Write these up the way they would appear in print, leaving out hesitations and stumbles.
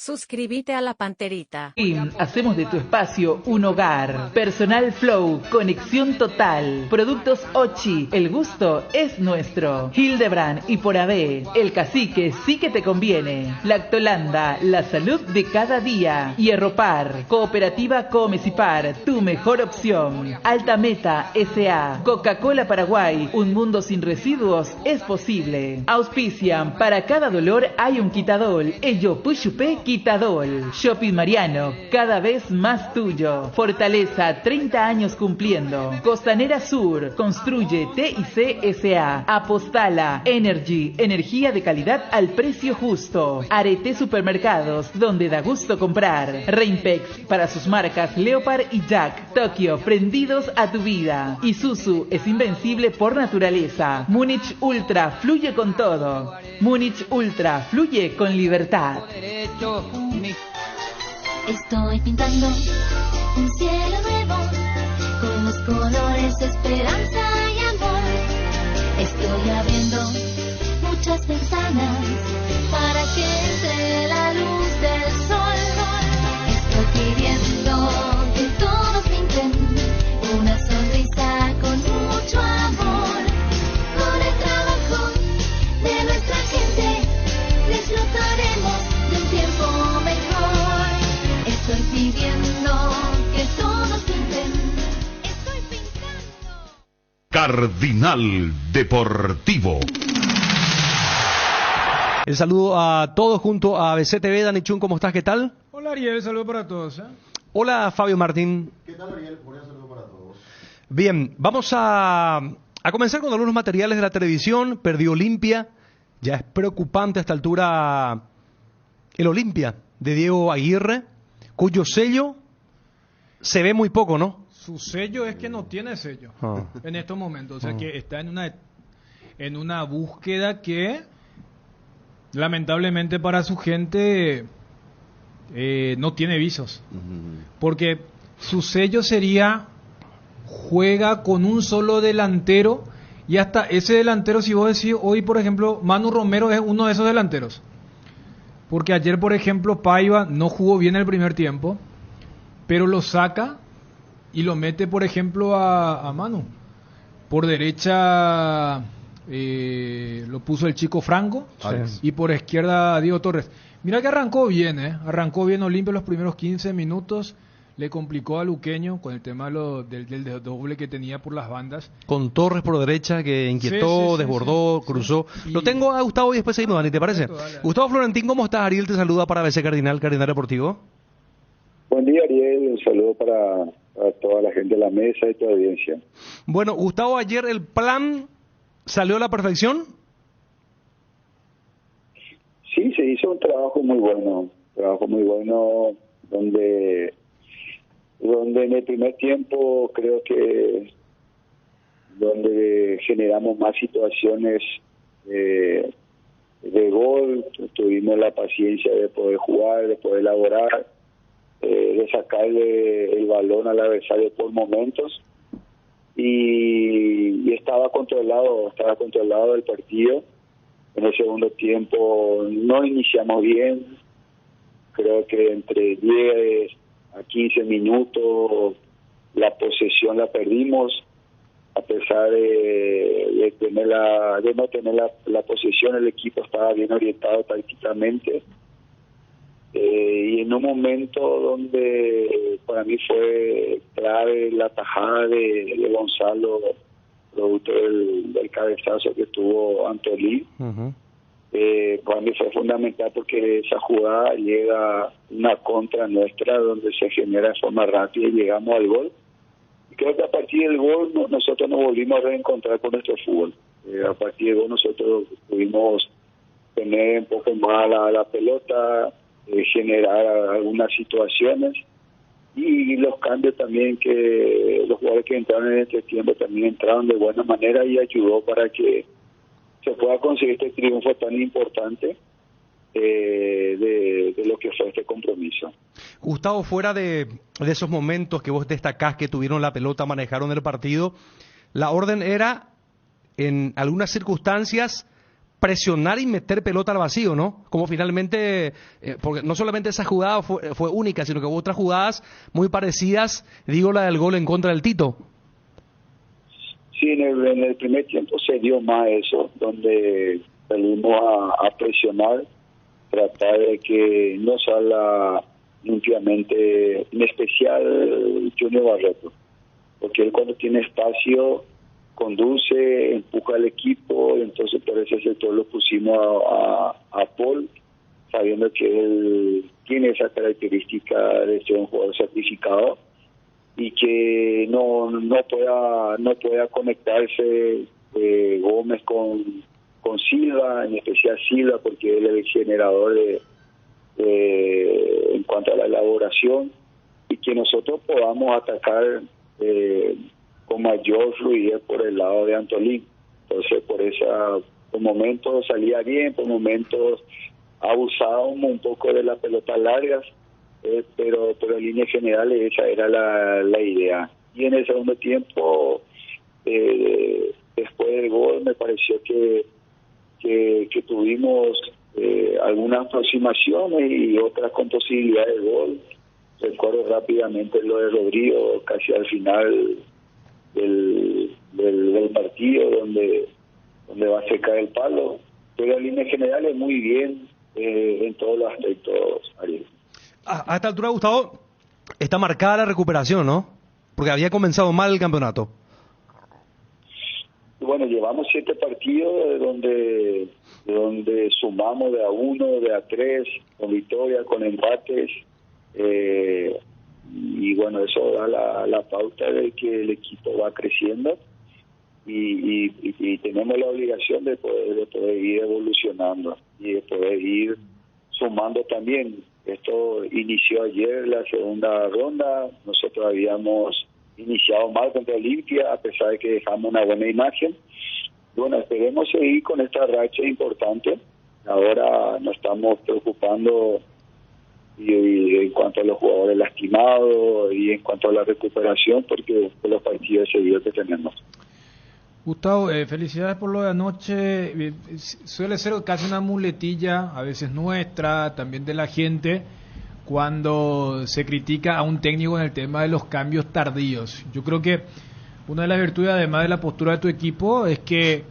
Suscríbete a La Panterita. Hacemos de tu espacio un hogar. Personal Flow, conexión total. Productos Ochi, el gusto es nuestro. Hildebrand y por AB, el cacique sí que te conviene. Lactolanda, la salud de cada día. Hierropar, Cooperativa Comecipar, tu mejor opción. Alta Meta S.A. Coca-Cola Paraguay, un mundo sin residuos es posible. Auspician, para cada dolor hay un quitadol. Ello Puchupé Quitadol. Shopping Mariano, cada vez más tuyo. Fortaleza, 30 años cumpliendo. Costanera Sur, construye TIC S.A. Apostala, Energy, energía de calidad al precio justo. Arete Supermercados, donde da gusto comprar. Rainpex, para sus marcas Leopard y Jack. Tokio, prendidos a tu vida. Isuzu es invencible por naturaleza. Múnich Ultra, fluye con todo. Múnich Ultra, fluye con libertad. Estoy pintando un cielo nuevo con los colores de esperanza y amor. Estoy abriendo muchas ventanas para que entre la luz del sol. Estoy pidiendo que todos pinten una sonrisa con mucho amor. Con el trabajo de nuestra gente disfrutaremos de un tiempo mejor. Estoy pidiendo que todos pinten. Estoy pintando. Cardinal Deportivo. El saludo a todos junto a ABC TV. Dani Chun, ¿cómo estás? ¿Qué tal? Hola Ariel, saludo para todos. Hola Fabio Martín. ¿Qué tal Ariel? Un saludo para todos. Bien, vamos a comenzar con algunos materiales de la televisión. Perdió Olimpia. Ya es preocupante a esta altura el Olimpia de Diego Aguirre, cuyo sello se ve muy poco, ¿no? Su sello es que no tiene sello en estos momentos. O sea que está en una búsqueda que lamentablemente para su gente no tiene visos. Porque su sello sería juega con un solo delantero y hasta ese delantero, si vos decís hoy, por ejemplo, Manu Romero es uno de esos delanteros. Porque ayer, por ejemplo, Paiva no jugó bien el primer tiempo, pero lo saca y lo mete, por ejemplo, a Manu. Por derecha lo puso el chico Franco, sí. Y por izquierda Diego Torres. Mira que arrancó bien, arrancó bien Olimpia los primeros 15 minutos. Le complicó a Luqueño con el tema del doble que tenía por las bandas. Con Torres por derecha que inquietó, desbordó, cruzó. Lo tengo a Gustavo y después seguimos, Dani, ¿te parece? Dale. Gustavo Florentín, ¿cómo estás? Ariel te saluda para ABC Cardinal Deportivo. Buen día, Ariel. Un saludo para toda la gente de la mesa y tu audiencia. Bueno, Gustavo, ayer el plan salió a la perfección. Sí, se hizo un trabajo muy bueno donde en el primer tiempo creo que donde generamos más situaciones de gol, tuvimos la paciencia de poder jugar, de poder elaborar, de sacarle el balón al adversario por momentos y estaba controlado el partido. En el segundo tiempo no iniciamos bien, creo que entre 10 a 15 minutos la posesión la perdimos, a pesar de no tener la posesión. El equipo estaba bien orientado tácticamente, y en un momento donde para mí fue clave la tajada de Gonzalo, producto del cabezazo que tuvo Antolín. Para mí fue fundamental porque esa jugada llega una contra nuestra donde se genera de forma rápida y llegamos al gol. Y creo que a partir del gol nosotros nos volvimos a reencontrar con nuestro fútbol. A partir del gol nosotros pudimos tener un poco más la pelota, generar algunas situaciones, y los cambios también, que los jugadores que entraron en este tiempo también entraron de buena manera y ayudó para que se pueda conseguir este triunfo tan importante de lo que fue este compromiso. Gustavo, fuera de esos momentos que vos destacás que tuvieron la pelota, manejaron el partido, la orden era, en algunas circunstancias, presionar y meter pelota al vacío, ¿no? Como finalmente, porque no solamente esa jugada fue única, sino que hubo otras jugadas muy parecidas, digo la del gol en contra del Tito. Sí, en el primer tiempo se dio más eso, donde salimos a presionar, tratar de que no salga limpiamente, en especial Junior Barreto, porque él cuando tiene espacio conduce, empuja al equipo, y entonces por ese sector lo pusimos a Paul, sabiendo que él tiene esa característica de ser un jugador certificado y que no pueda conectarse Gómez con Silva, en especial Silva, porque él es el generador en cuanto a la elaboración, y que nosotros podamos atacar con mayor fluidez por el lado de Antolín. Entonces por momentos salía bien, por momentos abusábamos un poco de las pelotas largas, pero en líneas generales esa era la idea. Y en el segundo tiempo, después del gol, me pareció que tuvimos algunas aproximaciones y otras con posibilidades de gol. Recuerdo rápidamente lo de Rodrigo, casi al final del partido, donde va a secar el palo. Pero en líneas generales muy bien en todos los aspectos, Ariel. A esta altura, Gustavo, está marcada la recuperación, ¿no? Porque había comenzado mal el campeonato. Bueno, llevamos 7 partidos donde sumamos de a 1, de a 3, con victoria, con empates, y bueno, eso da la pauta de que el equipo va creciendo y tenemos la obligación de poder ir evolucionando y de poder ir sumando también. Esto inició ayer la segunda ronda, nosotros habíamos iniciado mal contra Olimpia, a pesar de que dejamos una buena imagen. Bueno, esperemos seguir con esta racha importante. Ahora nos estamos preocupando y en cuanto a los jugadores lastimados y en cuanto a la recuperación, porque de los partidos seguidos que tenemos. Gustavo, felicidades por lo de anoche. Suele ser casi una muletilla, a veces nuestra, también de la gente, cuando se critica a un técnico en el tema de los cambios tardíos. Yo creo que una de las virtudes, además de la postura de tu equipo, es que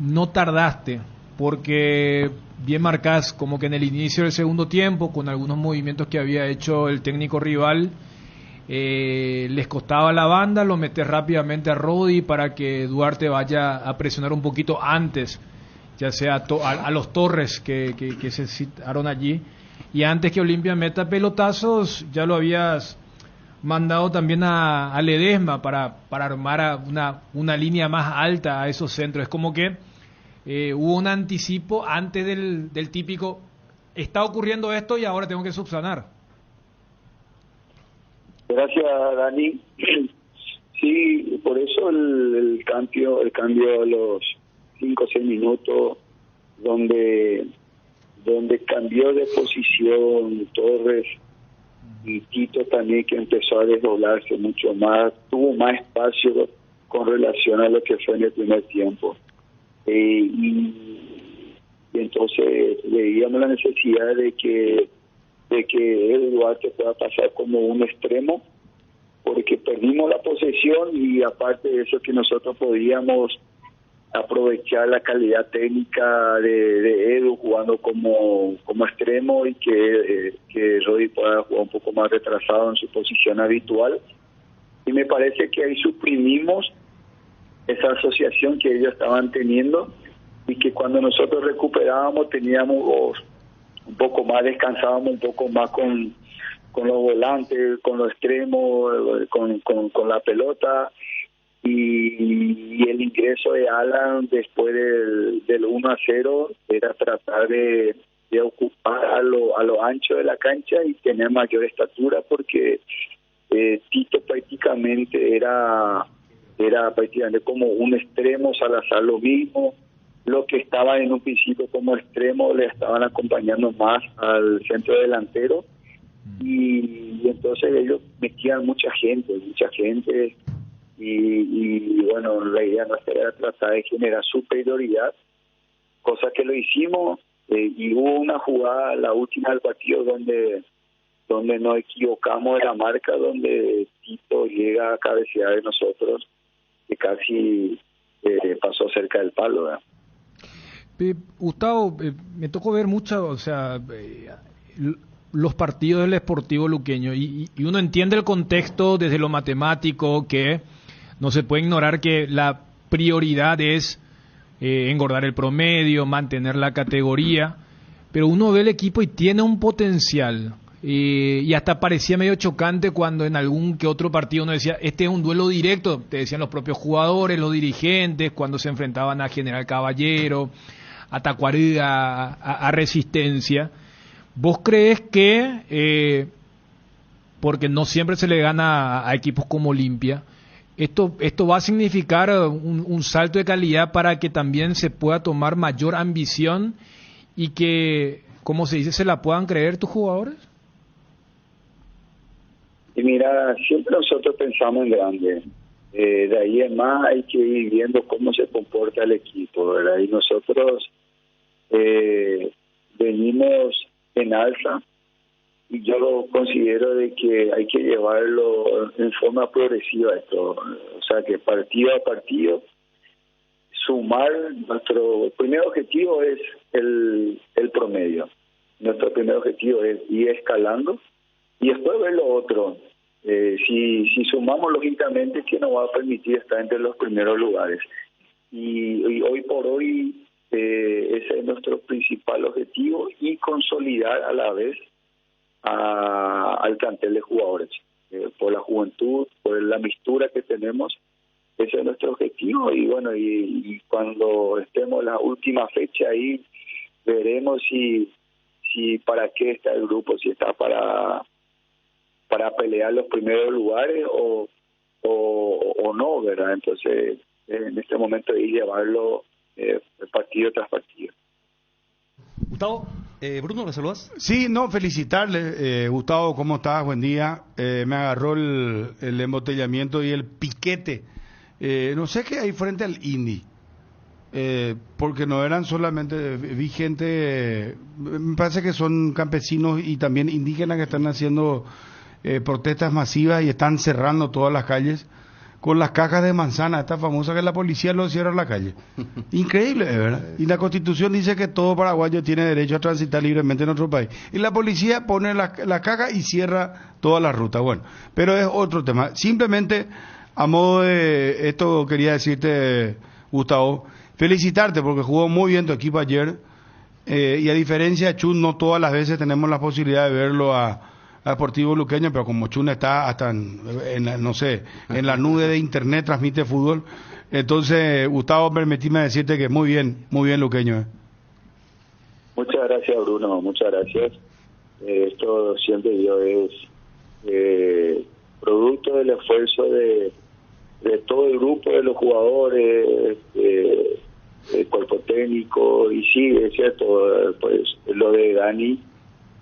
no tardaste, porque bien marcás como que en el inicio del segundo tiempo, con algunos movimientos que había hecho el técnico rival, les costaba la banda, lo metes rápidamente a Rodi para que Duarte vaya a presionar un poquito antes, ya sea a los Torres que se citaron allí, y antes que Olimpia meta pelotazos, ya lo habías mandado también a Ledesma para armar una línea más alta a esos centros. Es como que hubo un anticipo antes del típico, está ocurriendo esto y ahora tengo que subsanar. Gracias, Dani. Sí, por eso el cambio a los 5 o 6 minutos, donde cambió de posición Torres, y Tito también, que empezó a desdoblarse mucho más, tuvo más espacio con relación a lo que fue en el primer tiempo. Y entonces veíamos la necesidad de que el Duarte pueda pasar como un extremo, porque perdimos la posesión, y aparte de eso, que nosotros podíamos aprovechar la calidad técnica de Edu jugando como extremo, y que Rodi pueda jugar un poco más retrasado en su posición habitual. Y me parece que ahí suprimimos esa asociación que ellos estaban teniendo, y que cuando nosotros recuperábamos teníamos un poco más, descansábamos un poco más con los volantes, con los extremos, con la pelota, y el ingreso de Alan después del 1-0 era tratar de ocupar a lo ancho de la cancha y tener mayor estatura, porque Tito prácticamente era prácticamente como un extremo, Salazar lo mismo. Los que estaban en un principio como extremo le estaban acompañando más al centro delantero, y entonces ellos metían mucha gente, y bueno, la idea nuestra era tratar de generar superioridad cosa que lo hicimos, y hubo una jugada, la última del partido, donde nos equivocamos de la marca, donde Tito llega a cabecear de nosotros, que casi pasó cerca del palo, ¿verdad? Gustavo, me tocó ver mucho, o sea, los partidos del Sportivo Luqueño, y uno entiende el contexto desde lo matemático, que no se puede ignorar que la prioridad es engordar el promedio, mantener la categoría, pero uno ve el equipo y tiene un potencial, y hasta parecía medio chocante cuando en algún que otro partido uno decía, este es un duelo directo, te decían los propios jugadores, los dirigentes, cuando se enfrentaban a General Caballero, a Tacuarí, a Resistencia. ¿Vos crees que, porque no siempre se le gana a equipos como Olimpia, esto va a significar un salto de calidad para que también se pueda tomar mayor ambición y que, como se dice, se la puedan creer tus jugadores? Y mira, siempre nosotros pensamos en grande. De ahí en más hay que ir viendo cómo se comporta el equipo, ¿verdad? Y nosotros venimos en alza, y yo lo considero de que hay que llevarlo en forma progresiva esto, o sea, que partido a partido sumar. Nuestro primer objetivo es el promedio, nuestro primer objetivo es ir escalando y después ver lo otro. Si sumamos, lógicamente, que nos va a permitir estar entre los primeros lugares, y hoy por hoy ese es nuestro principal objetivo, y consolidar a la vez al plantel de jugadores, por la juventud, por la mistura que tenemos. Ese es nuestro objetivo, y bueno, y cuando estemos en la última fecha ahí veremos si para qué está el grupo, si está para pelear los primeros lugares o no, ¿verdad? Entonces, en este momento hay que llevarlo partido tras partido. Gustavo, Bruno, ¿le saludas? Sí, no, felicitarle, Gustavo, ¿cómo estás? Buen día. Me agarró el embotellamiento y el piquete. No sé qué hay frente al Indy, porque no eran solamente, vi gente, me parece que son campesinos y también indígenas que están haciendo protestas masivas y están cerrando todas las calles con las cajas de manzana, esta famosa que la policía lo cierra en la calle. Increíble, ¿verdad? Y la Constitución dice que todo paraguayo tiene derecho a transitar libremente en nuestro país. Y la policía pone la caja y cierra toda la ruta. Bueno, pero es otro tema. Simplemente, a modo de esto, quería decirte, Gustavo, felicitarte porque jugó muy bien tu equipo ayer. Y a diferencia de Chun, no todas las veces tenemos la posibilidad de verlo a Sportivo Luqueño, pero como Chun está hasta en la nube de internet, transmite fútbol. Entonces, Gustavo, permitime decirte que muy bien Luqueño. Muchas gracias, Bruno, muchas gracias. Esto siempre yo es producto del esfuerzo de todo el grupo, de los jugadores, el cuerpo técnico, y sí, es cierto, pues lo de Dani,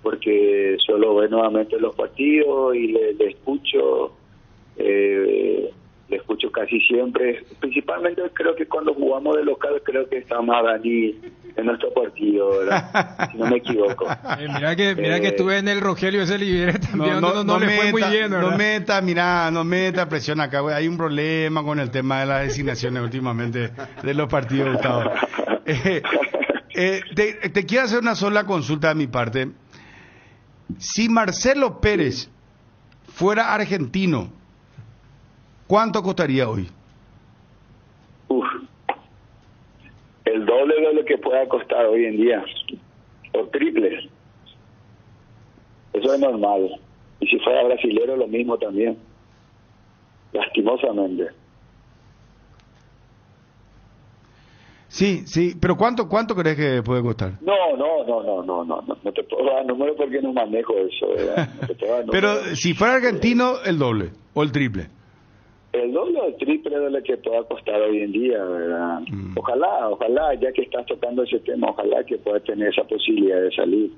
porque solo ve nuevamente los partidos y le escucho casi siempre, principalmente creo que cuando jugamos de local, creo que está más Dani en nuestro partido, ¿verdad? Si no me equivoco. Mira que estuve en el Rogelio ese Liberé también, no le fue muy bien, ¿verdad? No meta presión acá, güey. Hay un problema con el tema de las designaciones últimamente de los partidos, Gustavo. Te quiero hacer una sola consulta de mi parte. Si Marcelo Pérez fuera argentino, ¿cuánto costaría hoy? El doble de lo que pueda costar hoy en día, o triple. Eso es normal. Y si fuera brasilero, lo mismo también, lastimosamente. Sí, pero ¿cuánto crees que puede costar? No te puedo dar número porque no manejo eso, ¿verdad? No te puedo dar número. Pero si fuera argentino, el doble o el triple. El doble o el triple de lo que pueda costar hoy en día, ¿verdad? Ojalá, ya que estás tocando ese tema, ojalá que pueda tener esa posibilidad de salir.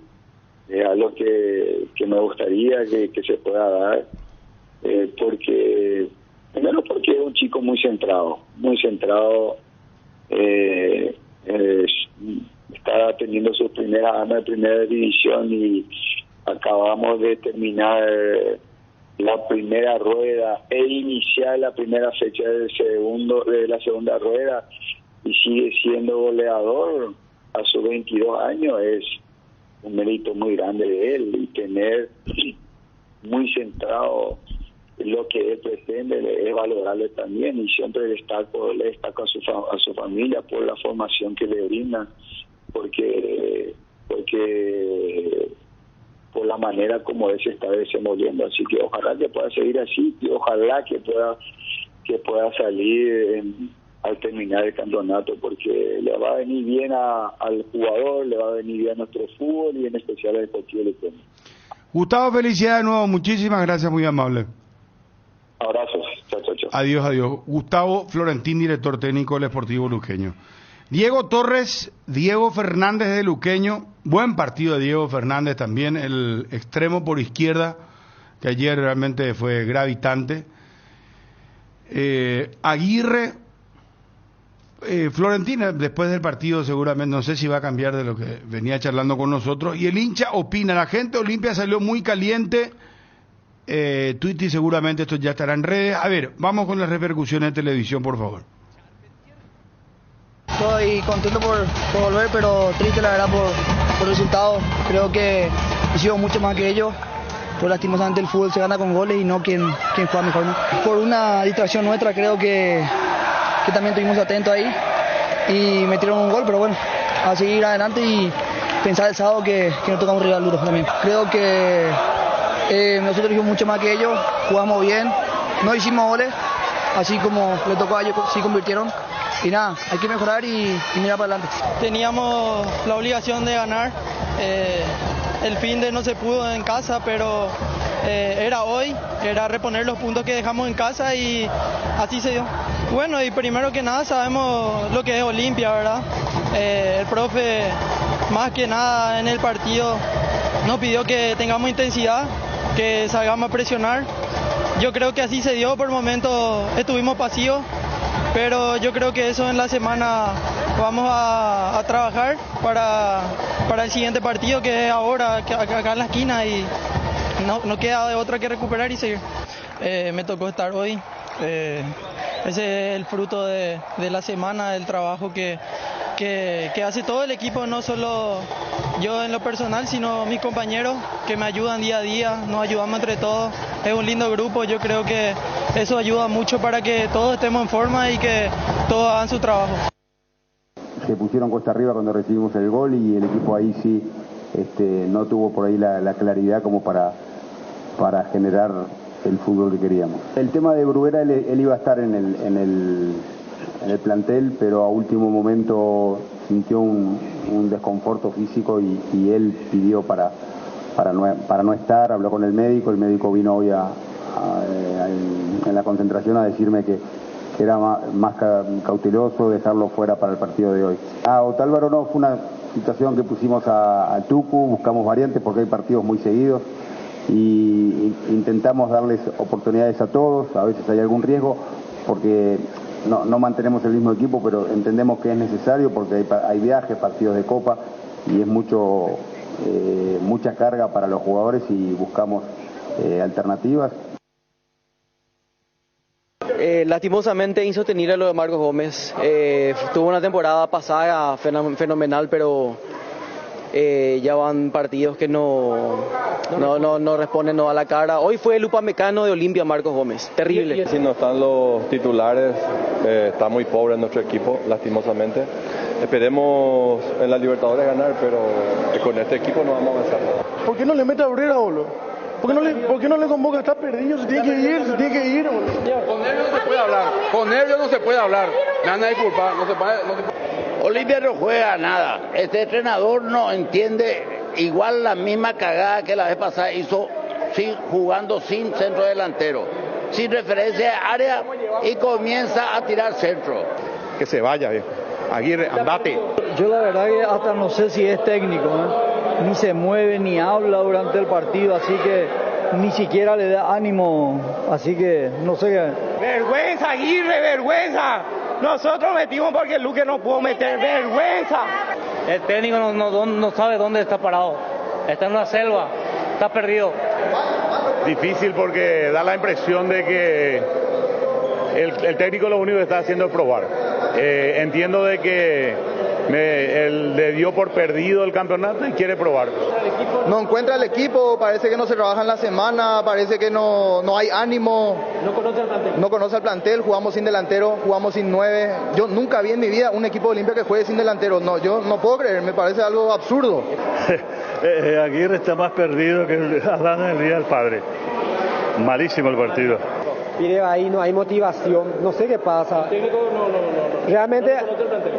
Es algo que me gustaría que se pueda dar, primero porque es un chico muy centrado, está teniendo sus primeras años de primera división y acabamos de terminar la primera rueda e iniciar la primera fecha de la segunda rueda y sigue siendo goleador a sus 22 años. Es un mérito muy grande de él, y tener muy centrado lo que él pretende es valorarle también, y siempre le destaco a su familia por la formación que le brindan, porque por la manera como él se está desenvolviendo. Así que ojalá que pueda seguir así, y ojalá que pueda salir al terminar el campeonato, porque le va a venir bien al jugador, le va a venir bien a nuestro fútbol y en especial al Deportivo Luqueño. Gustavo, felicidades de nuevo, muchísimas gracias, muy amable. Abrazos, chao, chao, chao. Adiós, adiós. Gustavo Florentín, director técnico del Sportivo Luqueño. Diego Torres, Diego Fernández de Luqueño, buen partido de Diego Fernández también, el extremo por izquierda, que ayer realmente fue gravitante. Aguirre, Florentina, después del partido seguramente, no sé si va a cambiar de lo que venía charlando con nosotros, y el hincha opina, la gente de Olimpia salió muy caliente, Twitty seguramente esto ya estará en redes. A ver, vamos con las repercusiones de televisión, por favor. Estoy contento por volver, pero triste la verdad por el resultado. Creo que hicimos mucho más que ellos. Pues lastimosamente el fútbol se gana con goles y no quien juega mejor, ¿no? Por una distracción nuestra creo que también estuvimos atentos ahí y metieron un gol, pero bueno, a seguir adelante y pensar el sábado que nos toca un rival duro también. Creo que nosotros hicimos mucho más que ellos, jugamos bien, no hicimos goles, así como le tocó a ellos, sí convirtieron. Y nada, hay que mejorar y mirar para adelante. Teníamos la obligación de ganar. El finde no se pudo en casa, pero era hoy, era reponer los puntos que dejamos en casa y así se dio. Bueno, y primero que nada sabemos lo que es Olimpia, ¿verdad? El profe, más que nada en el partido, nos pidió que tengamos intensidad, que salgamos a presionar. Yo creo que así se dio, por el momento estuvimos pasivos, pero yo creo que eso en la semana vamos a trabajar para el siguiente partido, que es ahora, acá en la esquina, y no queda de otra que recuperar y seguir. Me tocó estar hoy, ese es el fruto de la semana, del trabajo que hace todo el equipo, no solo yo en lo personal, sino mis compañeros que me ayudan día a día, nos ayudamos entre todos, es un lindo grupo, yo creo que eso ayuda mucho para que todos estemos en forma y que todos hagan su trabajo. Se pusieron cuesta arriba cuando recibimos el gol y el equipo ahí sí no tuvo por ahí la claridad como para generar el fútbol que queríamos. El tema de Bruguera, él iba a estar en el plantel, pero a último momento sintió un desconforto físico y él pidió para no estar, habló con el médico vino hoy en la concentración a decirme que era más cauteloso dejarlo fuera para el partido de hoy. A Otálvaro no, fue una situación que pusimos al Tucu, buscamos variantes porque hay partidos muy seguidos y intentamos darles oportunidades a todos, a veces hay algún riesgo porque no mantenemos el mismo equipo, pero entendemos que es necesario porque hay viajes, partidos de copa y es mucha carga para los jugadores y buscamos alternativas. Lastimosamente insostenible lo de Marcos Gómez. Tuvo una temporada pasada fenomenal, pero ya van partidos que no responden, no a la cara. Hoy fue el upamecano de Olimpia, Marcos Gómez. Terrible. Si no están los titulares, está muy pobre nuestro equipo, lastimosamente. Esperemos en la Libertadores ganar, pero con este equipo no vamos a avanzar. ¿Por qué no le mete a Bruguera, boludo? ¿Por qué no le convoca? Está perdido, se tiene que ir, boludo. Con nervios no se puede hablar, con nervios no se puede hablar. Me van a disculpar, no se puede. Olimpia no juega nada. Este entrenador no entiende, igual la misma cagada que la vez pasada hizo jugando sin centro delantero, sin referencia a área y comienza a tirar centro. Que se vaya, viejo. Aguirre, andate. Yo la verdad que hasta no sé si es técnico, ni se mueve ni habla durante el partido, así que ni siquiera le da ánimo, así que no sé qué. Vergüenza, Aguirre, vergüenza. Nosotros metimos porque Luque no pudo meter, vergüenza. El técnico no sabe dónde está parado. Está en una selva, está perdido. Difícil porque da la impresión de que el técnico lo único que está haciendo es probar. Entiendo de que él le dio por perdido el campeonato y quiere probar. No encuentra el equipo, parece que no se trabaja en la semana, parece que no hay ánimo. No conoce el plantel. No conoce el plantel, jugamos sin delantero, jugamos sin 9. Yo nunca vi en mi vida un equipo de Olimpia que juegue sin delantero. No, yo no puedo creer, me parece algo absurdo. Aguirre está más perdido que Adán el día del padre. Malísimo el partido. Mire, ahí no hay motivación, no sé qué pasa.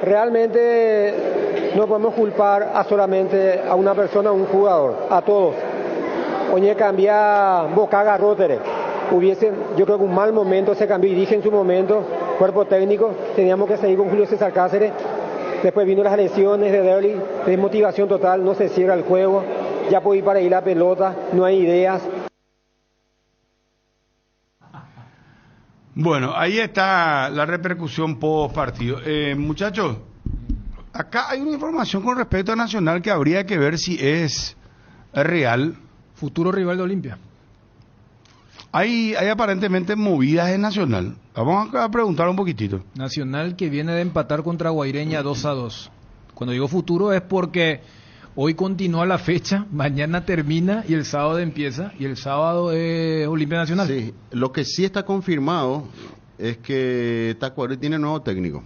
Realmente no podemos culpar a solamente a una persona, a un jugador, a todos. Oye, cambia Bocaga Rotere. Yo creo que un mal momento se cambió y dije en su momento, cuerpo técnico, teníamos que seguir con Julio César Cáceres. Después vino las lesiones de Derli, desmotivación total, no se cierra el juego, ya puede ir para ir la pelota, no hay ideas. Bueno, ahí está la repercusión post partido. Muchachos, acá hay una información con respecto a Nacional que habría que ver si es real. Futuro rival de Olimpia. Hay aparentemente movidas en Nacional. Vamos a preguntar un poquitito. Nacional que viene de empatar contra Guaireña 2-2. Cuando digo futuro es porque hoy continúa la fecha, mañana termina y el sábado empieza, y el sábado es Olimpia Nacional. Sí, lo que sí está confirmado es que Tacuary tiene nuevo técnico.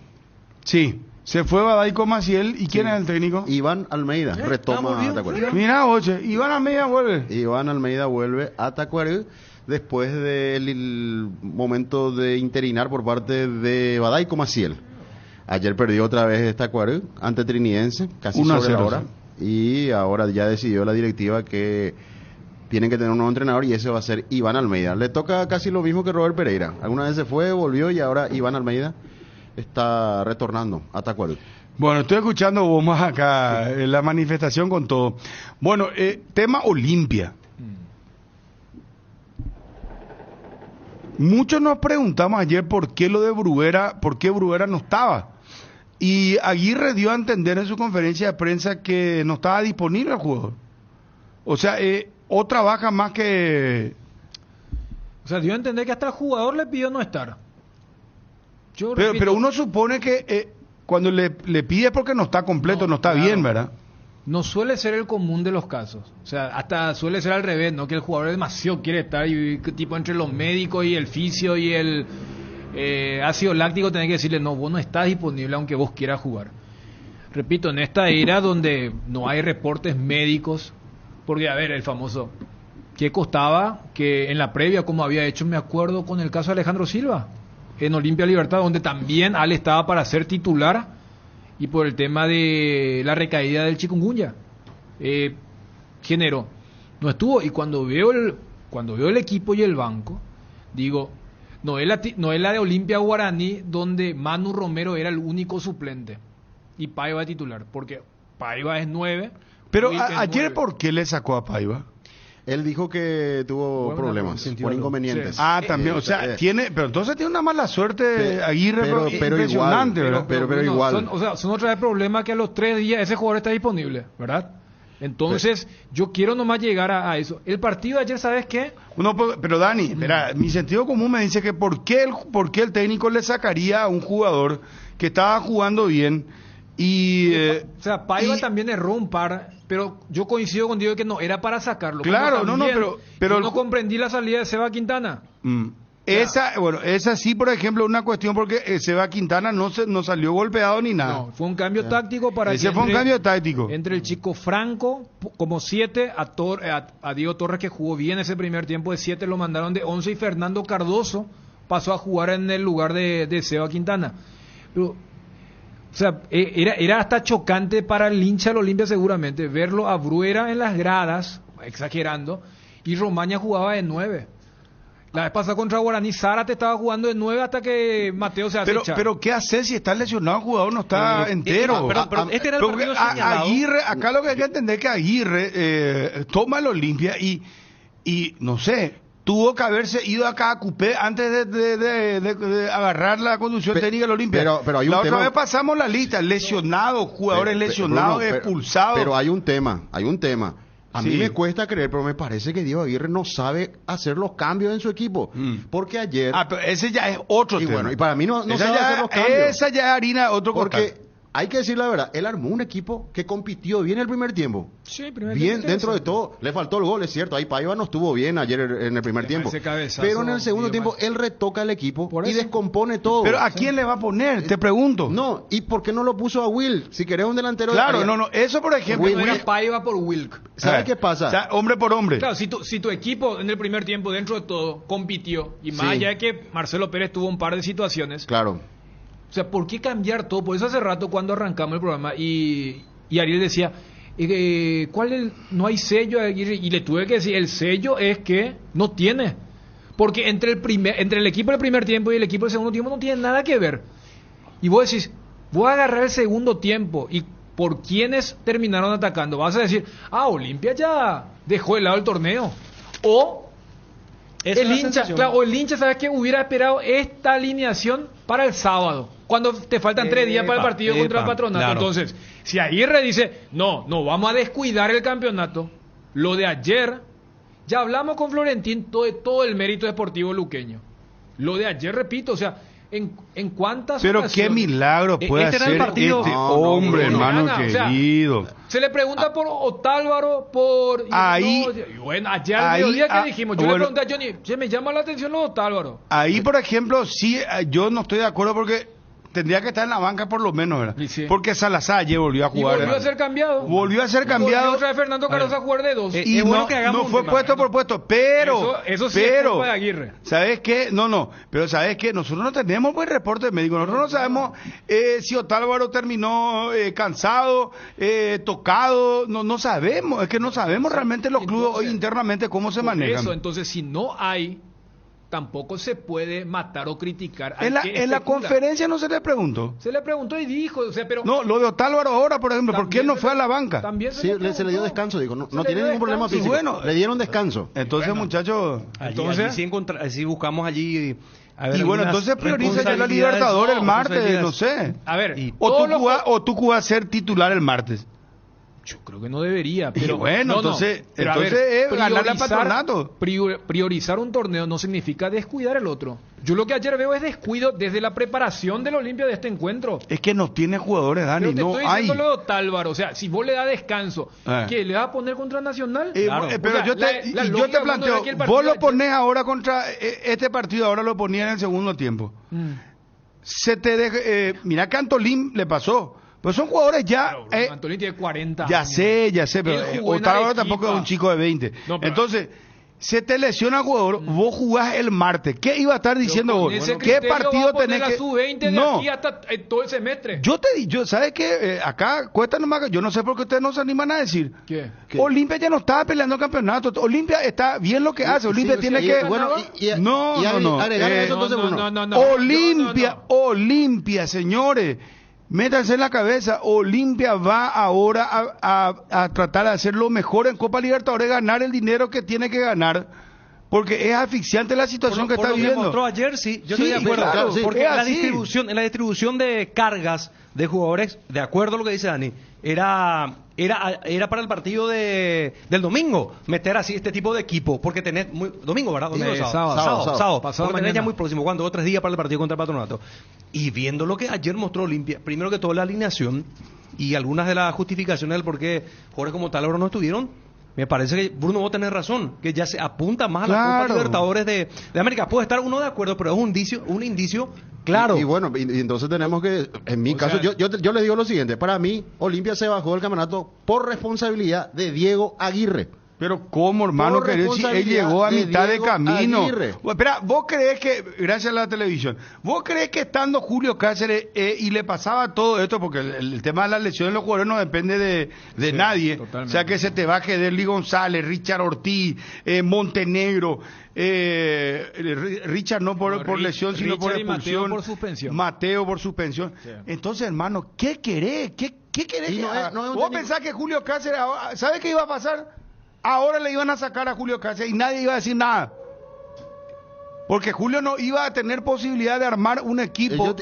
Sí, se fue Badaico Maciel, ¿y quién es el técnico? Iván Almeida, retoma a Tacuary. Mira, oye, Iván Almeida vuelve. Iván Almeida vuelve a Tacuary después del momento de interinar por parte de Badaico Maciel. Ayer perdió otra vez Tacuary ante Trinidense, casi sobre la hora. Y ahora ya decidió la directiva que tienen que tener un nuevo entrenador y ese va a ser Iván Almeida. Le toca casi lo mismo que Robert Pereira. Alguna vez se fue, volvió y ahora Iván Almeida está retornando a Tacuary. Bueno, estoy escuchando vos más acá, la manifestación con todo. Bueno, tema Olimpia. Muchos nos preguntamos ayer por qué lo de Bruguera, por qué Bruguera no estaba. Y Aguirre dio a entender en su conferencia de prensa que no estaba disponible el jugador. O sea, otra baja más que... O sea, dio a entender que hasta el jugador le pidió no estar. Pero uno supone que cuando le pide es porque no está completo, no está bien, ¿verdad? No suele ser el común de los casos. O sea, hasta suele ser al revés, ¿no? Que el jugador demasiado quiere estar y tipo entre los médicos y el fisio y el... ácido láctico, tenés que decirle, no, vos no estás disponible aunque vos quieras jugar. Repito, en esta era donde no hay reportes médicos, porque a ver, el famoso, ¿qué costaba que en la previa, como había hecho, me acuerdo con el caso de Alejandro Silva, en Olimpia Libertad, donde también Ale estaba para ser titular, y por el tema de la recaída del chikungunya, generó, no estuvo, y cuando veo el equipo y el banco, digo, no es la de Olimpia Guaraní, donde Manu Romero era el único suplente y Paiva titular, porque Paiva es 9. Pero ayer, 9. ¿Por qué le sacó a Paiva? Él dijo que tuvo problemas, por inconvenientes. Sí. También, o sea, pero entonces tiene una mala suerte Aguirre, pero impresionante, igual, ¿verdad? Pero igual. Son otra vez problemas que a los 3 días ese jugador está disponible, ¿verdad? Entonces, yo quiero nomás llegar a eso. El partido de ayer, ¿sabes qué? Pero Dani, espera, mi sentido común me dice que ¿por qué el técnico le sacaría a un jugador que estaba jugando bien? Y o sea, Paiva también erró un par, pero yo coincido contigo que no era para sacarlo. Claro, pero no comprendí la salida de Seba Quintana. Esa sí, por ejemplo, una cuestión porque Seba Quintana no salió golpeado ni nada. No, fue un cambio táctico para ese fue un cambio táctico. Entre el chico Franco como 7, a Diego Torres, que jugó bien ese primer tiempo de 7, lo mandaron de 11, y Fernando Cardoso pasó a jugar en el lugar de Seba Quintana. Pero, o sea, era hasta chocante para el hincha del Olimpia seguramente verlo a Bruera en las gradas, exagerando, y Romaña jugaba de 9. La vez pasada contra Guaraní, Zárate estaba jugando de 9 hasta que Mateo se acecha. Pero ¿qué hacer si está lesionado el jugador? No está entero. Pero este era el partido señalado. Aguirre, acá lo que hay que entender es que Aguirre toma el Olimpia y no sé, tuvo que haberse ido acá a Cupé antes de agarrar la conducción técnica del Olimpia. Pero hay un la otra tema... vez pasamos la lista, lesionados, jugadores lesionados, Bruno, expulsados. Pero hay un tema. A Sí. mí me cuesta creer, pero me parece que Diego Aguirre no sabe hacer los cambios en su equipo. Porque ayer... Pero ese ya es otro tema. Bueno, y para mí no esa sabe ya, hacer los cambios. Esa ya es harina otro Porque costal. hay que decir la verdad, él armó un equipo que compitió bien el primer tiempo. Sí, primer Bien, tiempo dentro de todo, le faltó el gol, es cierto. Ahí Paiva no estuvo bien ayer en el primer tiempo. Pero en el segundo tiempo, él retoca el equipo y descompone todo. Pero ¿a quién le va a poner? Te pregunto. No, ¿y por qué no lo puso a Will? Si querés un delantero... Claro, eso por ejemplo... No era Paiva por Wilk. ¿Sabes qué pasa? O sea, hombre por hombre. Claro, si tu equipo en el primer tiempo, dentro de todo, compitió, y más allá de que Marcelo Pérez tuvo un par de situaciones... Claro. O sea, ¿por qué cambiar todo? Por eso hace rato cuando arrancamos el programa y Ariel decía, no hay sello, y le tuve que decir, el sello es que no tiene. Porque entre el equipo del primer tiempo y el equipo del segundo tiempo no tiene nada que ver. Y vos decís, voy a agarrar el segundo tiempo y por quienes terminaron atacando. Vas a decir, Olimpia ya dejó de lado el torneo. O el hincha, ¿sabes qué? Hubiera esperado esta alineación para el sábado, cuando te faltan 3 días para el partido contra el Patronato. Claro. Entonces, si Aguirre dice, no vamos a descuidar el campeonato, lo de ayer, ya hablamos con Florentín todo el mérito deportivo luqueño. Lo de ayer, repito, o sea, en cuántas pero ocasiones, qué milagro puede hacer hombre, hermano querido. O sea, se le pregunta por Otálvaro, por... Ahí... bueno, ayer al mediodía que dijimos, yo le pregunté a Johnny, me llama la atención los Otálvaro. Ahí, por ejemplo, sí, yo no estoy de acuerdo porque tendría que estar en la banca por lo menos, ¿verdad? Sí. Porque Salazar ayer volvió a jugar. Y volvió a ser cambiado. Volvió otra vez Fernando Cardoso a jugar de 2. Y no fue puesto por puesto, pero... Eso sí es culpa de Aguirre. ¿Sabes qué? Pero ¿sabes qué? Nosotros no tenemos buen reporte médico. Nosotros no sabemos si Otálvaro terminó cansado, tocado. No sabemos. Es que no sabemos realmente los clubes hoy internamente cómo se manejan. Eso, entonces, si no hay... tampoco se puede matar o criticar. En la conferencia no se le preguntó. Se le preguntó y dijo, o sea, pero... No, lo de Otálvaro ahora, por ejemplo, ¿por qué no fue a la banca? También se le dio descanso, digo, no tiene ningún problema físico. Bueno, le dieron descanso. Entonces, muchachos... Allí buscamos allí... y bueno, entonces prioriza ya la Libertadores el martes, no sé. A ver, o tú vas a ser titular el martes. Yo creo que no debería, pero y bueno, entonces es ganarle al Patronato. Priorizar un torneo no significa descuidar el otro. Yo lo que ayer veo es descuido desde la preparación del Olimpia de este encuentro. Es que no tiene jugadores, Dani, pero no estoy hay. Lo de Otálvaro, o sea, si vos le das descanso, ¿qué le vas a poner contra Nacional? Claro. Pero yo te planteo, vos lo ponés ahora contra este partido, ahora lo ponía en el segundo tiempo. Mira que a Antolín le pasó. Pero son jugadores ya... Antolín tiene 40 ya años. sé, pero Otálvaro tampoco es un chico de 20. No, entonces, se te lesiona el jugador, vos jugás el martes. ¿Qué iba a estar diciendo vos? ¿Qué partido tenés que...? Sub-20 de aquí hasta todo el semestre. Yo te digo, ¿sabes qué? Acá cuesta nomás... Yo no sé por qué ustedes no se animan a decir. ¿Qué? Olimpia ya no estaba peleando el campeonato. Olimpia está bien lo que hace. Olimpia tiene que... Olimpia, señores... Métanse en la cabeza, Olimpia va ahora a tratar de hacer lo mejor en Copa Libertadores, ganar el dinero que tiene que ganar, porque es asfixiante la situación que está viviendo. Por lo que mostró ayer, sí, yo estoy de acuerdo, claro, porque en la distribución de cargas de jugadores, de acuerdo a lo que dice Dani, era para el partido del domingo, meter así este tipo de equipo, porque tenés domingo, ¿verdad? Sábado. Porque tenés ya muy próximo, 2 o 3 días para el partido contra el Patronato. Y viendo lo que ayer mostró Olimpia, primero que todo la alineación y algunas de las justificaciones del por qué jugadores como Otálvaro no estuvieron, me parece que Bruno vos tenés razón, que ya se apunta más a la Copa Libertadores de América. Puede estar uno de acuerdo, pero es un indicio claro. Y bueno, y entonces tenemos que, en mi caso, yo les digo lo siguiente, para mí, Olimpia se bajó del campeonato por responsabilidad de Diego Aguirre. Pero ¿cómo, hermano? Que él llegó a mitad de camino. Espera, ¿vos creés que, gracias a la televisión, vos creés que estando Julio Cáceres y le pasaba todo esto, porque el tema de las lesiones de los jugadores no depende de nadie, totalmente. O sea que se te baje Derly González, Richard Ortiz, Montenegro, Richard no por lesión, sino por expulsión, Mateo por suspensión. Sí. Entonces, hermano, ¿qué querés? ¿Qué querés? ¿Vos pensás que Julio Cáceres, ¿sabe qué iba a pasar? Ahora le iban a sacar a Julio Cáceres y nadie iba a decir nada. Porque Julio no iba a tener posibilidad de armar un equipo.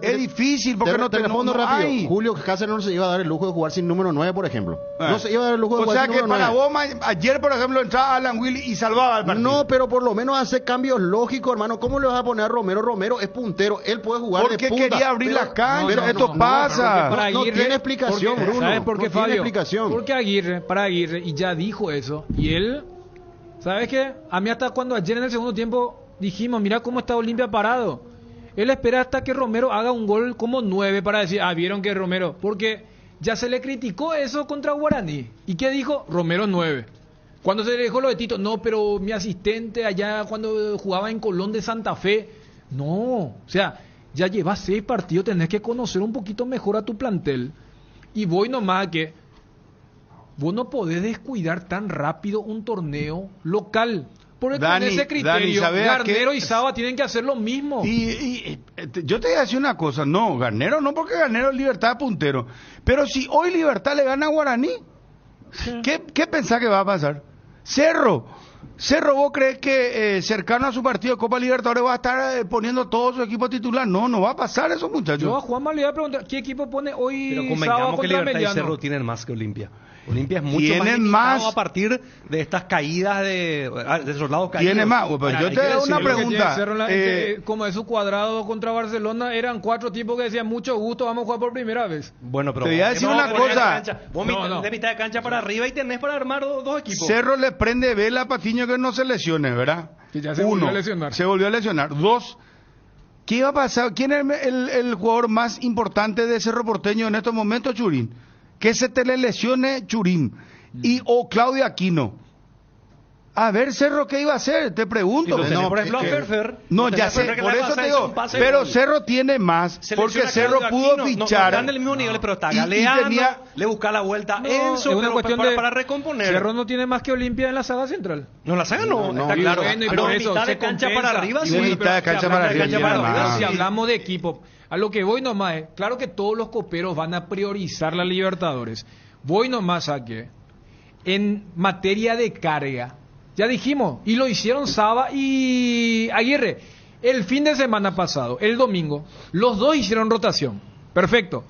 Es difícil porque te respondo rápido. hay. Julio Cáceres no se iba a dar el lujo de jugar sin número 9, por ejemplo. No se iba a dar el lujo de O jugar sea sin que número para 9. vos, ayer, por ejemplo, entraba Alan Willy y salvaba al partido. No, pero por lo menos hace cambios lógicos, hermano. ¿Cómo le vas a poner a Romero? Romero es puntero, él puede jugar Porque de punta. quería abrir la cancha, pero esto pasa. No tiene explicación, Bruno. ¿Sabes por qué, no tiene Fabio? explicación. Porque para Aguirre, y ya dijo eso, y él, ¿sabes qué? A mí hasta cuando ayer en el segundo tiempo dijimos, mira cómo está Olimpia parado. Él espera hasta que Romero haga un gol como 9 para decir, vieron que Romero, porque ya se le criticó eso contra Guaraní. ¿Y qué dijo? Romero 9. Cuando se le dejó lo de Tito, no, pero mi asistente allá cuando jugaba en Colón de Santa Fe, no, o sea, ya llevas 6 partidos, tenés que conocer un poquito mejor a tu plantel. Y voy nomás a que vos no podés descuidar tan rápido un torneo local. Porque Dani, con ese criterio, ¿sabés Garnero qué? y Saba tienen que hacer lo mismo. Yo te voy a decir una cosa, no, Garnero no, porque Garnero es Libertad de puntero. Pero si hoy Libertad le gana a Guaraní, ¿qué pensás que va a pasar? Cerro, ¿vos crees que cercano a su partido de Copa Libertadores va a estar poniendo todo su equipo titular? No va a pasar eso, muchachos. Yo a Juanma le voy a preguntar, ¿qué equipo pone hoy Pero Saba convengamos que contra Libertad y Mediano? Cerro tienen más que Olimpia. Olimpia es mucho Tienen más limitado más. a partir de estas caídas de esos lados caídos. Tiene más. Pues yo te hago una pregunta. Como de su cuadrado contra Barcelona, eran 4 tipos que decían mucho gusto, vamos a jugar por primera vez. Bueno, pero te voy a decir una cosa. Vos de mitad de cancha para arriba y tenés para armar dos equipos. Cerro le prende vela a Patiño que no se lesione, ¿verdad? Que ya se volvió a lesionar. Se volvió a lesionar. 2. ¿Qué iba a pasar? ¿Quién es el jugador más importante de Cerro Porteño en estos momentos, Churín? Que se te le lesione Churín o Claudio Aquino. A ver, Cerro, ¿qué iba a hacer? Te pregunto. Por ejemplo, a Ferfer. No, ya sé, por eso te digo. Pero Cerro tiene más, porque Cerro pudo fichar. No están del mismo nivel, pero está galeando, le busca la vuelta Enzo, es una cuestión para recomponer. Cerro no tiene más que Olimpia en la saga central. No, la saga no, está claro. Bueno, Pero por de eso mitad de se cancha compensa. para arriba, Y de mitad de cancha para arriba. Si hablamos de equipo, a lo que voy nomás es, claro que todos los coperos van a priorizar la Libertadores. Voy nomás a que, en materia de carga, ya dijimos, y lo hicieron Saba y Aguirre, el fin de semana pasado, el domingo, los dos hicieron rotación. Perfecto.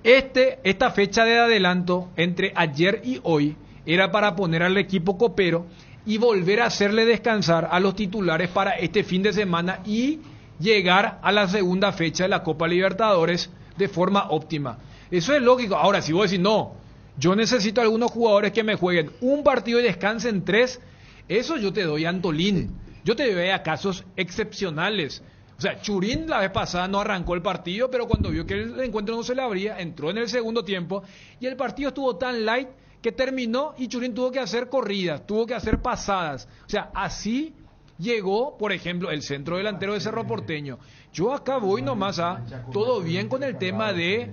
Esta fecha de adelanto entre ayer y hoy era para poner al equipo copero y volver a hacerle descansar a los titulares para este fin de semana y llegar a la segunda fecha de la Copa Libertadores de forma óptima. Eso es lógico. Ahora, si vos decís, no, yo necesito algunos jugadores que me jueguen un partido y descansen 3, eso yo te doy a Antolín. Yo te doy a casos excepcionales. O sea, Churín la vez pasada no arrancó el partido, pero cuando vio que el encuentro no se le abría, entró en el segundo tiempo y el partido estuvo tan light que terminó y Churín tuvo que hacer corridas, tuvo que hacer pasadas. O sea, así llegó, por ejemplo, el centro delantero de Cerro Porteño. Yo acá voy nomás a todo bien con el tema de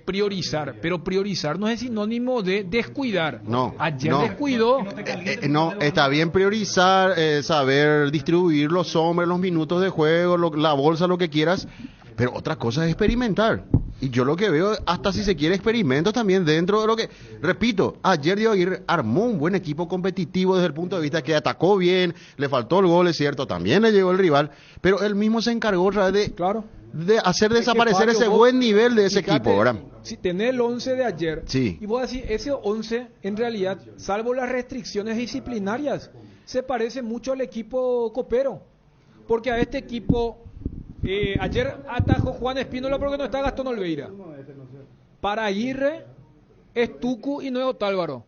priorizar, pero priorizar no es sinónimo de descuidar. No, ayer no. descuidó. No, está bien priorizar, saber distribuir los hombres, los minutos de juego, la bolsa, lo que quieras, pero otra cosa es experimentar. Y yo lo que veo, hasta si se quiere experimentos también dentro de lo que... Repito, ayer Diego Aguirre armó un buen equipo competitivo desde el punto de vista que atacó bien, le faltó el gol, es cierto, también le llegó el rival, pero él mismo se encargó otra vez de hacer desaparecer ese buen nivel de ese equipo, ¿verdad? Si tenés el 11 de ayer, sí. Y vos decís, ese 11, en realidad, salvo las restricciones disciplinarias, se parece mucho al equipo copero. Porque a este equipo, ayer atajó Juan Espínola porque no está Gastón Olveira. Para Aguirre, es Tucu y no es Otálvaro.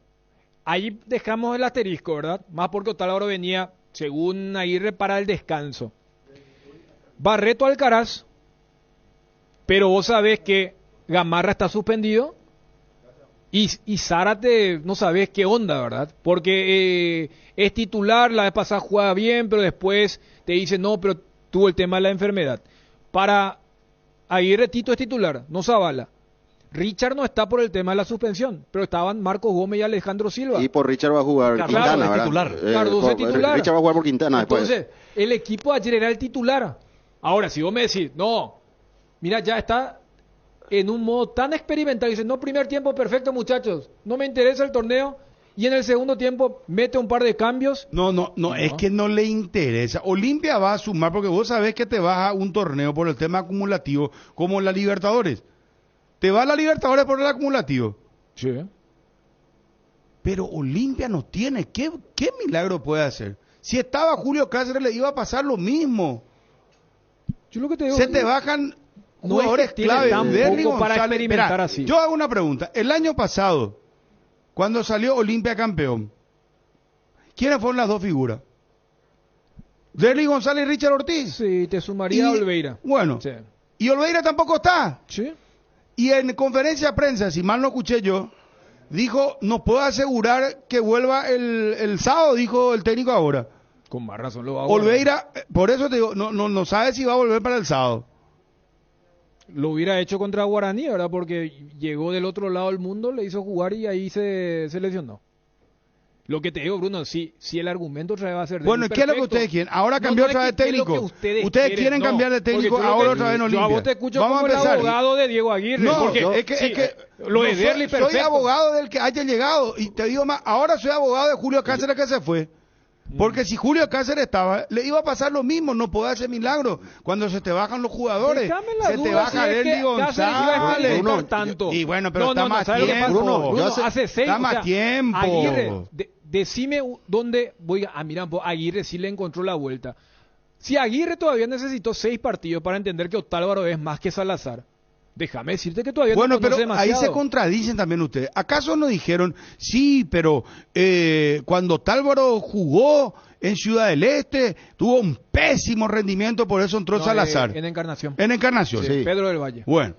Ahí dejamos el asterisco, ¿verdad? Más porque Otálvaro venía, según Aguirre, para el descanso. Barreto Alcaraz, pero vos sabés que Gamarra está suspendido y Zárate no sabés qué onda, ¿verdad? Porque es titular, la vez pasada juega bien, pero después te dice no, pero tuvo el tema de la enfermedad. Para Aguirre Tito es titular, no Zavala. Richard no está por el tema de la suspensión, pero estaban Marcos Gómez y Alejandro Silva. Y por Richard va a jugar Quintana, ¿verdad? Titular. Cardoso es titular. Richard va a jugar por Quintana después. Entonces, el equipo ayer era el titular. Ahora, si vos me decís, no, mira, ya está en un modo tan experimental, dice, no, primer tiempo perfecto, muchachos, no me interesa el torneo, y en el segundo tiempo mete un par de cambios. No, es que no le interesa. Olimpia va a sumar porque vos sabés que te vas a un torneo por el tema acumulativo como la Libertadores. Te va a la Libertadores por el acumulativo. Sí. Pero Olimpia no tiene. ¿Qué milagro puede hacer? Si estaba Julio Cáceres le iba a pasar lo mismo. Yo lo que te digo, se te bajan jugadores es que tiene clave. tan Derry poco para González. experimentar. Esperá, así. Yo hago una pregunta. El año pasado, cuando salió Olimpia campeón, ¿quiénes fueron las dos figuras? Derry González y Richard Ortiz. Sí, te sumaría a Olveira. Bueno, sí. Y Olveira tampoco está. Sí. Y en conferencia de prensa, si mal no escuché yo, dijo, no puedo asegurar que vuelva el sábado, dijo el técnico ahora. Con más razón lo va a Olveira, por eso te digo, no sabe si va a volver para el sábado. Lo hubiera hecho contra Guaraní, ¿verdad? Porque llegó del otro lado del mundo, le hizo jugar y ahí se lesionó. Lo que te digo, Bruno, si el argumento otra vez va a ser... Bueno, ¿y qué es lo que ustedes quieren? Ahora cambió otra vez técnico. Ustedes quieren cambiar de técnico, ahora otra vez en Olimpia. Yo a vos te escucho Vamos como a empezar. el abogado de Diego Aguirre. No, porque es que lo de Derly, perfecto. soy abogado del que haya llegado. Y te digo más, ahora soy abogado de Julio Cáceres que se fue. Porque si Julio Cáceres estaba, le iba a pasar lo mismo, no puede hacer milagro. Cuando se te bajan los jugadores, se te baja Derly González. Y bueno, pero está más tiempo. Bruno, hace 6 está más tiempo. Aguirre, decime dónde voy a mirar, Aguirre sí le encontró la vuelta. Si Aguirre todavía necesitó 6 partidos para entender que Otálvaro es más que Salazar, déjame decirte que todavía no conoce pero demasiado. ahí se contradicen también ustedes. ¿Acaso no dijeron, sí, pero cuando Otálvaro jugó en Ciudad del Este, tuvo un pésimo rendimiento, por eso entró Salazar? En Encarnación. En Encarnación, sí. Pedro del Valle. Bueno.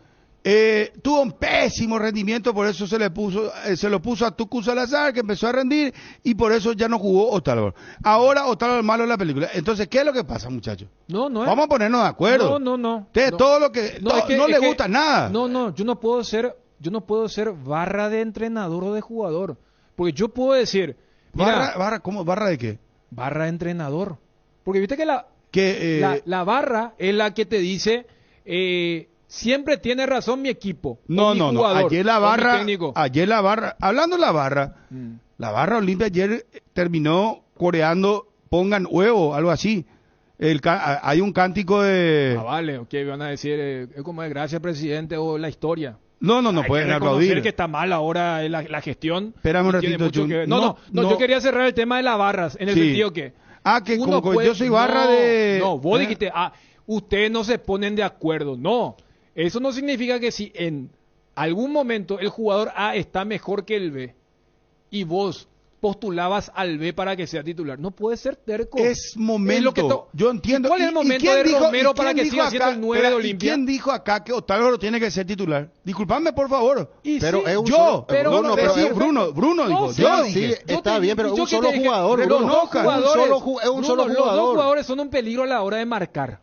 Tuvo un pésimo rendimiento, por eso se lo puso a Tucu Salazar, que empezó a rendir, y por eso ya no jugó Otálvaro. Ahora Otálvaro es malo en la película. Entonces, ¿qué es lo que pasa, muchachos? Vamos a ponernos de acuerdo. Ustedes todo lo que no les gusta nada. Yo no puedo ser barra de entrenador o de jugador, porque yo puedo decir, mira, ¿Barra de qué? Barra de entrenador. Porque viste que la barra es la que te dice siempre tiene razón mi equipo. No. Ayer la barra, hablando de la barra, la barra Olimpia ayer terminó coreando pongan huevo, algo así. Hay un cántico de... vale, ok, van a decir, es como de gracias presidente o la historia. No pueden aplaudir. Que está mal ahora la gestión. Espérame un ratito, Chun. No, yo quería cerrar el tema de las barras, en el sentido que... que como yo soy barra de... No, vos dijiste, ustedes no se ponen de acuerdo. No, eso no significa que si en algún momento el jugador A está mejor que el B y vos postulabas al B para que sea titular, no puede ser terco. Es momento, yo entiendo. ¿Cuál es el momento de Romero para que siga siendo el 9 de Olimpia? ¿Quién dijo acá que Otálvaro tiene que ser titular? Disculpadme, por favor. Pero sí, es un yo, Bruno dijo. Sí, está bien, pero es un solo jugador. Es un solo jugador. Los dos jugadores son un peligro a la hora de marcar.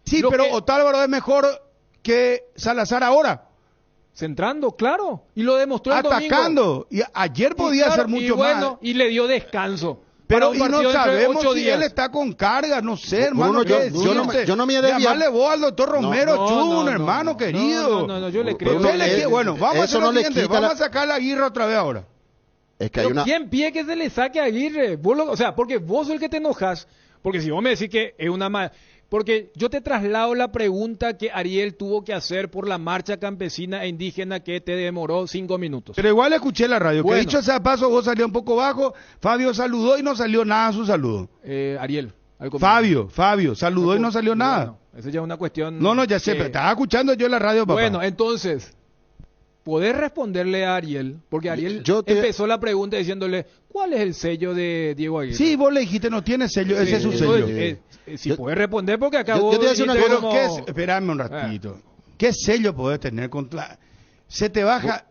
Sí, pero Otálvaro es mejor que Salazar ahora. Centrando, claro, y lo demostró el atacando, domingo. Y ayer podía hacer mucho más. Y le dio descanso. Pero y no sabemos si él está con carga, no sé, hermano. Yo no me debía. Llamarle vos al doctor Romero, hermano querido. No, yo le creo. Bueno, vamos a hacer lo siguiente, vamos a sacar a Aguirre otra vez ahora. Es que hay una... ¿Quién pide que se le saque a Aguirre? Porque vos sos el que te enojas. Porque si vos me decís que es una mala... Porque yo te traslado la pregunta que Ariel tuvo que hacer por la marcha campesina e indígena que te demoró 5 minutos. Pero igual escuché la radio. Que dicho sea paso, vos salió un poco bajo. Fabio saludó y no salió nada a su saludo. Ariel. Fabio saludó y no salió nada. Bueno, esa ya es una cuestión... No, ya sé, pero estaba escuchando yo la radio, papá. Bueno, entonces... Poder responderle a Ariel, porque Ariel empezó la pregunta diciéndole, ¿cuál es el sello de Diego Aguirre? Sí, vos le dijiste, no tiene sello, ese es su sello. Si podés responder, porque acabó... Yo te voy a decir una cosa. Como... Espérame un ratito. ¿Qué sello podés tener contra...? Se te baja...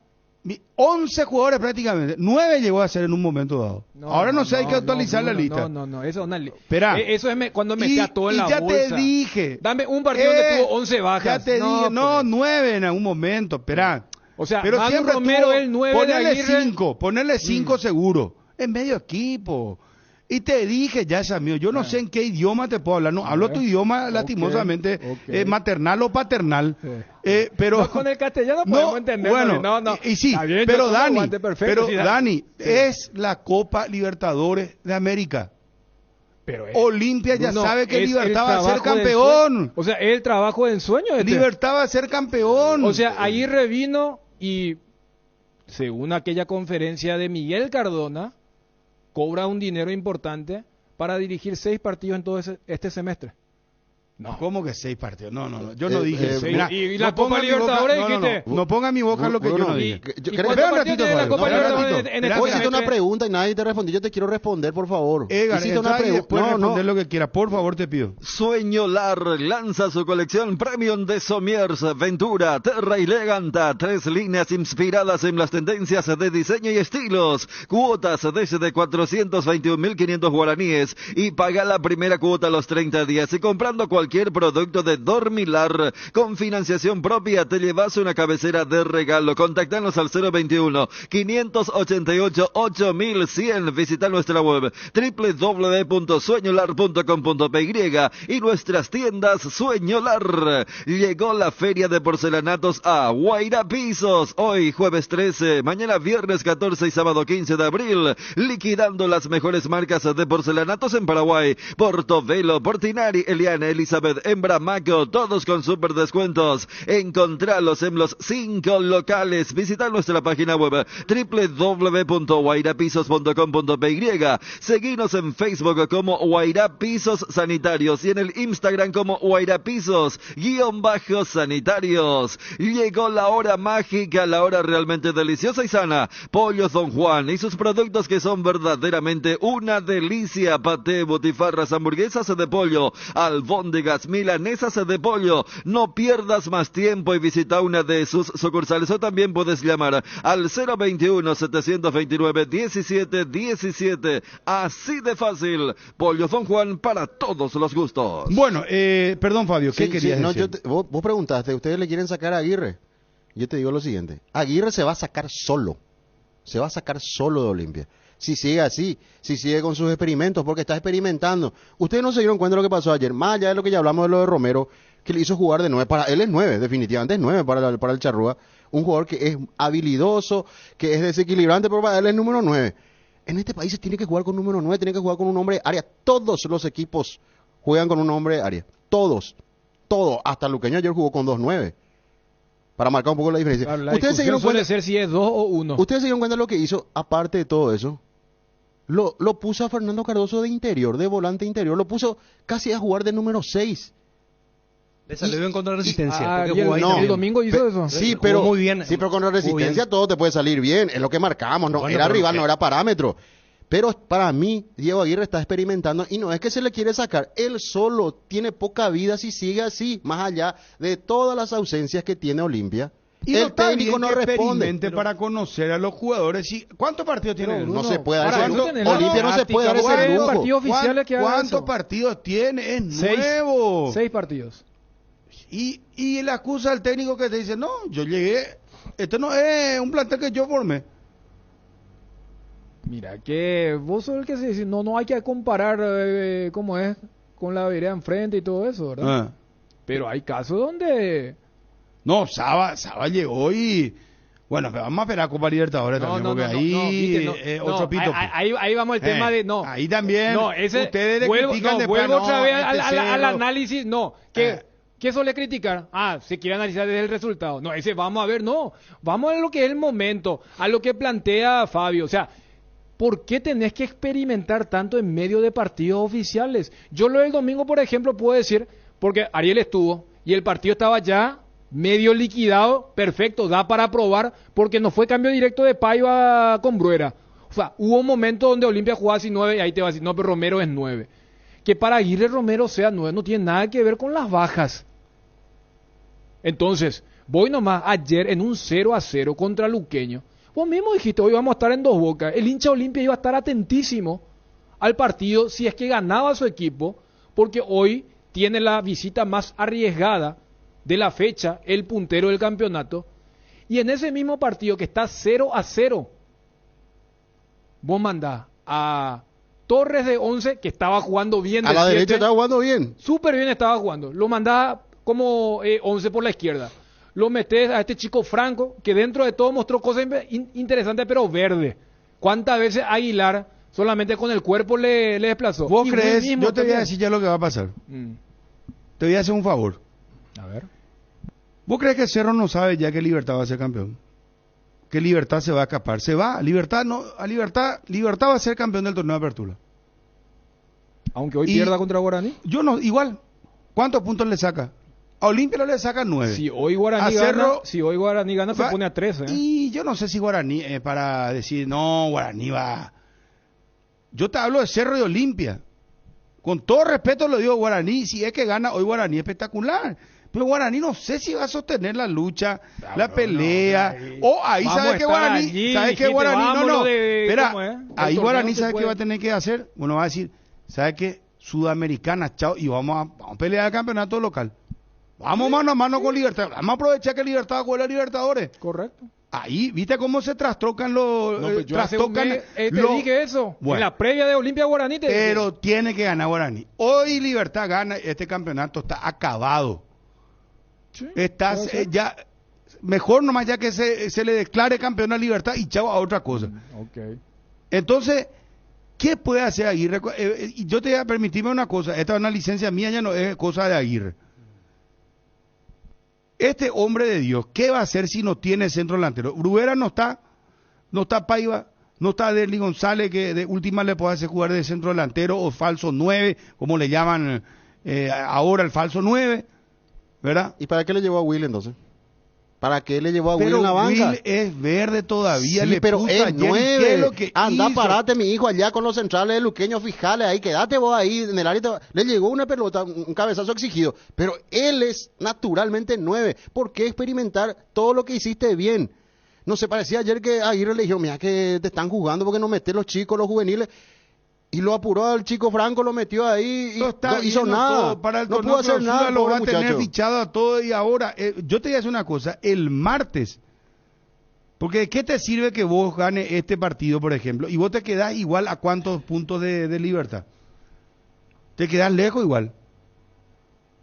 11 jugadores prácticamente, 9 llegó a ser en un momento dado. Ahora no sé, hay que actualizar la lista. No, eso es una lista. Espera. Eso es cuando metía todo en la bolsa. Y ya te dije. Dame un partido donde tuvo 11 bajas. Ya te dije, 9 en algún momento, espera. O sea, pero siempre Romero el 9 de Aguirre. Ponerle 5 seguro. En medio equipo. Y te dije ya, Samio, yo no sé en qué idioma te puedo hablar. No, hablo tu idioma lastimosamente maternal o paternal. Pero no, con el castellano podemos entender. Bueno, no. y sí, bien, pero Dani, sí. es la Copa Libertadores de América. Pero Olimpia ya sabe que Libertad va a ser campeón. O sea, es el trabajo de ensueño. Libertad va a ser campeón. O sea, Aguirre vino y, según aquella conferencia de Miguel Cardona, cobra un dinero importante para dirigir 6 partidos en todo este semestre. No. ¿Cómo que 6 partidos? No. Yo no dije eso. Mira, y la Copa Libertadores dijiste. No ponga en mi boca lo que yo no dije. Espera un ratito, Vos hiciste una pregunta y nadie te respondió. Yo te quiero responder, por favor. Hiciste una pregunta. Puedes responder lo que quieras. Por favor, te pido. Sueñolar lanza su colección Premium de Somiers, Ventura, Terra y Eleganta. 3 líneas inspiradas en las tendencias de diseño y estilos. Cuotas desde 421.500 guaraníes. Y paga la primera cuota a los 30 días. Y comprando cualquier producto de Dormilar con financiación propia te llevas una cabecera de regalo. Contactanos al 021-588-8100. Visita nuestra web www.sueñolar.com.py y nuestras tiendas Sueñolar. Llegó la feria de porcelanatos a Guaira Pisos. Hoy jueves 13, mañana viernes 14 y sábado 15 de abril. Liquidando las mejores marcas de porcelanatos en Paraguay. Portobelo, Portinari, Eliana, Elizabeth, Embramaco, todos con super descuentos. Encontralos en los 5 locales. Visita nuestra página web www.guairapisos.com.py. Seguinos en Facebook como Guaira Pisos Sanitarios y en el Instagram como Guairapisos_sanitarios. Llegó la hora mágica, la hora realmente deliciosa y sana. Pollos Don Juan y sus productos que son verdaderamente una delicia. Paté, botifarras, hamburguesas de pollo, albóndigas, milanesas de pollo. No pierdas más tiempo y visita una de sus sucursales o también puedes llamar al 021-729-1717. Así de fácil. Pollo Don Juan para todos los gustos. Bueno, perdón Fabio, ¿qué querías decir? Vos preguntaste, ¿ustedes le quieren sacar a Aguirre? Yo te digo lo siguiente, Aguirre se va a sacar solo. Se va a sacar solo de Olimpia. Si sigue así, si sigue con sus experimentos, porque está experimentando. Ustedes no se dieron cuenta de lo que pasó ayer, más allá de lo que ya hablamos de lo de Romero, que le hizo jugar de 9. Para él es 9, definitivamente es 9 para el Charrúa. Un jugador que es habilidoso, que es desequilibrante, pero para él es número 9. En este país se tiene que jugar con número 9, tiene que jugar con un hombre de área. Todos los equipos juegan con un hombre de área. Todos. Hasta Luqueño ayer jugó con 2-9. Para marcar un poco la diferencia. Claro, ¿ustedes se dieron cuenta de ser si es 2 o 1? ¿Ustedes se dieron cuenta de lo que hizo, aparte de todo eso? Lo puso a Fernando Cardoso de interior, de volante interior. Lo puso casi a jugar de número 6. Le salió en contra de Resistencia. El domingo hizo eso. Sí, pero muy bien. Sí, pero con la Resistencia todo te puede salir bien. Es lo que marcamos. No era rival, no era parámetro. Pero para mí, Diego Aguirre está experimentando y no es que se le quiere sacar. Él solo tiene poca vida si sigue así, más allá de todas las ausencias que tiene Olimpia. Y el técnico no responde para conocer a los jugadores. ¿Cuántos partidos tiene? No se puede dar ese lujo. Olimpia no se puede dar ese lujo. ¿Cuántos partidos tiene? Es nuevo. 6 partidos. Y la excusa del técnico que te dice, no, yo llegué, este no es un plantel que yo formé. Mira, que vos sos el que se dice, no hay que comparar cómo es con la vereda enfrente y todo eso, ¿verdad? Pero hay casos donde... No, Saba llegó y... Bueno, vamos a esperar a Copa Libertadores también, porque ahí otro pito. Ahí vamos al tema de... No, ahí también. No, ustedes le critican después. Vuelvo otra vez al análisis. No, ¿qué suele criticar? Se quiere analizar desde el resultado. No, vamos a ver, no. Vamos a lo que es el momento, a lo que plantea Fabio. O sea, ¿por qué tenés que experimentar tanto en medio de partidos oficiales? Yo lo del domingo, por ejemplo, puedo decir, porque Ariel estuvo y el partido estaba ya medio liquidado, perfecto, da para probar, porque no fue cambio directo de Paiva con Bruera. O sea, hubo un momento donde Olimpia jugaba así 9 y ahí te va a decir, no, pero Romero es 9. Que para Aguirre Romero sea 9 no tiene nada que ver con las bajas. Entonces, voy nomás ayer en un 0-0 contra Luqueño. Vos mismo dijiste, hoy vamos a estar en Dos Bocas. El hincha Olimpia iba a estar atentísimo al partido si es que ganaba su equipo, porque hoy tiene la visita más arriesgada de la fecha, el puntero del campeonato, y en ese mismo partido que está 0-0, vos mandás a Torres de 11, que estaba jugando bien. A la derecha estaba jugando bien. Súper bien estaba jugando. Lo mandaba como 11 por la izquierda. Lo metés a este chico Franco, que dentro de todo mostró cosas interesantes, pero verde. ¿Cuántas veces Aguilar solamente con el cuerpo le desplazó? ¿Vos Y crees? mismo Yo te voy a también. decir ya lo que va a pasar. Te voy a hacer un favor. A ver. ¿Vos crees que Cerro no sabe ya que Libertad va a ser campeón? Que Libertad se va a escapar. Se va. Libertad va a ser campeón del torneo de apertura. Aunque hoy pierda contra Guaraní. Yo no, igual. ¿Cuántos puntos le saca? A Olimpia no le saca 9. Si hoy Guaraní gana, se pone a 13. Y yo no sé si Guaraní, para decir, no, Guaraní va. Yo te hablo de Cerro y Olimpia. Con todo respeto lo digo, Guaraní, si es que gana hoy Guaraní, espectacular. Pero Guaraní no sé si va a sostener la lucha, la pelea. Ahí sabes que Guaraní, sabes que Guaraní, espera, ahí Guaraní sabe qué va a tener que hacer. Bueno, va a decir, ¿sabe qué? Sudamericana, chao, y vamos a pelear el campeonato local. Vamos mano a mano con Libertad. Vamos a aprovechar que Libertad juega a Libertadores. Correcto. Ahí, ¿viste cómo se trastocan los... te dije eso. Bueno. En la previa de Olimpia Guaraní te dije. Pero tiene que ganar Guaraní. Hoy Libertad gana, este campeonato está acabado. Sí, Estás ya... Mejor nomás ya que se le declare campeón a Libertad y chao a otra cosa. Okay. Entonces, ¿qué puede hacer Aguirre? Yo te voy a permitirme una cosa. Esta es una licencia mía, ya no es cosa de Aguirre. Este hombre de Dios, ¿qué va a hacer si no tiene centro delantero? Bruguera no está Paiva, no está Derly González, que de última le puede hacer jugar de centro delantero o falso 9, como le llaman ahora el falso 9, ¿verdad? ¿Y para qué le llevó a Will entonces? ¿Para qué le llevó a Will Pero en la banca? Will es verde todavía, Sí, le pero puso es ayer, ¿y 9. qué es lo que Anda, hizo? parate, mi hijo, allá con los centrales de Luqueño, fijale ahí, quédate vos ahí en el área. Le llegó una pelota, un cabezazo exigido, pero él es naturalmente 9. ¿Por qué experimentar todo lo que hiciste bien? No se parecía ayer que Aguirre le dijo, mira que te están jugando porque no metes los chicos, los juveniles. Y lo apuró al chico Franco, lo metió ahí y no hizo nada. Todo. Para el no torneo pudo hacer clausura nada, lo va a pobre tener muchacho. fichado a todo y ahora, yo te voy a decir una cosa, el martes, porque ¿de qué te sirve que vos ganes este partido, por ejemplo, y vos te quedás igual a cuántos puntos de Libertad? Te quedás lejos igual.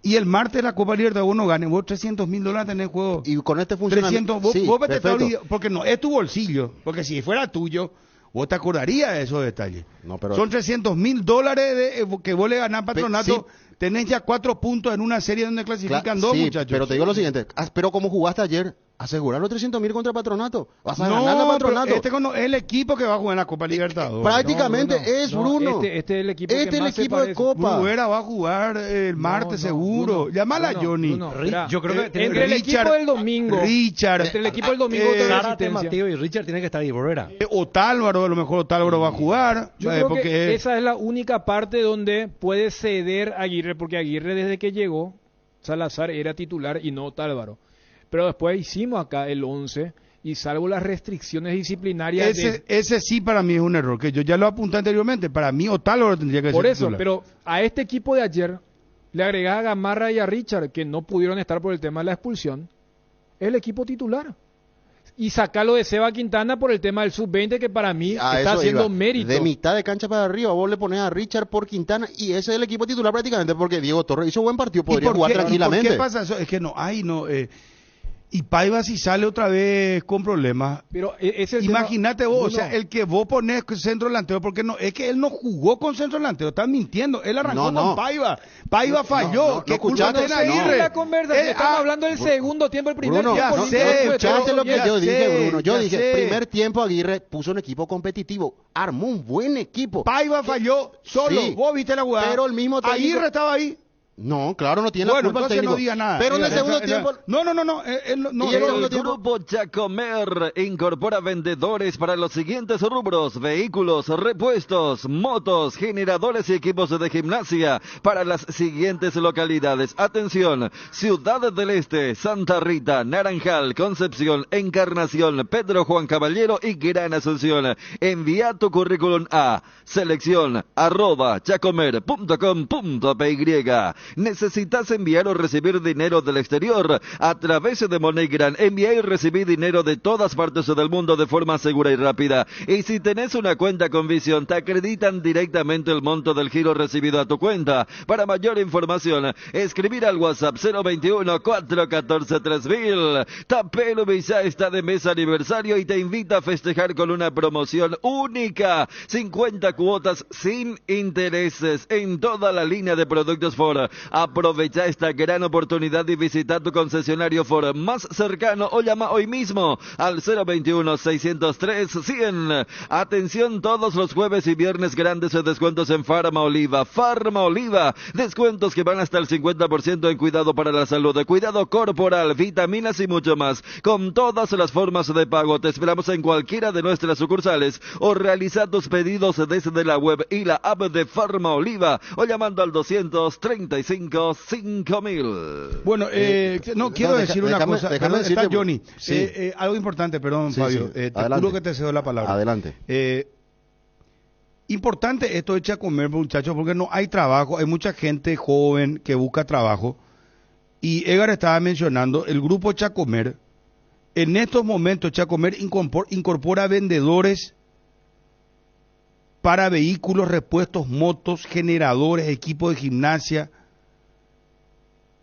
Y el martes la Copa Libertad vos no ganes, vos $300,000 tenés en juego. Y con este funcionamiento... 300, vos te estás perfecto. olvidando, porque no es tu bolsillo, porque si fuera tuyo, vos te acordarías de esos detalles. No, pero... Son $300,000 que vos le ganás Patronato, tenés ya 4 puntos en una serie donde clasifican dos, sí, muchachos. pero te digo lo siguiente, pero como jugaste ayer, asegurar los 300,000 contra Patronato. Vas a ganar la Patronato. Pero es el equipo que va a jugar en la Copa Libertadores. Prácticamente No, Bruno. es Bruno. Este es el equipo Este que es el más se equipo de parece. Copa. Bruguera va a jugar el martes seguro. Llámala a Johnny. Yo creo que entre el equipo del domingo. Richard. Entre el equipo del domingo de Zárate, Resistencia. Mateo y Richard tienen que estar ahí, Bruguera. Otálvaro, a lo mejor Otálvaro va a jugar. Yo creo porque que esa es la única parte donde puede ceder Aguirre, porque Aguirre desde que llegó, Salazar era titular y no Otálvaro. Pero después hicimos acá el 11 y salvo las restricciones disciplinarias... Ese sí para mí es un error, que yo ya lo apunté anteriormente. Para mí Otálvaro tendría que ser Por eso, titular. pero a este equipo de ayer le agregás a Gamarra y a Richard, que no pudieron estar por el tema de la expulsión, es el equipo titular. Y sacarlo de Seba Quintana por el tema del sub-20, que para mí está haciendo mérito. De mitad de cancha para arriba, vos le pones a Richard por Quintana y ese es el equipo titular prácticamente, porque Diego Torres hizo buen partido, podría jugar tranquilamente. ¿Por qué pasa eso? Es que y Paiva si sale otra vez con problemas. Pero imagínate vos, o sea, el que vos pones centro delantero, porque no, es que él no jugó con centro delantero, están mintiendo, él arrancó con Paiva. Paiva falló, ¿qué culpa tiene Aguirre? La conversación, estamos hablando del segundo tiempo, el primer Bruno, tiempo. Escuchaste lo que yo dije, Bruno. Yo ya dije, sé. primer tiempo Aguirre puso un equipo competitivo, armó un buen equipo. Paiva falló solo, Sí, vos viste la jugada. pero el mismo técnico... Aguirre estaba ahí. No, claro, no tiene la culpa el entonces técnico. no diga nada. Pero en el segundo tiempo... No. Y el segundo tiempo... Grupo Chacomer incorpora vendedores para los siguientes rubros: vehículos, repuestos, motos, generadores y equipos de gimnasia para las siguientes localidades. Atención: Ciudad del Este, Santa Rita, Naranjal, Concepción, Encarnación, Pedro Juan Caballero y Gran Asunción. Envía tu currículum a selección@chacomer.com.py. ¿Necesitas enviar o recibir dinero del exterior? A través de MoneyGram, envía y recibí dinero de todas partes del mundo de forma segura y rápida. Y si tenés una cuenta con Visión, te acreditan directamente el monto del giro recibido a tu cuenta. Para mayor información, escribir al WhatsApp 021-414-3000. Tapelo Visa está de mes aniversario y te invita a festejar con una promoción única. 50 cuotas sin intereses en toda la línea de productos Ford. Aprovecha esta gran oportunidad y visita tu concesionario Ford más cercano o llama hoy mismo al 021-603-100. Atención, todos los jueves y viernes grandes descuentos en Farma Oliva. Farma Oliva, descuentos que van hasta el 50% en cuidado para la salud, cuidado corporal, vitaminas y mucho más. Con todas las formas de pago, te esperamos en cualquiera de nuestras sucursales o realiza tus pedidos desde la web y la app de Farma Oliva o llamando al 235-5000. Bueno, no quiero decir una cosa. Déjame Perdón, decirte, está Johnny. sí. Algo importante, perdón, Sí, Fabio. sí, Te adelante. juro que te cedo la palabra. Adelante. Importante esto de Chacomer, muchachos, porque no hay trabajo. Hay mucha gente joven que busca trabajo. Y Edgar estaba mencionando el grupo Chacomer. En estos momentos, Chacomer incorpora vendedores para vehículos, repuestos, motos, generadores, equipos de gimnasia.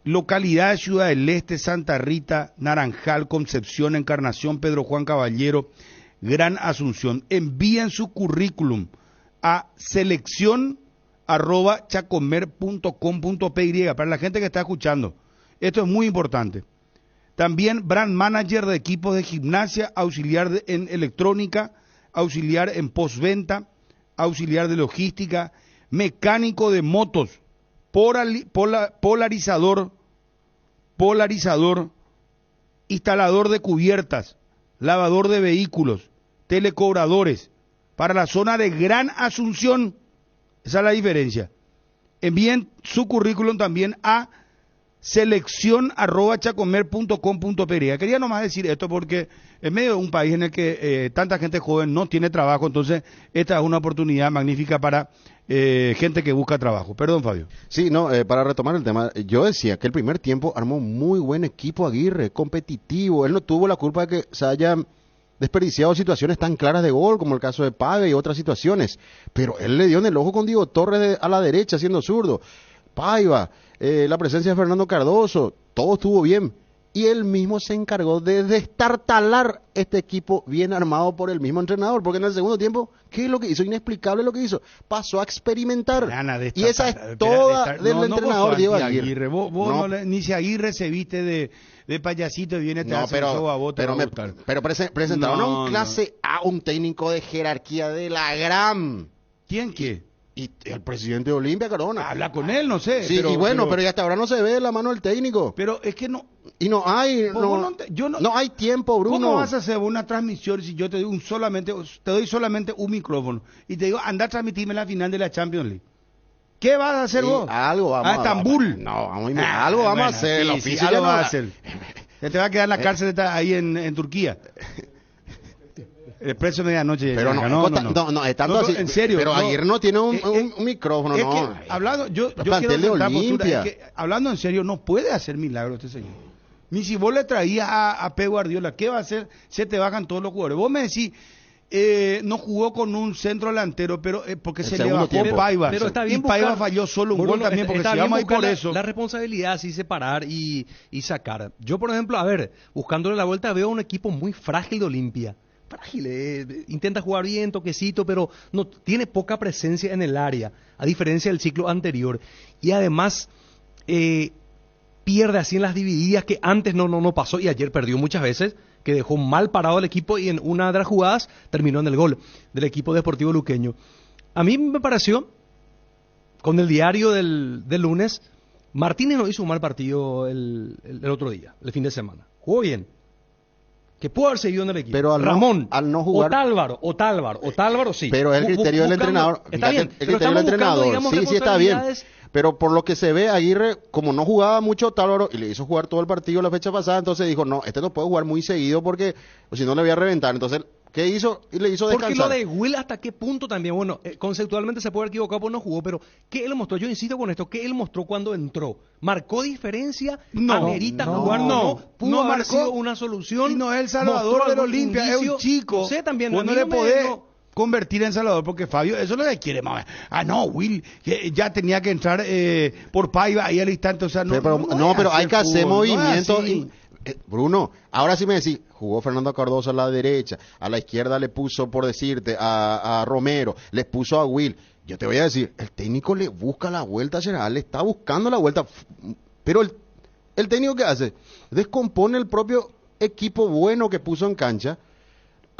Localidades: Ciudad del Este, Santa Rita, Naranjal, Concepción, Encarnación, Pedro Juan Caballero, Gran Asunción. Envíen su currículum a selección@chacomer.com.py para la gente que está escuchando. Esto es muy importante. También brand manager de equipos de gimnasia, auxiliar en electrónica, auxiliar en postventa, auxiliar de logística, mecánico de motos, polarizador, instalador de cubiertas, lavador de vehículos, telecobradores, para la zona de Gran Asunción. Esa es la diferencia. Envíen su currículum también a selección@chacomer.com.py. Quería nomás decir esto porque en medio de un país en el que tanta gente joven no tiene trabajo, entonces esta es una oportunidad magnífica para gente que busca trabajo. Perdón, Fabio. Sí, no, para retomar el tema, yo decía que el primer tiempo armó muy buen equipo Aguirre, competitivo. Él no tuvo la culpa de que se hayan desperdiciado situaciones tan claras de gol, como el caso de Pave y otras situaciones. Pero él le dio en el ojo con Diego Torres a la derecha, siendo zurdo. Paiva, la presencia de Fernando Cardoso, todo estuvo bien. Y él mismo se encargó de destartalar este equipo bien armado por el mismo entrenador, porque en el segundo tiempo, ¿qué es lo que hizo? Inexplicable lo que hizo. Pasó a experimentar. Y esa es toda del entrenador Diego Aguirre. Vos ni si Aguirre se viste de payasito y viene a hacer show a vos, te va a gustar. Pero presentaron a un clase A, un técnico de jerarquía de la gran. ¿Quién qué? Y el presidente de Olimpia, Corona. Habla con él, no sé. Sí, pero ya hasta ahora no se ve la mano del técnico. Pero es que no. Y no hay, no hay tiempo, Bruno. ¿Cómo vas a hacer una transmisión si yo te doy solamente un micrófono y te digo, anda a transmitirme la final de la Champions League? ¿Qué vas a hacer vos? Algo vamos a Estambul. Algo vamos a hacer. El oficio algo vas a hacer. Te va a quedar en la cárcel ahí en Turquía. El precio de medianoche. Pero no, es tanto así. En serio. Pero Aguirre no tiene un micrófono, es no. Que, hablando, yo plantel de Olimpia. Hablando en serio, no puede hacer milagros este señor. Ni si vos le traías a Pep Guardiola, ¿qué va a hacer? Se te bajan todos los jugadores. Vos me decís, no jugó con un centro delantero, pero porque se le bajó Paiva. Pero está bien y Paiva falló solo un gol también, porque si vamos a ir por eso. La responsabilidad, así separar y sacar. Yo, por ejemplo, buscándole la vuelta, veo un equipo muy frágil de Olimpia. Frágil, intenta jugar bien, toquecito, pero no tiene poca presencia en el área, a diferencia del ciclo anterior. Y además pierde así en las divididas, que antes no pasó, y ayer perdió muchas veces, que dejó mal parado el equipo y en una de las jugadas terminó en el gol del equipo deportivo luqueño. A mí me pareció, con el diario del lunes, Martínez no hizo un mal partido el otro día, el fin de semana. Jugó bien. Que pudo haber seguido en el equipo. Pero Ramón, al no jugar. Otálvaro, sí. Pero es el criterio del entrenador. Está bien. El criterio del entrenador. Sí, está bien. Pero por lo que se ve, Aguirre, como no jugaba mucho Otálvaro y le hizo jugar todo el partido la fecha pasada, entonces dijo, no, este no puede jugar muy seguido porque si no le voy a reventar. Entonces, ¿Qué hizo? Y le hizo Porque descansar. lo de Will, ¿hasta qué punto también? Bueno, conceptualmente se puede haber equivocado porque no jugó, pero ¿qué él mostró? Yo insisto con esto, ¿qué él mostró cuando entró? ¿Marcó diferencia? ¿Amerita jugar? ¿Pudo haber sido una solución? Y no es el salvador del Olimpia, es un chico. No sé, también. Vos no le podés convertir en salvador, porque Fabio, eso es lo que quiere más. No, Will, que ya tenía que entrar por Paiva ahí al instante, o sea, pero hay que hacer movimientos. No Bruno, ahora sí me decís, jugó Fernando Cardoso a la derecha, a la izquierda le puso, por decirte, a Romero, le puso a Will. Yo te voy a decir, el técnico le busca la vuelta general, le está buscando la vuelta, pero el técnico ¿qué hace? Descompone el propio equipo bueno que puso en cancha.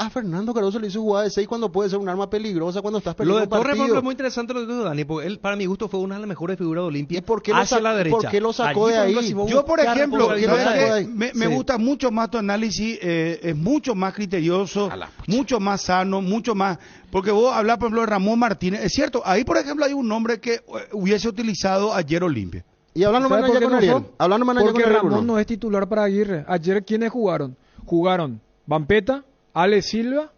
A Fernando Cardoso le hizo jugada de 6 cuando puede ser un arma peligrosa cuando estás perdiendo Lo de un partido. Torres, por ejemplo, es muy interesante lo que dijo Dani, porque él, para mi gusto, fue una de las mejores figuras de Olimpia. ¿Y por qué la derecha? ¿Por qué lo sacó de ahí? Yo, por ejemplo, ¿sabes qué? Me gusta mucho más tu análisis, es mucho más criterioso, mucho más sano, mucho más... Porque vos hablás, por ejemplo, de Ramón Martínez. Es cierto, ahí, por ejemplo, hay un nombre que hubiese utilizado ayer Olimpia. Y hablando más allá con Ariel. Porque Ramón no es titular para Aguirre. Ayer, ¿quiénes jugaron? Jugaron Vampeta, Ale Silva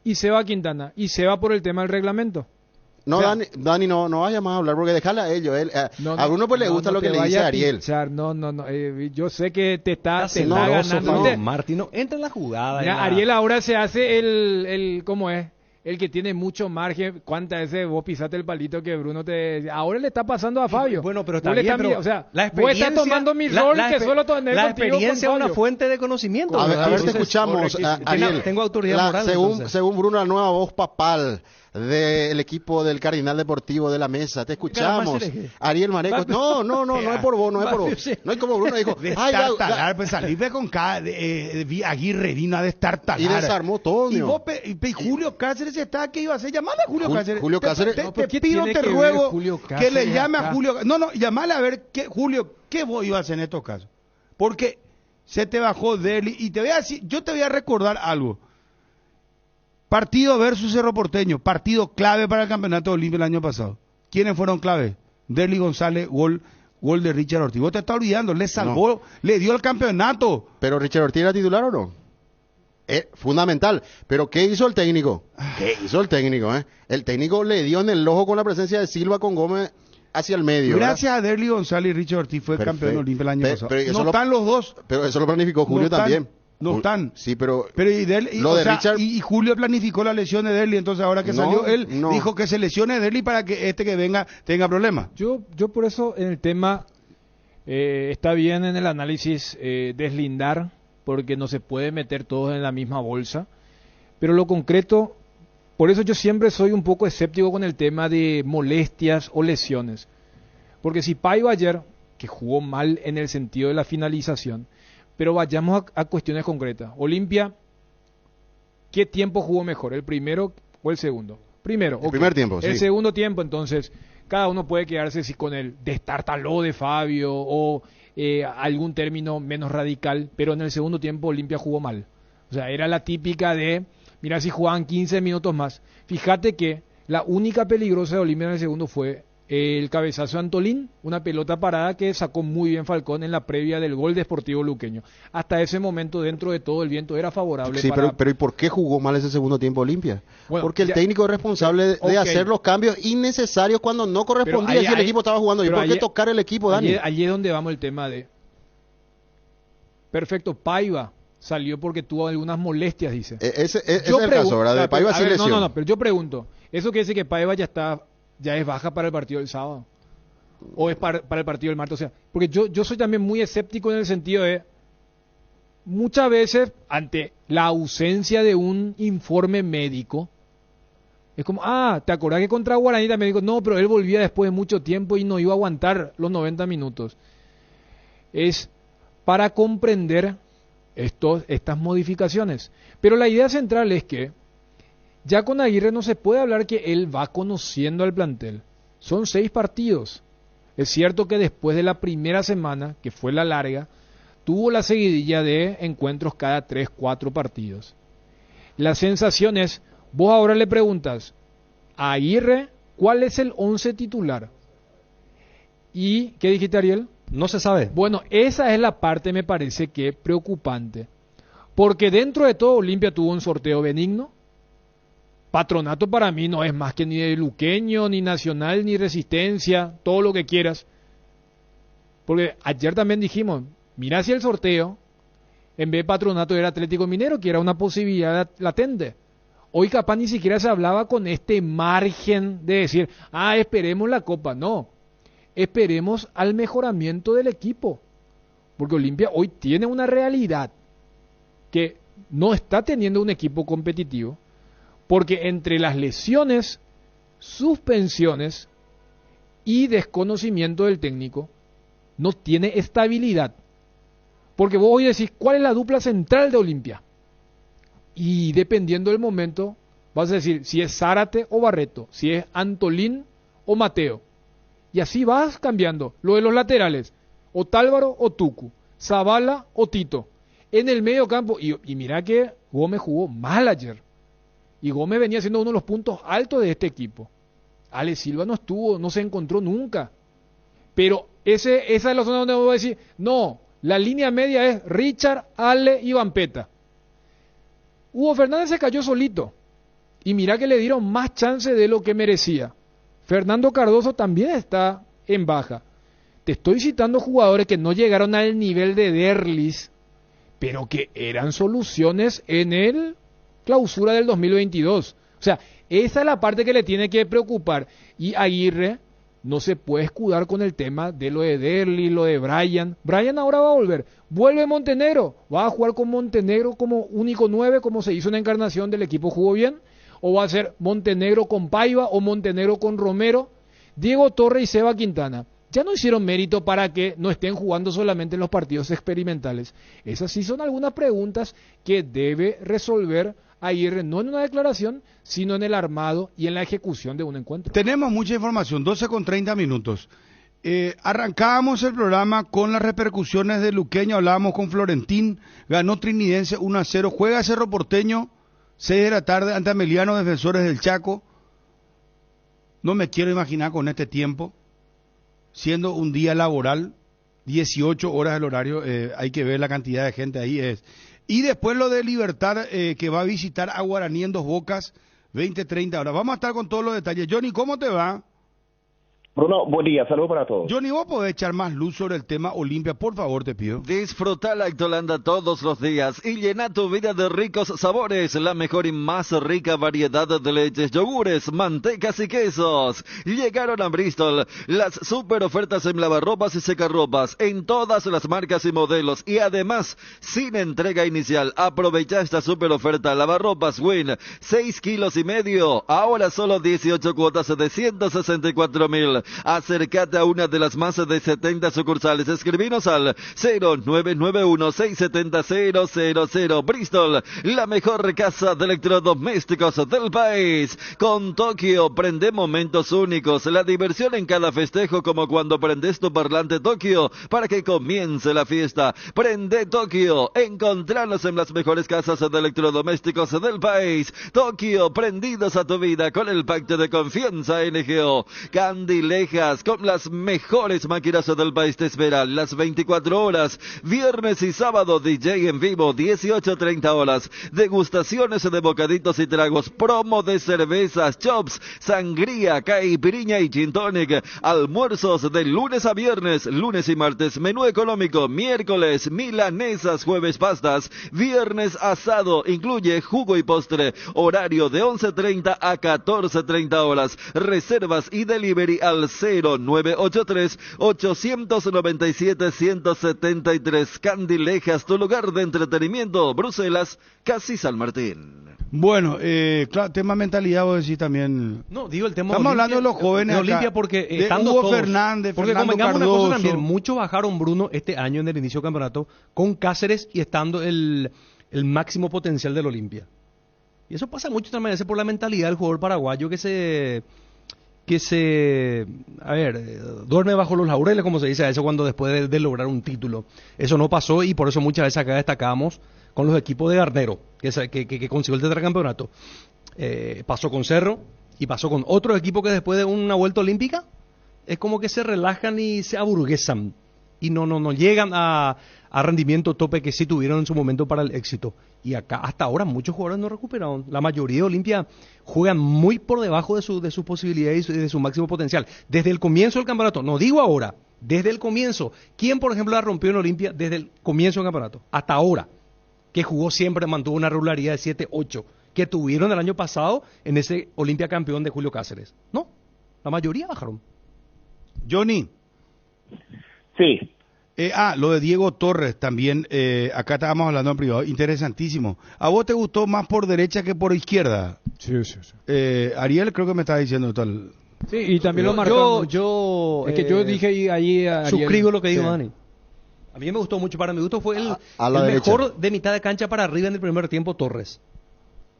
y Seba Quintana. Y Seba por el tema del reglamento. No, o sea, Dani, no vaya más a hablar, porque déjale a ellos. A Bruno pues le gusta lo que le dice a Ariel. Yo sé que te está ganando. Martín, no entra en la jugada. Mira, Ariel ahora se hace el ¿cómo es? El que tiene mucho margen. ¿Cuántas veces vos pisaste el palito que Bruno te... Ahora le está pasando a Fabio. Bueno, pero está bien, pero o sea, la experiencia... Vos estás tomando mi rol que solo tener la experiencia es una fuente de conocimiento. A ver, te escuchamos, Ariel. Tengo autoridad moral. Según Bruno, la nueva voz papal del equipo del Cardinal Deportivo de la Mesa. Te escuchamos. Ariel Mareco. No es por vos, no es por vos. No es como Bruno dijo. Destartalar, pues salirme con Aguirre vino a destartalar. Y desarmó todo. Y vos, y Julio Cáceres está, ¿qué iba a hacer? Llamale a Julio Cáceres. Julio Cáceres. Te pido, te ruego que le llame a Julio. Llamale a ver, Julio, ¿qué vos ibas a hacer en estos casos? Porque se te bajó Derli y te voy a decir, yo te voy a recordar algo. Partido versus Cerro Porteño, partido clave para el campeonato de Olimpia el año pasado. ¿Quiénes fueron clave? Derli González, gol de Richard Ortiz. Vos te estás olvidando, le salvó, le dio el campeonato. ¿Pero Richard Ortiz era titular o no? Fundamental. ¿Pero qué hizo el técnico? El técnico le dio en el ojo con la presencia de Silva con Gómez hacia el medio. Gracias a Derli González y Richard Ortiz fue campeón de Olimpia el año pasado. No están los dos. Pero eso lo planificó Julio también. No están. Sí, pero Richard... y Julio planificó la lesión de Derli, entonces ahora que salió él, dijo que se lesione Derli para que que venga tenga problemas. Yo por eso en el tema está bien en el análisis deslindar, porque no se puede meter todos en la misma bolsa, pero lo concreto, por eso yo siempre soy un poco escéptico con el tema de molestias o lesiones, porque si Paiva ayer, que jugó mal en el sentido de la finalización, pero vayamos a cuestiones concretas. Olimpia, ¿qué tiempo jugó mejor? ¿El primero o el segundo? Primero. El primer tiempo, El segundo tiempo, entonces, cada uno puede quedarse con el destartaló de Fabio o algún término menos radical, pero en el segundo tiempo Olimpia jugó mal. O sea, era la típica de, mira, si jugaban 15 minutos más. Fíjate que la única peligrosa de Olimpia en el segundo fue el cabezazo de Antolín, una pelota parada que sacó muy bien Falcón en la previa del gol de Sportivo Luqueño. Hasta ese momento, dentro de todo el viento, era favorable. Sí, pero ¿y por qué jugó mal ese segundo tiempo Olimpia? Bueno, porque el técnico es responsable de hacer los cambios innecesarios cuando no correspondía si el equipo estaba jugando. ¿Y por qué tocar el equipo, Dani? Allí es donde vamos el tema de... Perfecto, Paiva salió porque tuvo algunas molestias, dice. Ese es el caso, ¿verdad? De Paiva sí lesión. No, pero yo pregunto, ¿eso quiere decir que Paiva ya es baja para el partido del sábado? ¿O es para el partido del martes? O sea, porque yo soy también muy escéptico en el sentido de, muchas veces, ante la ausencia de un informe médico, es como, ¿te acordás que contra Guaraní también dijo, no, pero él volvía después de mucho tiempo y no iba a aguantar los 90 minutos? Es para comprender estas modificaciones. Pero la idea central es que ya con Aguirre no se puede hablar que él va conociendo al plantel. Son 6 partidos. Es cierto que después de la primera semana, que fue la larga, tuvo la seguidilla de encuentros cada 3-4 partidos. La sensación es, vos ahora le preguntas a Aguirre, ¿cuál es el 11 titular? ¿Y qué dijiste, Ariel? No se sabe. Bueno, esa es la parte, me parece que preocupante. Porque dentro de todo Olimpia tuvo un sorteo benigno. Patronato para mí no es más que ni de Luqueño, ni Nacional, ni Resistencia, todo lo que quieras. Porque ayer también dijimos, mira si el sorteo, en vez de Patronato era Atlético Minero, que era una posibilidad latente. Hoy capaz ni siquiera se hablaba con este margen de decir, esperemos la Copa. No, esperemos al mejoramiento del equipo. Porque Olimpia hoy tiene una realidad que no está teniendo un equipo competitivo. Porque entre las lesiones, suspensiones y desconocimiento del técnico, no tiene estabilidad. Porque vos hoy decís, ¿cuál es la dupla central de Olimpia? Y dependiendo del momento, vas a decir si es Zárate o Barreto, si es Antolín o Mateo. Y así vas cambiando. Lo de los laterales, Otálvaro o Tucu, Zavala o Tito. En el medio campo, y mira que Gómez jugó mal ayer. Y Gómez venía siendo uno de los puntos altos de este equipo. Ale Silva no estuvo, no se encontró nunca. Pero esa es la zona donde voy a decir, no, la línea media es Richard, Ale y Vampeta. Hugo Fernández se cayó solito. Y mira que le dieron más chance de lo que merecía. Fernando Cardoso también está en baja. Te estoy citando jugadores que no llegaron al nivel de Derlis, pero que eran soluciones en el clausura del 2022. O sea, esa es la parte que le tiene que preocupar. Y Aguirre no se puede escudar con el tema de lo de Derli, lo de Brian. Brian ahora va a volver. Vuelve Montenegro. Va a jugar con Montenegro como único 9, como se hizo en la Encarnación del equipo. ¿Jugó bien? ¿O va a ser Montenegro con Paiva o Montenegro con Romero? Diego Torre y Seba Quintana. Ya no hicieron mérito para que no estén jugando solamente en los partidos experimentales. Esas sí son algunas preguntas que debe resolver Aguirre, no en una declaración, sino en el armado y en la ejecución de un encuentro. Tenemos mucha información, 12:30. Arrancábamos el programa con las repercusiones de Luqueño, hablábamos con Florentín, ganó Trinidense 1-0, juega Cerro Porteño, 6 de la tarde, ante Ameliano, Defensores del Chaco. No me quiero imaginar con este tiempo, siendo un día laboral, 18 horas el horario, hay que ver la cantidad de gente ahí. Y después lo de Libertad, que va a visitar a Guaraní en Dos Bocas, 20-30 horas. Vamos a estar con todos los detalles. Johnny, ¿cómo te va? Bruno, buen día, saludos para todos. Johnny, ¿vos podés echar más luz sobre el tema Olimpia? Por favor, te pido. Disfruta la Lactolanda todos los días y llena tu vida de ricos sabores. La mejor y más rica variedad de leches, yogures, mantecas y quesos. Llegaron a Bristol las super ofertas en lavarropas y secarropas en todas las marcas y modelos. Y además, sin entrega inicial, aprovecha esta super oferta. Lavarropas Win, 6,5 kilos. Ahora solo 18 cuotas de 164,000. Acércate a una de las más de 70 sucursales. Escribinos al 0991-670-000. Bristol, la mejor casa de electrodomésticos del país. Con Tokio, prende momentos únicos. La diversión en cada festejo, como cuando prendes tu parlante Tokio para que comience la fiesta. Prende Tokio. Encontranos en las mejores casas de electrodomésticos del país. Tokio, prendidos a tu vida con el pacto de confianza NGO. Candilejas, con las mejores máquinas del país te esperan las 24 horas, viernes y sábado, DJ en vivo, 18:30 horas, degustaciones de bocaditos y tragos, promo de cervezas, chops, sangría, caipirinha y gin tonic, almuerzos de lunes a viernes, lunes y martes, menú económico, miércoles, milanesas, jueves pastas, viernes asado, incluye jugo y postre, horario de 11:30 a 14:30 horas, reservas y delivery al 0983-897-173. Candilejas, tu lugar de entretenimiento. Bruselas, casi San Martín. Bueno, claro, tema mentalidad vos decís también. No, digo el tema. Estamos hablando de los jóvenes de Olimpia acá, porque de estando Hugo todos, Fernández, porque Fernando convengamos Cardoso. una cosa también, muchos bajaron, Bruno, este año en el inicio del campeonato con Cáceres y estando el máximo potencial del Olimpia. Y eso pasa mucho también por la mentalidad del jugador paraguayo que se duerme bajo los laureles, como se dice a eso, cuando después de lograr un título. Eso no pasó y por eso muchas veces acá destacamos con los equipos de Garnero, que consiguió el tetracampeonato. Pasó con Cerro y pasó con otro equipo que después de una vuelta olímpica es como que se relajan y se aburguesan. y no llegan a rendimiento tope que sí tuvieron en su momento para el éxito. Y acá hasta ahora muchos jugadores no recuperaron. La mayoría de Olimpia juegan muy por debajo de sus posibilidades y de su máximo potencial. Desde el comienzo del campeonato, no digo ahora, desde el comienzo. ¿Quién, por ejemplo, la rompió en Olimpia desde el comienzo del campeonato? Hasta ahora, que jugó siempre, mantuvo una regularidad de 7-8, que tuvieron el año pasado en ese Olimpia campeón de Julio Cáceres. No, la mayoría bajaron. Johnny. Sí. Lo de Diego Torres también, acá estábamos hablando en privado, interesantísimo. ¿A vos te gustó más por derecha que por izquierda? Sí. Ariel creo que me estaba diciendo tal. Sí, y también lo marcó. Es que yo dije ahí a Ariel. Suscribo lo que dijo Dani. A mí me gustó mucho, para mi gusto fue el mejor de mitad de cancha para arriba en el primer tiempo, Torres.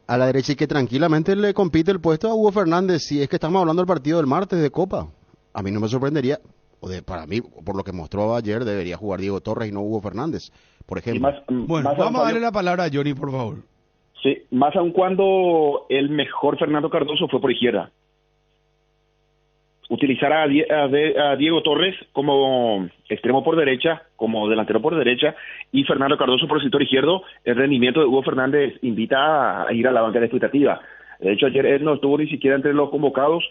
A la derecha y que tranquilamente le compite el puesto a Hugo Fernández, si es que estamos hablando del partido del martes de Copa. A mí no me sorprendería, para mí, por lo que mostró ayer, debería jugar Diego Torres y no Hugo Fernández, por ejemplo. Vamos a darle la palabra a Johnny, por favor. Sí, más aún cuando el mejor Fernando Cardoso fue por izquierda. Utilizar a Diego Torres como extremo por derecha, como delantero por derecha, y Fernando Cardoso por el sector izquierdo, el rendimiento de Hugo Fernández invita a ir a la banca de expectativa. De hecho, ayer él no estuvo ni siquiera entre los convocados,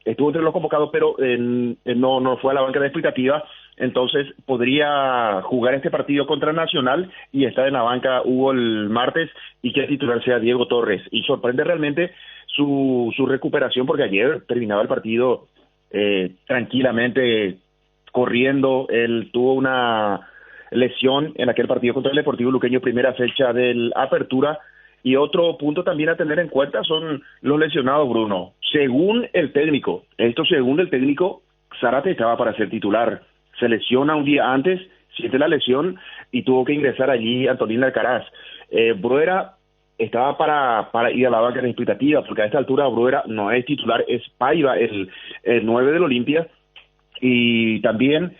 estuvo entre los convocados, pero no fue a la banca de expectativa. Entonces podría jugar este partido contra Nacional y estar en la banca Hugo el martes y que el titular sea Diego Torres. Y sorprende realmente su recuperación, porque ayer terminaba el partido tranquilamente corriendo. Él tuvo una lesión en aquel partido contra el Deportivo Luqueño, primera fecha del Apertura. Y otro punto también a tener en cuenta son los lesionados, Bruno. Según el técnico, Zárate estaba para ser titular. Se lesiona un día antes, siente la lesión y tuvo que ingresar allí Antonín Alcaraz. Bruera estaba para ir a la banca de expectativa, porque a esta altura Bruera no es titular, es Paiva, el 9 del Olimpia, y también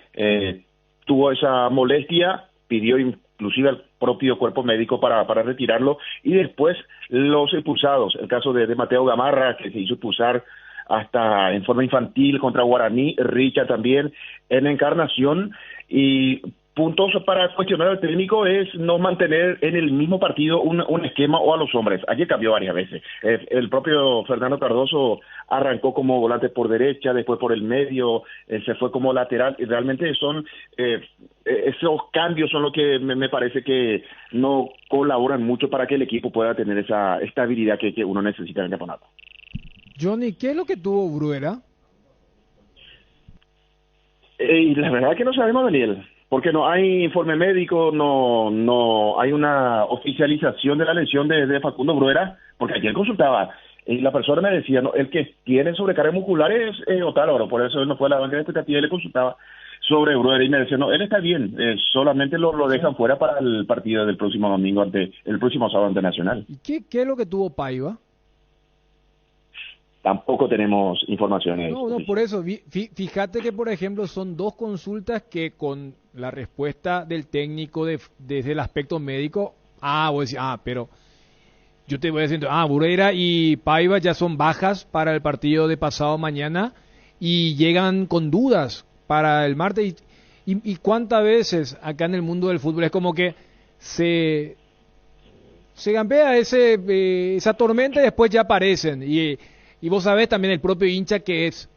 tuvo esa molestia, pidió inclusive al propio cuerpo médico para retirarlo, y después los expulsados, el caso de Mateo Gamarra, que se hizo expulsar hasta en forma infantil contra Guaraní, Richa también en Encarnación, y puntos para cuestionar al técnico es no mantener en el mismo partido un esquema o a los hombres. Ayer cambió varias veces. El propio Fernando Cardoso arrancó como volante por derecha, después por el medio, se fue como lateral, y realmente son esos cambios son lo que me parece que no colaboran mucho para que el equipo pueda tener esa estabilidad que uno necesita en el campeonato. Johnny, ¿qué es lo que tuvo Bruera? Y la verdad que no sabemos, Daniel, porque no hay informe médico, no hay una oficialización de la lesión de Facundo Bruera, porque ayer consultaba y la persona me decía, no, el que tiene sobrecarga muscular es Otálvaro, por eso él no fue a la banca de expectativa y le consultaba sobre Bruera y me decía, no, él está bien, solamente lo dejan fuera para el partido del próximo domingo, el próximo sábado ante Nacional. ¿Y qué es lo que tuvo Paiva? Tampoco tenemos informaciones. No, por eso, fíjate que, por ejemplo, son dos consultas que con la respuesta del técnico desde el aspecto médico, voy a decir, pero yo te voy a decir, Bruera y Paiva ya son bajas para el partido de pasado mañana y llegan con dudas para el martes. Y cuántas veces acá en el mundo del fútbol es como que se gampea esa tormenta y después ya aparecen. Y vos sabés también el propio hincha que es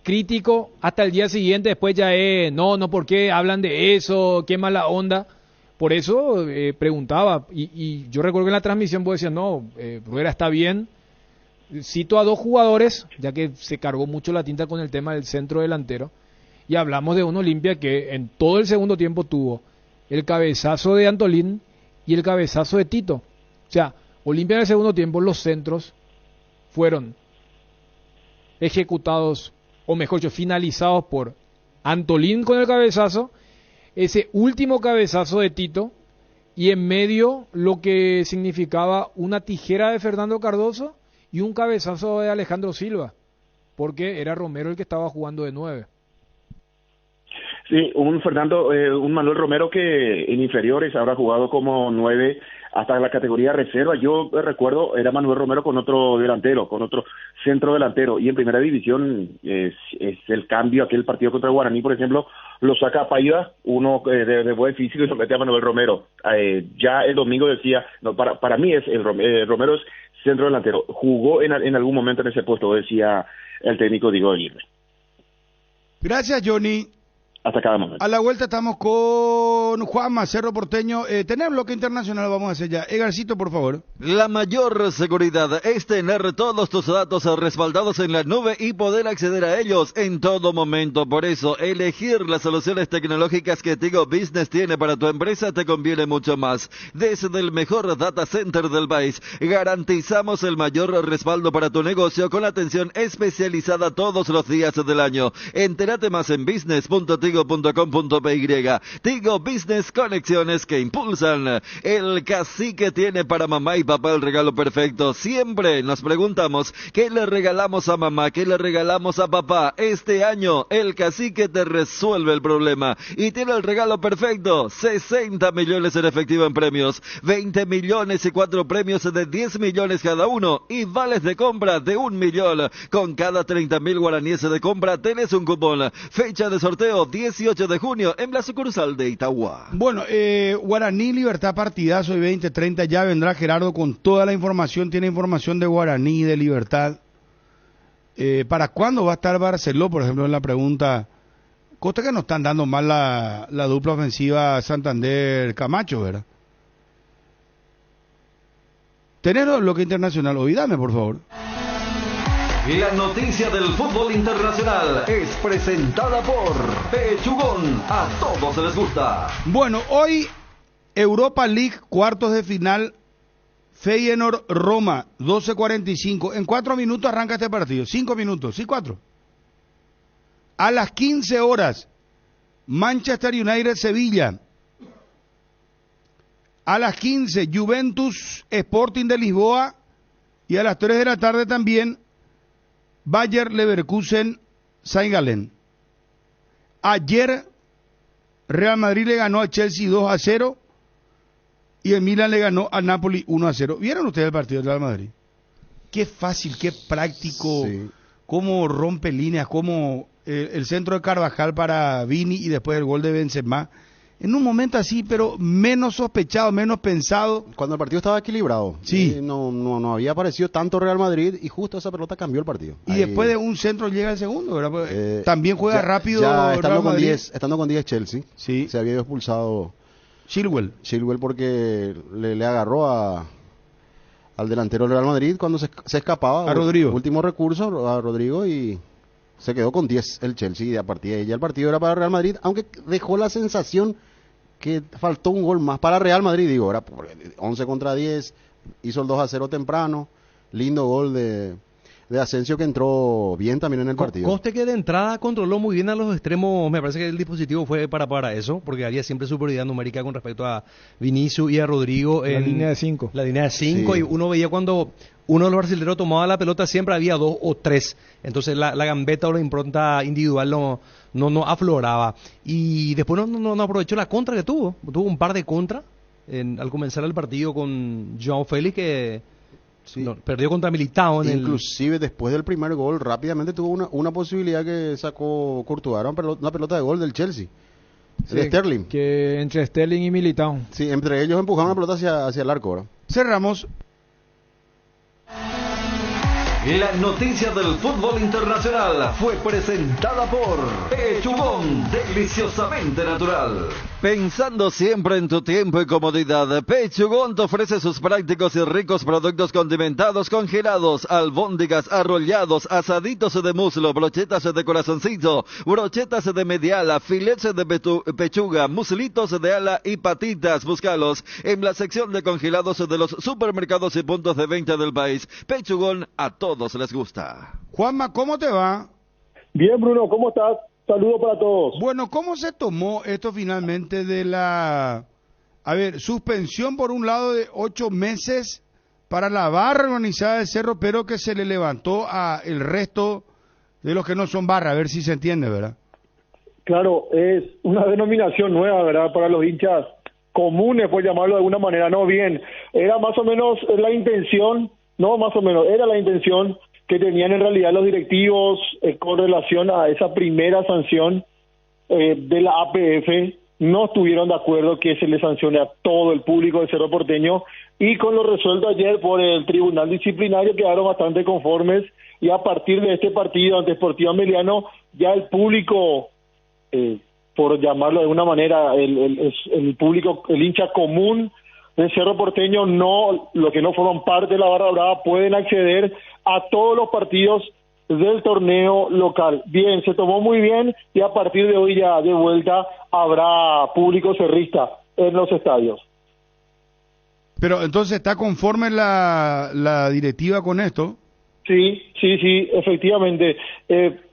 crítico hasta el día siguiente, después ya no, ¿por qué hablan de eso? Qué mala onda. Por eso preguntaba, y yo recuerdo que en la transmisión vos decías, Bruera está bien. Cito a dos jugadores, ya que se cargó mucho la tinta con el tema del centro delantero, y hablamos de un Olimpia que en todo el segundo tiempo tuvo el cabezazo de Antolín y el cabezazo de Tito. O sea, Olimpia en el segundo tiempo, los centros fueron ejecutados, o mejor dicho, finalizados por Antolín con el cabezazo, ese último cabezazo de Tito, y en medio lo que significaba una tijera de Fernando Cardoso y un cabezazo de Alejandro Silva, porque era Romero el que estaba jugando de 9. Sí, un Manuel Romero que en inferiores habrá jugado como 9 hasta la categoría reserva. Yo recuerdo, era Manuel Romero con otro delantero, con otro centro delantero, y en primera división es el cambio. Aquel partido contra Guaraní, por ejemplo, lo saca a Paiva, uno de buen físico, y lo mete a Manuel Romero. Ya el domingo decía, no, para mí Romero es centro delantero. Jugó en algún momento en ese puesto, decía el técnico Diego Aguirre. Gracias, Johnny. Hasta cada momento. A la vuelta estamos con Juanma, Cerro Porteño. Tener bloque internacional, vamos a hacer ya. Egarcito, por favor. La mayor seguridad es tener todos tus datos respaldados en la nube y poder acceder a ellos en todo momento. Por eso, elegir las soluciones tecnológicas que Tigo Business tiene para tu empresa te conviene mucho más. Desde el mejor data center del país, garantizamos el mayor respaldo para tu negocio con atención especializada todos los días del año. Entérate más en business.tigo.com.py. Tigo Business, conexiones que impulsan. El Cacique tiene para mamá y papá el regalo perfecto. Siempre nos preguntamos, ¿qué le regalamos a mamá? ¿Qué le regalamos a papá? Este año el Cacique te resuelve el problema y tiene el regalo perfecto. 60 millones en efectivo en premios, 20 millones y 4 premios de 10 millones cada uno, y vales de compra de 1 millón. Con cada 30.000 guaraníes de compra tenés un cupón. Fecha de sorteo 18 de junio en la sucursal de Itagua. Bueno, Guaraní, Libertad, partidazo y 20:30. Ya vendrá Gerardo con toda la información. Tiene información de Guaraní, de Libertad. ¿Para cuándo va a estar Barceló, por ejemplo, en la pregunta? Cosa que nos están dando mal la dupla ofensiva Santander-Camacho, ¿verdad? Tener lo que internacional. Oídame, por favor. La noticia del fútbol internacional es presentada por Pechugón. A todos les gusta. Bueno, hoy Europa League, cuartos de final, Feyenoord-Roma, 12:45. En 4 minutos arranca este partido. 5 minutos, sí, 4. A las 15 horas, Manchester United-Sevilla. A las 15, Juventus-Sporting de Lisboa. Y a las 3 de la tarde también, Bayer Leverkusen, Saint Gallen. Ayer Real Madrid le ganó a Chelsea 2-0 y el Milan le ganó al Napoli 1-0. ¿Vieron ustedes el partido del Real Madrid? Qué fácil, qué práctico, sí. Cómo rompe líneas, cómo el centro de Carvajal para Vini y después el gol de Benzema. En un momento así, pero menos sospechado, menos pensado. Cuando el partido estaba equilibrado. Sí. No había aparecido tanto Real Madrid y justo esa pelota cambió el partido. Y después de un centro llega el segundo, ¿verdad? También juega rápido ya Real Madrid. Estando con 10 Chelsea, sí. Se había expulsado Chilwell porque le agarró al delantero del Real Madrid cuando se escapaba. A Rodrigo. Último recurso a Rodrigo y se quedó con 10 el Chelsea, y a partir de ahí ya el partido era para Real Madrid, aunque dejó la sensación que faltó un gol más para Real Madrid, digo, era 11-10, hizo el 2-0 temprano, lindo gol de Asensio que entró bien también en el partido. Conste que de entrada controló muy bien a los extremos, me parece que el dispositivo fue para eso, porque había siempre superioridad numérica con respecto a Vinicius y a Rodrigo. La línea de 5. La línea de 5, sí. Y uno veía cuando uno de los brasileños tomaba la pelota, siempre había 2 o 3, entonces la gambeta o la impronta individual no afloraba, y después no aprovechó la contra que tuvo un par de contra al comenzar el partido con João Félix, que sí. Perdió contra Militao inclusive después del primer gol rápidamente tuvo una posibilidad que sacó Courtois, una pelota de gol del Chelsea, sí, de Sterling, que entre Sterling y Militao, sí, entre ellos empujaron la pelota hacia el arco, ¿verdad? Cerramos. La noticia del fútbol internacional fue presentada por Pechugón, deliciosamente natural. Pensando siempre en tu tiempo y comodidad, Pechugón te ofrece sus prácticos y ricos productos condimentados, congelados, albóndigas, arrollados, asaditos de muslo, brochetas de corazoncito, brochetas de mediala, filetes de pechuga, muslitos de ala y patitas. Búscalos en la sección de congelados de los supermercados y puntos de venta del país. Pechugón, a todos les gusta. Juanma, ¿cómo te va? Bien, Bruno, ¿cómo estás? Saludos para todos. Bueno, ¿cómo se tomó esto finalmente de suspensión por un lado de 8 meses para la barra organizada de Cerro, pero que se le levantó a el resto de los que no son barra? A ver si se entiende, ¿verdad? Claro, es una denominación nueva, ¿verdad? Para los hinchas comunes, por llamarlo de alguna manera. No, bien, era más o menos la intención. No, más o menos, era la intención que tenían en realidad los directivos con relación a esa primera sanción de la APF. No estuvieron de acuerdo que se le sancione a todo el público de Cerro Porteño, y con lo resuelto ayer por el Tribunal Disciplinario quedaron bastante conformes, y a partir de este partido ante Sportivo Ameliano ya el público, por llamarlo de alguna manera, el público, el hincha común de Cerro Porteño, no, lo que no forman parte de la Barra Brava, pueden acceder a todos los partidos del torneo local. Bien, se tomó muy bien, y a partir de hoy ya de vuelta habrá público cerrista en los estadios. Pero entonces, ¿está conforme la directiva con esto? Sí, efectivamente.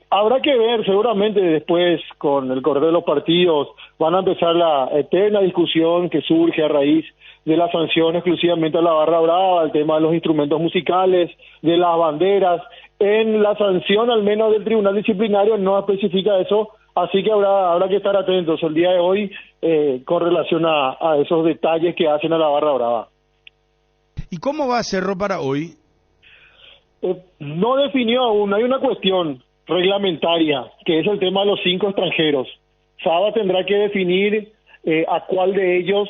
Habrá que ver, seguramente después, con el correr de los partidos, van a empezar la eterna discusión que surge a raíz de la sanción exclusivamente a la Barra Brava, el tema de los instrumentos musicales, de las banderas. En la sanción, al menos del Tribunal Disciplinario, no especifica eso, así que habrá que estar atentos el día de hoy con relación a esos detalles que hacen a la Barra Brava. ¿Y cómo va Cerro para hoy? No definió aún, hay una cuestión reglamentaria, que es el tema de los 5 extranjeros. Saba tendrá que definir a cuál de ellos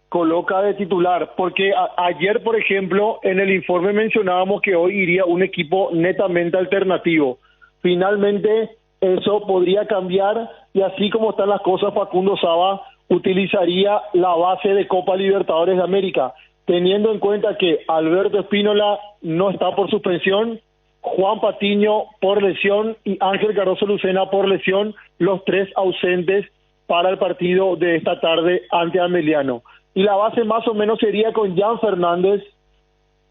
coloca de titular, porque ayer, por ejemplo, en el informe mencionábamos que hoy iría un equipo netamente alternativo. Finalmente, eso podría cambiar, y así como están las cosas, Facundo Saba utilizaría la base de Copa Libertadores de América, teniendo en cuenta que Alberto Espínola no está por suspensión, Juan Patiño por lesión y Ángel Cardoso Lucena por lesión, los 3 ausentes para el partido de esta tarde ante Ameliano. Y la base más o menos sería con Jan Fernández,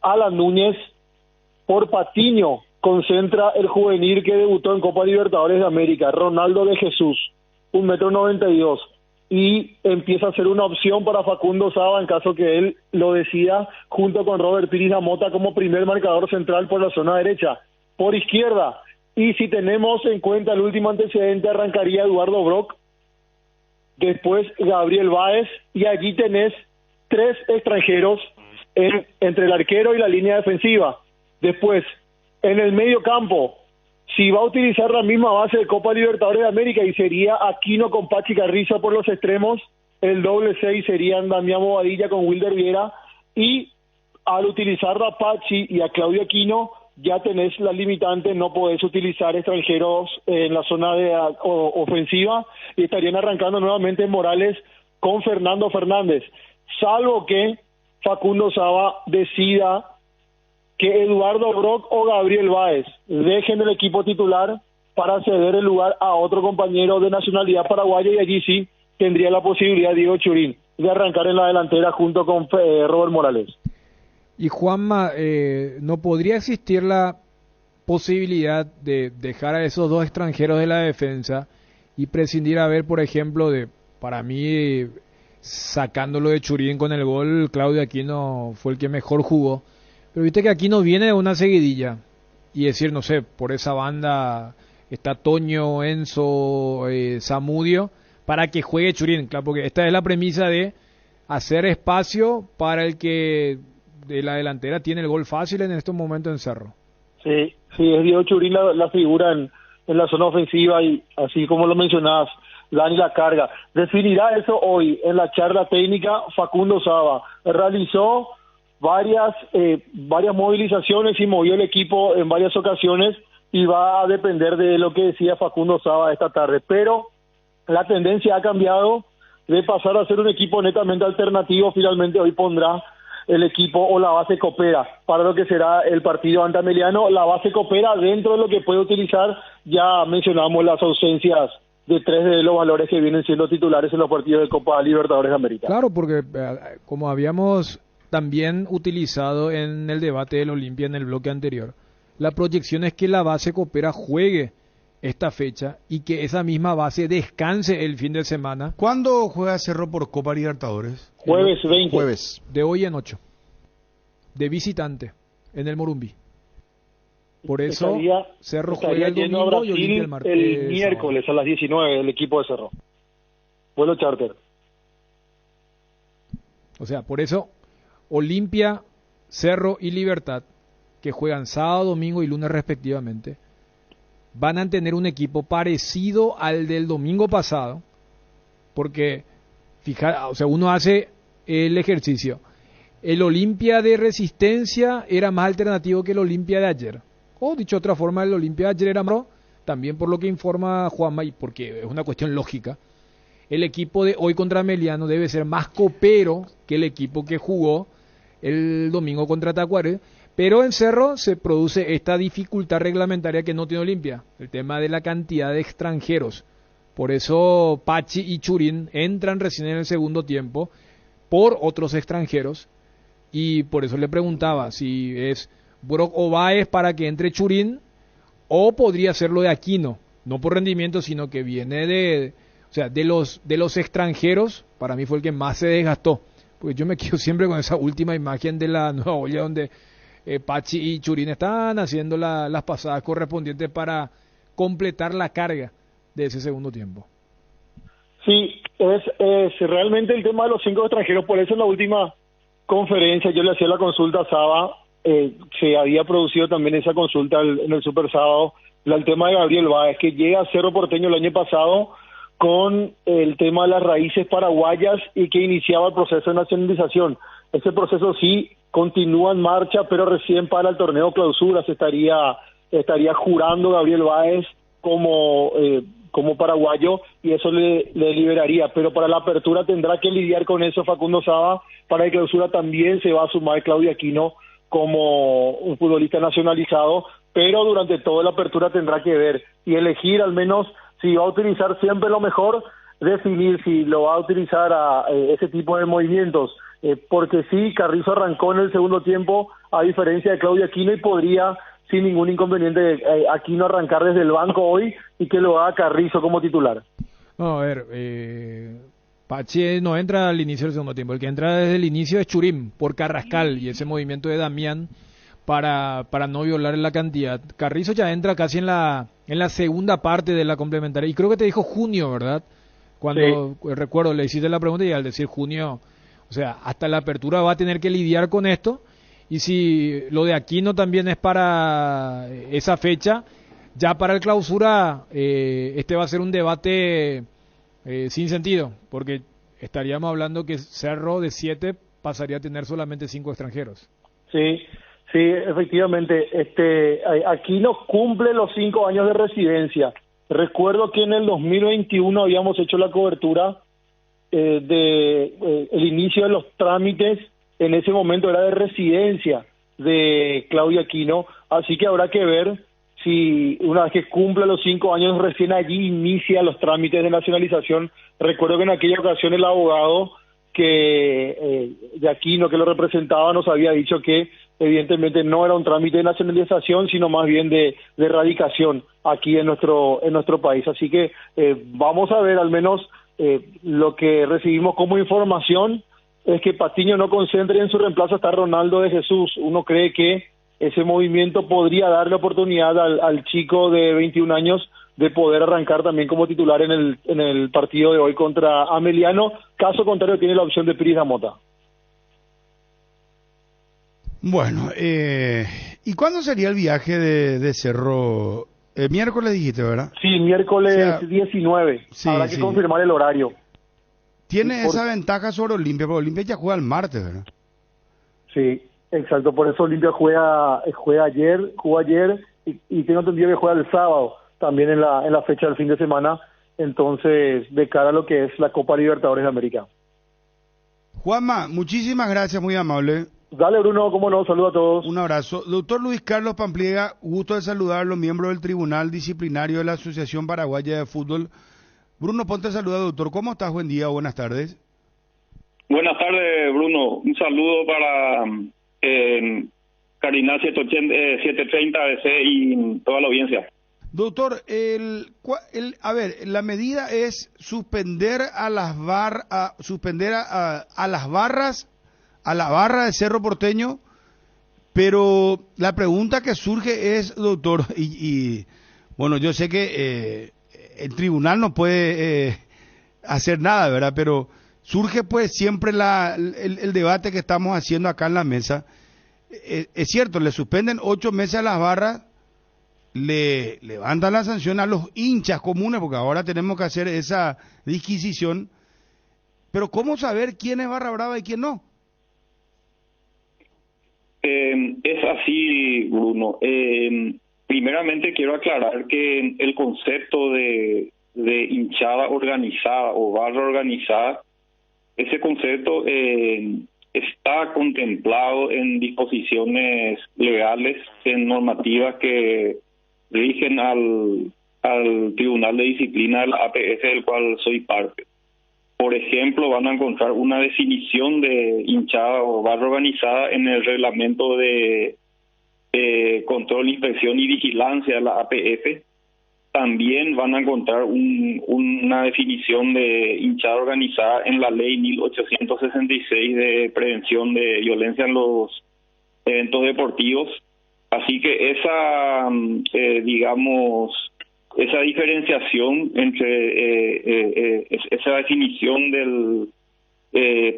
Alan Núñez, por Patiño concentra el juvenil que debutó en Copa Libertadores de América, Ronaldo de Jesús, 1,92 m, y empieza a ser una opción para Facundo Saba en caso que él lo decida, junto con Robert Piris Mota como primer marcador central por la zona derecha. Por izquierda, y si tenemos en cuenta el último antecedente, arrancaría Eduardo Brock, después Gabriel Báez, y allí tenés 3 extranjeros entre el arquero y la línea defensiva. Después, en el medio campo, si va a utilizar la misma base de Copa Libertadores de América, y sería Aquino con Pachi Carrizo por los extremos, el doble 6 serían Damián Bobadilla con Wilder Viera, y al utilizar a Pachi y a Claudio Aquino, ya tenés la limitante, no podés utilizar extranjeros en la zona de ofensiva, y estarían arrancando nuevamente Morales con Fernando Fernández, salvo que Facundo Saba decida que Eduardo Brock o Gabriel Báez dejen el equipo titular para ceder el lugar a otro compañero de nacionalidad paraguaya, y allí sí tendría la posibilidad Diego Churín de arrancar en la delantera junto con Robert Morales. Y Juanma, ¿no podría existir la posibilidad de dejar a esos 2 extranjeros de la defensa y prescindir, a ver, por ejemplo, para mí, sacándolo de Churín con el gol, Claudio Aquino fue el que mejor jugó? Pero viste que Aquino viene de una seguidilla, y decir, no sé, por esa banda está Toño, Enzo, Zamudio, para que juegue Churín, claro, porque esta es la premisa de hacer espacio para el que de la delantera tiene el gol fácil en estos momentos en Cerro. Sí, es Diego Churín la figura en la zona ofensiva, y así como lo mencionabas, Dani la carga. Definirá eso hoy en la charla técnica. Facundo Saba realizó varias movilizaciones y movió el equipo en varias ocasiones, y va a depender de lo que decía Facundo Saba esta tarde, pero la tendencia ha cambiado de pasar a ser un equipo netamente alternativo. Finalmente hoy pondrá el equipo o la base Copera para lo que será el partido ante Ameliano. La base Copera, dentro de lo que puede utilizar, ya mencionamos las ausencias de 3 de los valores que vienen siendo titulares en los partidos de Copa Libertadores de América. Claro, porque como habíamos también utilizado en el debate del Olimpia en el bloque anterior, la proyección es que la base Copera juegue esta fecha y que esa misma base descanse el fin de semana. ¿Cuándo juega Cerro por Copa Libertadores? Jueves 20. Jueves. De hoy en 8. De visitante, en el Morumbí. Por eso Cerro juega el domingo y Olimpia el martes. El miércoles a las 19, el equipo de Cerro. Vuelo charter. O sea, por eso Olimpia, Cerro y Libertad que juegan sábado, domingo y lunes respectivamente, van a tener un equipo parecido al del domingo pasado, porque o sea, uno hace el ejercicio. El Olimpia de Resistencia era más alternativo que el Olimpia de ayer. O dicho de otra forma, el Olimpia de ayer era más, también por lo que informa Juanma, y porque es una cuestión lógica. El equipo de hoy contra Meliano debe ser más copero que el equipo que jugó el domingo contra Tacuaré, pero en Cerro se produce esta dificultad reglamentaria que no tiene Olimpia, el tema de la cantidad de extranjeros. Por eso Pachi y Churín entran recién en el segundo tiempo por otros extranjeros, y por eso le preguntaba si es Brock Ovaes para que entre Churín o podría ser lo de Aquino, no por rendimiento, sino que viene de los extranjeros. Para mí fue el que más se desgastó, porque yo me quedo siempre con esa última imagen de la Nueva Olla donde Pachi y Churín están haciendo las pasadas correspondientes para completar la carga de ese segundo tiempo. Sí, es realmente el tema de los 5 extranjeros. Por eso en la última conferencia yo le hacía la consulta a Saba, se había producido también esa consulta en el Super Sábado, el tema de Gabriel Báez, que llega a Cerro Porteño el año pasado con el tema de las raíces paraguayas y que iniciaba el proceso de nacionalización. Ese proceso sí continúa en marcha, pero recién para el torneo clausura se estaría jurando Gabriel Báez como paraguayo, y eso le liberaría, pero para la apertura tendrá que lidiar con eso Facundo Saba. Para el clausura también se va a sumar Claudio Aquino como un futbolista nacionalizado, pero durante toda la apertura tendrá que ver y elegir al menos si va a utilizar siempre lo mejor, definir si lo va a utilizar a ese tipo de movimientos, porque sí, Carrizo arrancó en el segundo tiempo a diferencia de Claudio Aquino, y podría sin ningún inconveniente Aquino arrancar desde el banco hoy y que lo haga Carrizo como titular. No, a ver, Pachi no entra al inicio del segundo tiempo, el que entra desde el inicio es Churín por Carrascal y ese movimiento de Damián para no violar la cantidad. Carrizo ya entra casi en la segunda parte de la complementaria, y creo que te dijo junio, ¿verdad? Cuando sí. Recuerdo, le hiciste la pregunta y al decir junio, o sea, hasta la apertura va a tener que lidiar con esto. Y si lo de Aquino también es para esa fecha, ya para el clausura este va a ser un debate sin sentido, porque estaríamos hablando que Cerro de 7 pasaría a tener solamente 5 extranjeros. Sí, efectivamente. Aquino cumple los 5 años de residencia. Recuerdo que en el 2021 habíamos hecho la cobertura el inicio de los trámites. En ese momento era de residencia de Claudio Aquino, así que habrá que ver si una vez que cumpla los 5 años recién allí inicia los trámites de nacionalización. Recuerdo que en aquella ocasión el abogado de Aquino que lo representaba nos había dicho que evidentemente no era un trámite de nacionalización, sino más bien de erradicación aquí en nuestro país. Así que vamos a ver, al menos lo que recibimos como información es que Patiño no concentre en su reemplazo hasta Ronaldo de Jesús. Uno cree que ese movimiento podría darle oportunidad al chico de 21 años de poder arrancar también como titular en el partido de hoy contra Ameliano. Caso contrario, tiene la opción de Piris Mota. Bueno, ¿y cuándo sería el viaje de Cerro? Miércoles dijiste, ¿verdad? Sí, miércoles 19. Sí, habrá que confirmar el horario. Tiene esa ventaja sobre Olimpia, pero Olimpia ya juega el martes, ¿verdad? Sí, exacto, por eso Olimpia jugó ayer y tengo entendido que juega el sábado, también en la fecha del fin de semana, entonces de cara a lo que es la Copa Libertadores de América. Juanma, muchísimas gracias, muy amable. Dale, Bruno, cómo no, saludos a todos. Un abrazo. Doctor Luis Carlos Pampliega, gusto de saludarlo, miembro del Tribunal Disciplinario de la Asociación Paraguaya de Fútbol. Bruno, ponte a saludar, doctor. ¿Cómo estás? Buen día, buenas tardes. Buenas tardes, Bruno. Un saludo para Carina 730 ABC y toda la audiencia. Doctor, a ver, la medida es suspender a las a la barra de Cerro Porteño, pero la pregunta que surge es, doctor, y bueno, yo sé que el tribunal no puede hacer nada, ¿verdad? Pero surge pues siempre el debate que estamos haciendo acá en la mesa. es cierto, le suspenden 8 meses a las barras, le levantan la sanción a los hinchas comunes, porque ahora tenemos que hacer esa disquisición, pero ¿cómo saber quién es barra brava y quién no? Es así, Bruno. Primeramente quiero aclarar que el concepto de hinchada organizada o barra organizada, ese concepto está contemplado en disposiciones legales, en normativas que rigen al Tribunal de Disciplina de la APF, del cual soy parte. Por ejemplo, van a encontrar una definición de hinchada o barra organizada en el reglamento de control, inspección y vigilancia de la APF. También van a encontrar una definición de hinchada organizada en la ley 1866 de prevención de violencia en los eventos deportivos. Así que esa, esa diferenciación entre esa definición del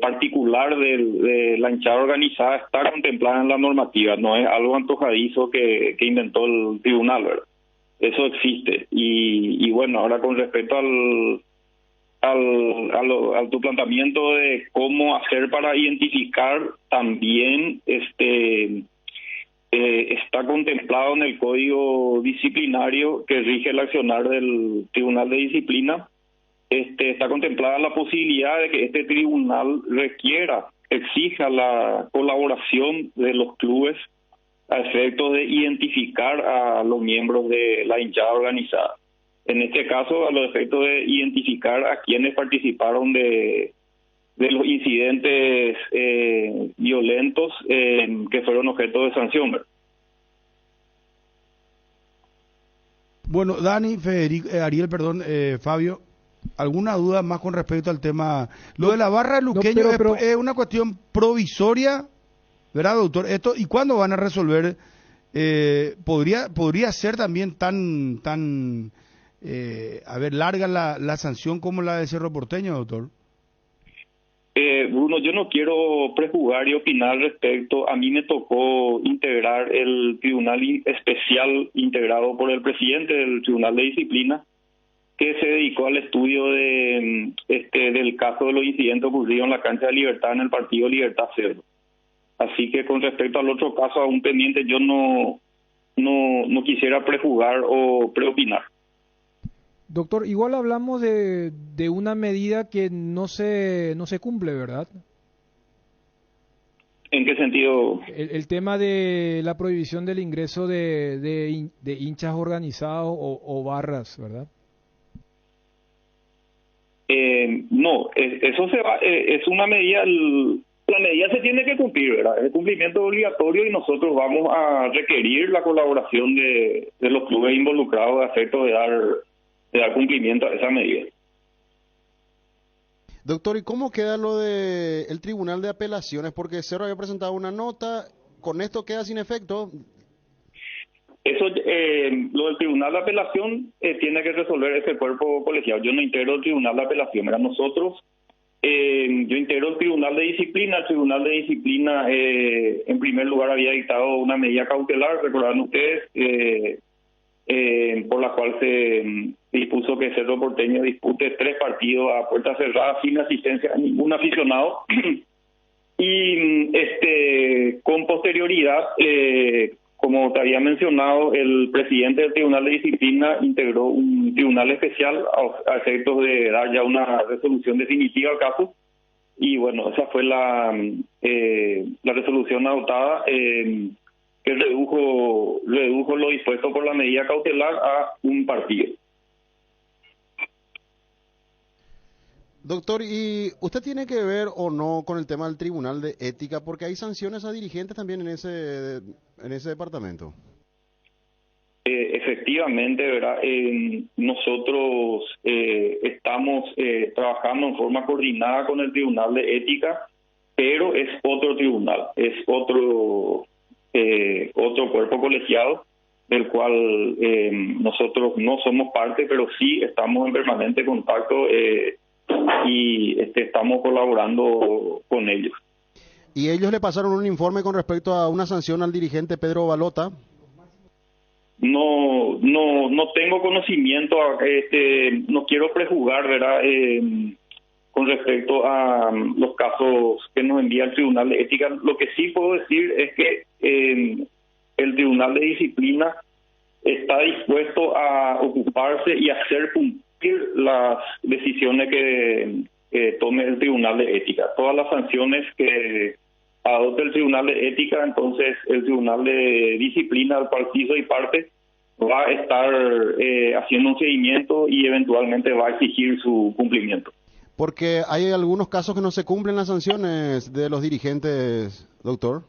particular de la hinchada organizada está contemplada en la normativa, no es algo antojadizo que inventó el tribunal, ¿verdad? Eso existe. Y bueno, ahora con respecto a tu planteamiento de cómo hacer para identificar, también está contemplado en el Código Disciplinario que rige el accionar del Tribunal de Disciplina. Está contemplada la posibilidad de que este tribunal exija la colaboración de los clubes a efectos de identificar a los miembros de la hinchada organizada. En este caso, a los efectos de identificar a quienes participaron de los incidentes violentos que fueron objeto de sanción. Bueno, Dani, Ariel, Fabio, ¿alguna duda más con respecto al tema? Lo de la barra luqueño es una cuestión provisoria, ¿verdad, doctor? ¿Y cuándo van a resolver? ¿Podría ser también tan larga la sanción como la de Cerro Porteño, doctor? Bruno, yo no quiero prejugar y opinar al respecto. A mí me tocó integrar el tribunal especial integrado por el presidente del Tribunal de Disciplina, que se dedicó al estudio del caso de los incidentes ocurridos en la cancha de Libertad en el partido Libertad Cerro. Así que con respecto al otro caso aún pendiente, yo no quisiera prejugar o preopinar. Doctor, igual hablamos de una medida que no se cumple, ¿verdad? ¿En qué sentido? El tema de la prohibición del ingreso de hinchas organizados o barras, ¿verdad? No, eso es una medida, la medida se tiene que cumplir, ¿verdad? Es el cumplimiento obligatorio y nosotros vamos a requerir la colaboración de los clubes involucrados a efecto de dar cumplimiento a esa medida. Doctor, ¿y cómo queda lo de el Tribunal de Apelaciones? Porque Cerro había presentado una nota, ¿con esto queda sin efecto? Eso, lo del Tribunal de Apelación tiene que resolver ese cuerpo colegiado. Yo no integro el Tribunal de Apelación, era nosotros. Yo integro el Tribunal de Disciplina. El Tribunal de Disciplina, en primer lugar, había dictado una medida cautelar, recordarán ustedes, por la cual se dispuso que Cerro Porteño dispute 3 partidos a puerta cerrada sin asistencia a ningún aficionado. Y con posterioridad, como te había mencionado, el presidente del Tribunal de Disciplina integró un tribunal especial a efectos de dar ya una resolución definitiva al caso. Y bueno, esa fue la resolución adoptada, que redujo lo dispuesto por la medida cautelar a un partido. Doctor, ¿y usted tiene que ver o no con el tema del Tribunal de Ética? Porque hay sanciones a dirigentes también en ese departamento. Efectivamente, ¿verdad? Nosotros estamos trabajando en forma coordinada con el Tribunal de Ética, pero es otro tribunal, es otro cuerpo colegiado del cual nosotros no somos parte, pero sí estamos en permanente contacto y estamos colaborando con ellos. ¿Y ellos le pasaron un informe con respecto a una sanción al dirigente Pedro Balota? No tengo conocimiento, no quiero prejugar, ¿verdad? Con respecto a los casos que nos envía el Tribunal de Ética. Lo que sí puedo decir es que el Tribunal de Disciplina está dispuesto a ocuparse y hacer cumplir las decisiones que tome el Tribunal de Ética. Todas las sanciones que adopte el Tribunal de Ética, entonces el Tribunal de Disciplina, al partido y parte, va a estar haciendo un seguimiento y eventualmente va a exigir su cumplimiento. Porque hay algunos casos que no se cumplen las sanciones de los dirigentes, doctor.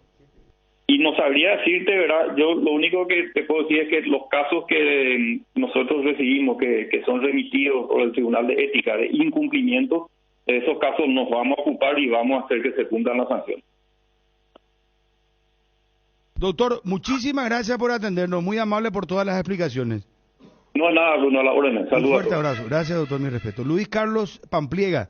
Y no sabría decirte, ¿verdad? Yo lo único que te puedo decir es que los casos que nosotros recibimos, que son remitidos por el Tribunal de Ética de incumplimiento, de esos casos nos vamos a ocupar y vamos a hacer que se cumplan las sanciones. Doctor, muchísimas gracias por atendernos, muy amable por todas las explicaciones. No, nada, Bruno, a la orden. Saludos. Un fuerte abrazo. Gracias, doctor, mi respeto. Luis Carlos Pampliega,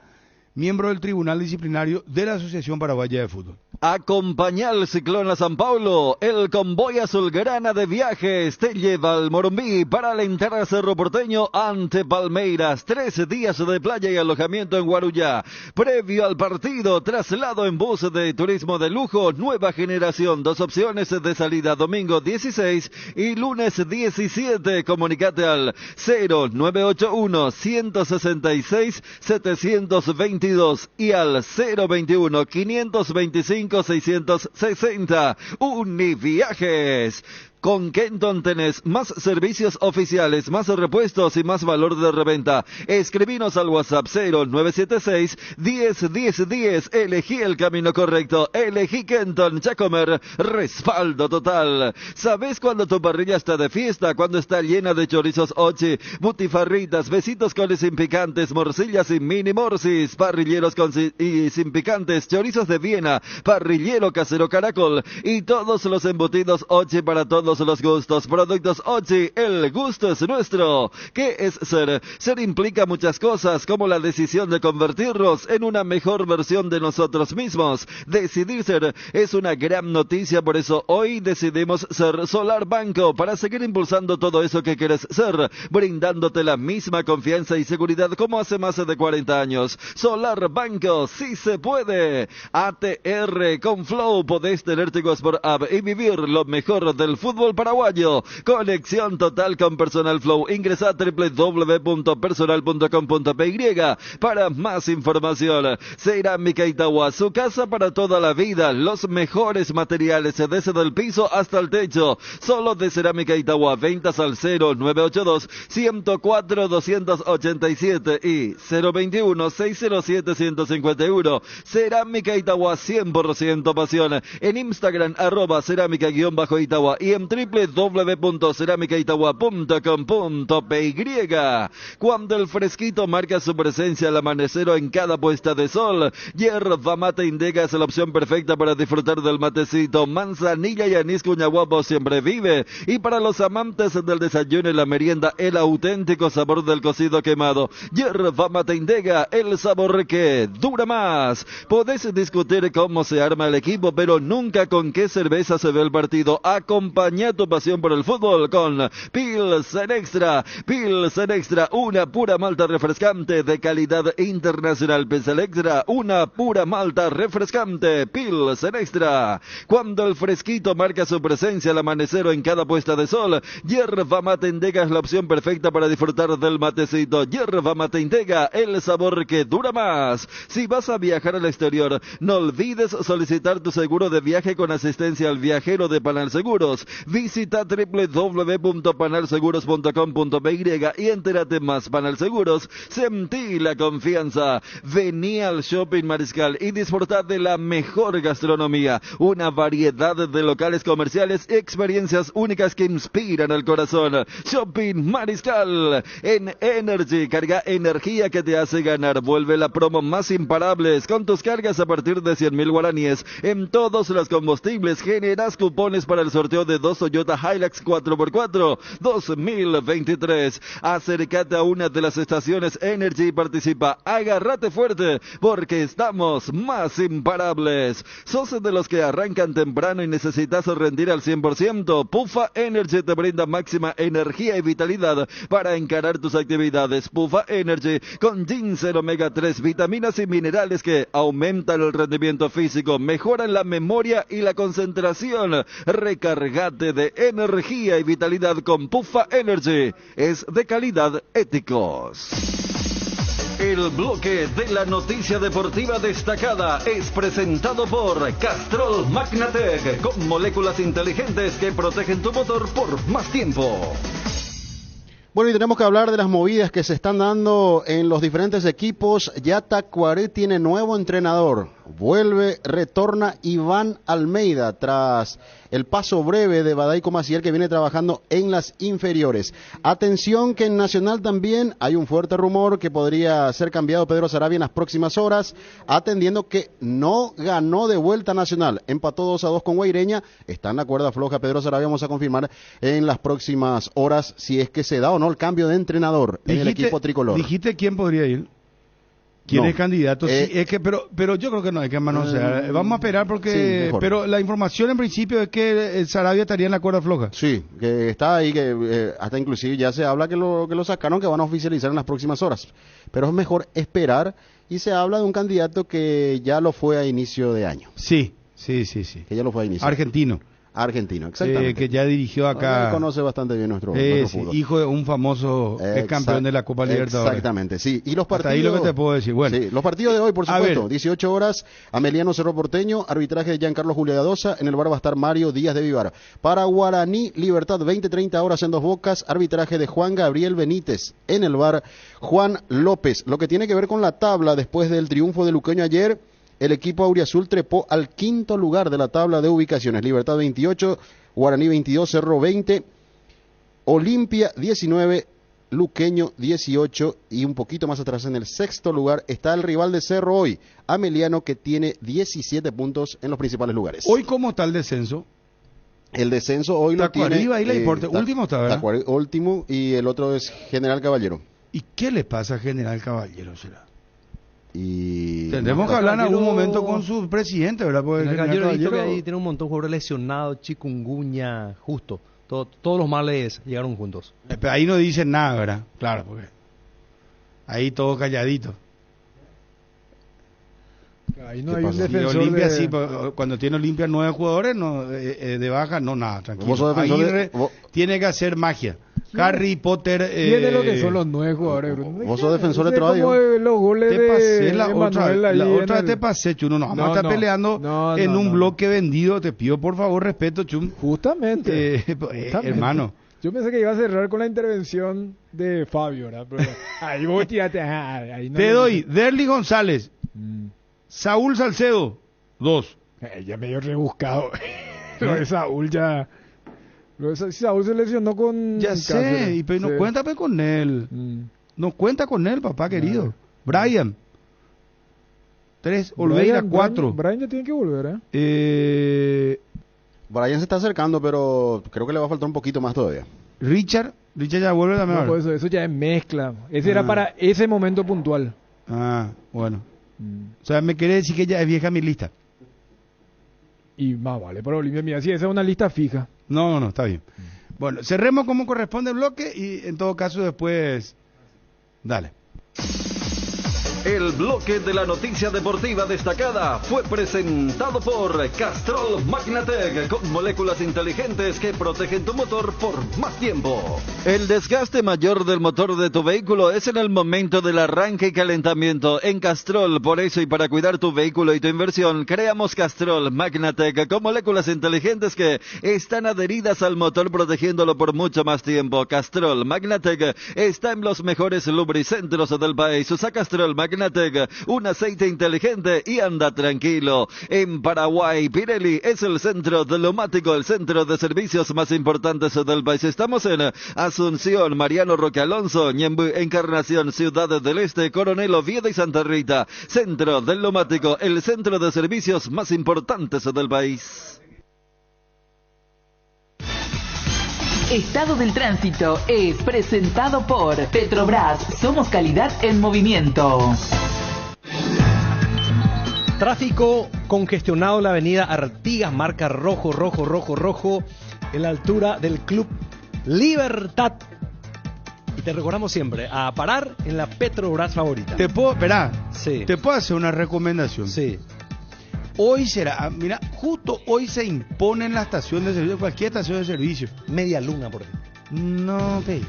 miembro del Tribunal Disciplinario de la Asociación Paraguaya de Fútbol. Acompaña al Ciclón a San Paulo. El convoy azulgrana de viajes te lleva al Morumbí para alentar a Cerro Porteño ante Palmeiras. 13 días de playa y alojamiento en Guarujá. Previo al partido, traslado en bus de turismo de lujo, nueva generación. 2 opciones de salida, domingo 16 y lunes 17. Comunicate al 0981-166-722 y al 021-525-660. Univiajes. Con Kenton tenés más servicios oficiales, más repuestos y más valor de reventa. Escribinos al WhatsApp 0976-101010. Elegí el camino correcto. Elegí Kenton Chacomer. Respaldo total. ¿Sabes cuando tu parrilla está de fiesta? Cuando está llena de chorizos ochi, butifarritas, besitos con y sin picantes, morcillas y mini morsis, parrilleros con y sin picantes, chorizos de Viena, parrillero casero caracol y todos los embutidos ochi para todos los gustos. Productos Ochi, el gusto es nuestro. ¿Qué es ser? Ser implica muchas cosas, como la decisión de convertirnos en una mejor versión de nosotros mismos. Decidir ser es una gran noticia, por eso hoy decidimos ser Solar Banco, para seguir impulsando todo eso que quieres ser, brindándote la misma confianza y seguridad como hace más de 40 años. Solar Banco, sí se puede. ATR con Flow, podés tener chicos por app y vivir lo mejor del fútbol paraguayo. Conexión total con Personal Flow. Ingresa a www.personal.com.py para más información. Cerámica Itagua, su casa para toda la vida. Los mejores materiales desde el piso hasta el techo. Solo de Cerámica Itagua. Ventas al 0982-104-287 y 021-607-151. Cerámica Itagua, 100% pasión. En Instagram, @cerámica_Itagua y en www.ceramicaitagua.com.py. Cuando el fresquito marca su presencia al amanecer o en cada puesta de sol, Yerba Mate Indega es la opción perfecta para disfrutar del matecito. Manzanilla y anís cuñaguapo siempre vive. Y para los amantes del desayuno y la merienda, el auténtico sabor del cocido quemado. Yerba Mate Indega, el sabor que dura más. Podés discutir cómo se arma el equipo, pero nunca con qué cerveza se ve el partido. Acompaña tu pasión por el fútbol con Pilsen Extra. Pilsen Extra, una pura malta refrescante de calidad internacional. Pilsen Extra, una pura malta refrescante. Pilsen Extra. Cuando el fresquito marca su presencia al amanecer o en cada puesta de sol, Yerba Mate Indega es la opción perfecta para disfrutar del matecito. Yerba Mate Indega, el sabor que dura más. Si vas a viajar al exterior, no olvides solicitar tu seguro de viaje con asistencia al viajero de Panal Seguros. Visita www.panalseguros.com.py y entérate más. Panal Seguros, sentí la confianza. Vení al Shopping Mariscal y disfruta de la mejor gastronomía, una variedad de locales comerciales y experiencias únicas que inspiran al corazón. Shopping Mariscal. En Energy, carga energía que te hace ganar. Vuelve la promo más imparables con tus cargas a partir de 100.000 guaraníes en todos los combustibles. Generas cupones para el sorteo de 2 2 Toyota Hilux 4x4 2023. Acércate a una de las estaciones Energy y participa. Agárrate fuerte porque estamos más imparables. ¿Sos de los que arrancan temprano y necesitas rendir al 100%? Puffa Energy te brinda máxima energía y vitalidad para encarar tus actividades. Puffa Energy con ginseng omega 3, vitaminas y minerales que aumentan el rendimiento físico, mejoran la memoria y la concentración. Recárgate de energía y vitalidad con Puffa Energy. Es de calidad Éticos. El bloque de la noticia deportiva destacada es presentado por Castrol Magnatec, con moléculas inteligentes que protegen tu motor por más tiempo. Bueno, y tenemos que hablar de las movidas que se están dando en los diferentes equipos. Ya Tacuaré tiene nuevo entrenador. Retorna Iván Almeida tras el paso breve de Badaico Maciel, que viene trabajando en las inferiores. Atención que en Nacional también hay un fuerte rumor que podría ser cambiado Pedro Saravia en las próximas horas, atendiendo que no ganó de vuelta Nacional. Empató 2-2 con Guaireña. Está en la cuerda floja Pedro Saravia. Vamos a confirmar en las próximas horas si es que se da o no el cambio de entrenador en el equipo tricolor. ¿Dijiste quién podría ir? ¿Quién es candidato? Sí, es que, pero yo creo que no hay que manosear. Vamos a esperar porque... Sí, pero la información en principio es que Saravia estaría en la cuerda floja. Sí, que está ahí, que hasta inclusive ya se habla que lo sacaron, que van a oficializar en las próximas horas. Pero es mejor esperar, y se habla de un candidato que ya lo fue a inicio de año. Sí. Que ya lo fue a inicio. Argentino, exactamente. Que ya dirigió acá. Él conoce bastante bien nuestro fútbol. Hijo de un famoso ex campeón de la Copa Libertadores. Exactamente, sí. Y los partidos. Hasta ahí lo que te puedo decir. Bueno. Sí, los partidos de hoy, por supuesto. 18 horas, Ameliano Cerro Porteño, arbitraje de Giancarlo Juliadosa. En el bar va a estar Mario Díaz de Vivar. Para Guaraní, Libertad, 20-30 horas en Dos Bocas, arbitraje de Juan Gabriel Benítez. En el bar, Juan López. Lo que tiene que ver con la tabla, después del triunfo de Luqueño ayer, el equipo auriazul trepó al quinto lugar de la tabla de ubicaciones. Libertad 28, Guaraní 22, Cerro 20, Olimpia 19, Luqueño 18 y un poquito más atrás en el sexto lugar está el rival de Cerro hoy, Ameliano, que tiene 17 puntos en los principales lugares. ¿Hoy cómo está el descenso? El descenso hoy lo tiene... Último está, ¿verdad? Último, y el otro es General Caballero. ¿Y qué le pasa a General Caballero, será? Y tendremos que hablar en algún momento con su presidente, ¿verdad? Porque el Caballero que ahí tiene un montón de jugadores lesionados, chikungunya, justo. Todos los males llegaron juntos. Pero ahí no dicen nada, ¿verdad? Claro, porque ahí todo calladito. Ahí no hay un defensor Olimpia, sí, cuando tiene Olimpia 9 jugadores de baja, no nada, tranquilo. Aguirre tiene que hacer magia. Harry Potter. Tiene lo que son los 9 jugadores. Vos sos defensor de trabajo. Los goles te pasé la otra vez te pasé, Chuno. No vamos a estar peleando en un bloque vendido. Te pido por favor respeto, Chum. Justamente. Hermano. Yo pensé que iba a cerrar con la intervención de Fabio, ¿verdad? Pero ahí vos tírate. Te doy Derly González. Saúl Salcedo, 2. Ya medio rebuscado. Lo de Saúl ya... Saúl se lesionó con... Ya sé, pero no cuenta con él. No cuenta con él, papá querido. Brian. 3, Olveira 4. Brian ya tiene que volver, Brian se está acercando, pero creo que le va a faltar un poquito más todavía. Richard ya vuelve también. No, eso ya es mezcla. Ese era para ese momento puntual. Bueno. O sea, me quiere decir que ya es vieja mi lista. Y más vale para Olimpia, mira, sí, esa es una lista fija. No, está bien. Bueno, cerremos como corresponde el bloque y en todo caso después... Dale. El bloque de la noticia deportiva destacada fue presentado por Castrol Magnatec, con moléculas inteligentes que protegen tu motor por más tiempo. El desgaste mayor del motor de tu vehículo es en el momento del arranque y calentamiento. En Castrol, por eso y para cuidar tu vehículo y tu inversión, creamos Castrol Magnatec con moléculas inteligentes que están adheridas al motor protegiéndolo por mucho más tiempo. Castrol Magnatec está en los mejores lubricentros del país. Usa Castrol Magnatec, un aceite inteligente y anda tranquilo. En Paraguay, Pirelli es el centro de Lomático, el centro de servicios más importantes del país. Estamos en Asunción, Mariano Roque Alonso, Ñemby, Encarnación, Ciudad del Este, Coronel Oviedo y Santa Rita. Centro del Lomático, el centro de servicios más importantes del país. Estado del Tránsito es presentado por Petrobras. Somos calidad en movimiento. Tráfico congestionado en la avenida Artigas, marca rojo, rojo, rojo, rojo, en la altura del Club Libertad. Y te recordamos siempre a parar en la Petrobras favorita. Te puedo, verá, sí. Te puedo hacer una recomendación. Sí. Hoy será, mira, justo hoy se impone en la estación de servicio, cualquier estación de servicio. Media luna por ahí. No, ve.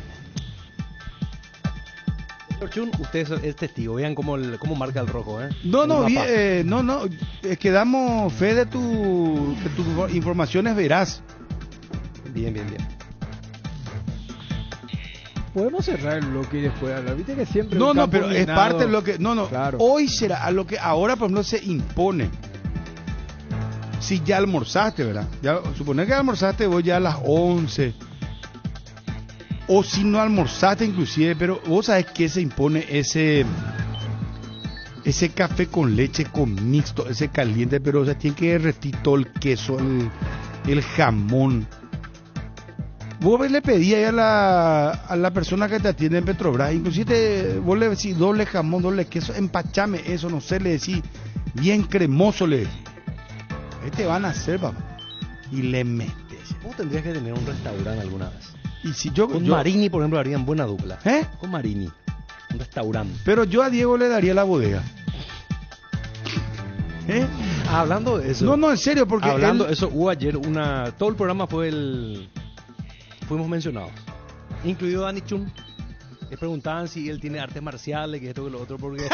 Chun, usted es testigo, vean cómo marca el rojo, ¿eh? No, es que damos fe de tu información es veraz. Bien. Podemos cerrar el bloque y después hablar. Viste que siempre. No, pero es parte de lo que. No, claro. Hoy será a lo que ahora, por ejemplo, se impone. Si ya almorzaste, ¿verdad? Ya, suponer que almorzaste vos ya a las 11. O si no almorzaste inclusive, pero vos sabés que se impone ese café con leche con mixto, ese caliente, pero o sea, tiene que derretir todo el queso, el jamón. Vos le pedí ahí a la persona que te atiende en Petrobras, inclusive vos le decís doble jamón, doble queso, empachame eso, no sé, le decís bien cremoso, le decís. Ahí te van a hacer, papá. Y le metes. Vos tendrías que tener un restaurante alguna vez. Y si con Marini, por ejemplo, harían buena dupla. ¿Eh? Con Marini, un restaurante. Pero yo a Diego le daría la bodega. ¿Eh? Hablando de eso. No, en serio, porque hablando de eso, hubo ayer todo el programa fuimos mencionados, incluido Dani Chun. Le preguntaban si él tiene artes marciales, que esto que lo otro, porque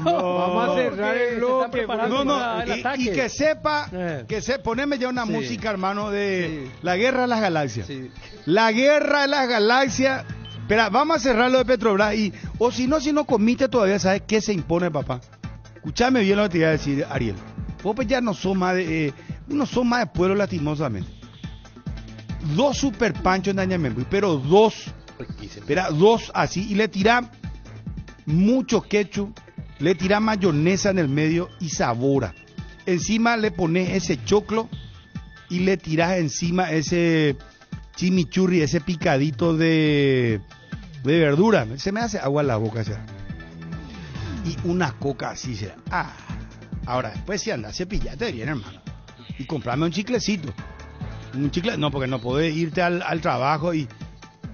vamos a cerrar el bloque. Y que sepa, poneme ya una música, hermano, de la Guerra de las Galaxias. Sí. La Guerra de las Galaxias. Espera, vamos a cerrar lo de Petrobras o si no comiste todavía, ¿sabes qué se impone, papá? Escúchame bien lo que te iba a decir, Ariel. Vos pues ya no son más de pueblo, lastimosamente. 2 super panchos en Dañamembu, pero 2 así, y le tira mucho ketchup, le tira mayonesa en el medio y sabora. Encima le pones ese choclo y le tiras encima ese chimichurri, ese picadito de verdura. Se me hace agua en la boca, ¿sí? Y una coca así, ¿sí? Ahora después si andas, cepillate bien, hermano, y comprame un chiclecito. Un chicle, no, porque no podés irte al trabajo y...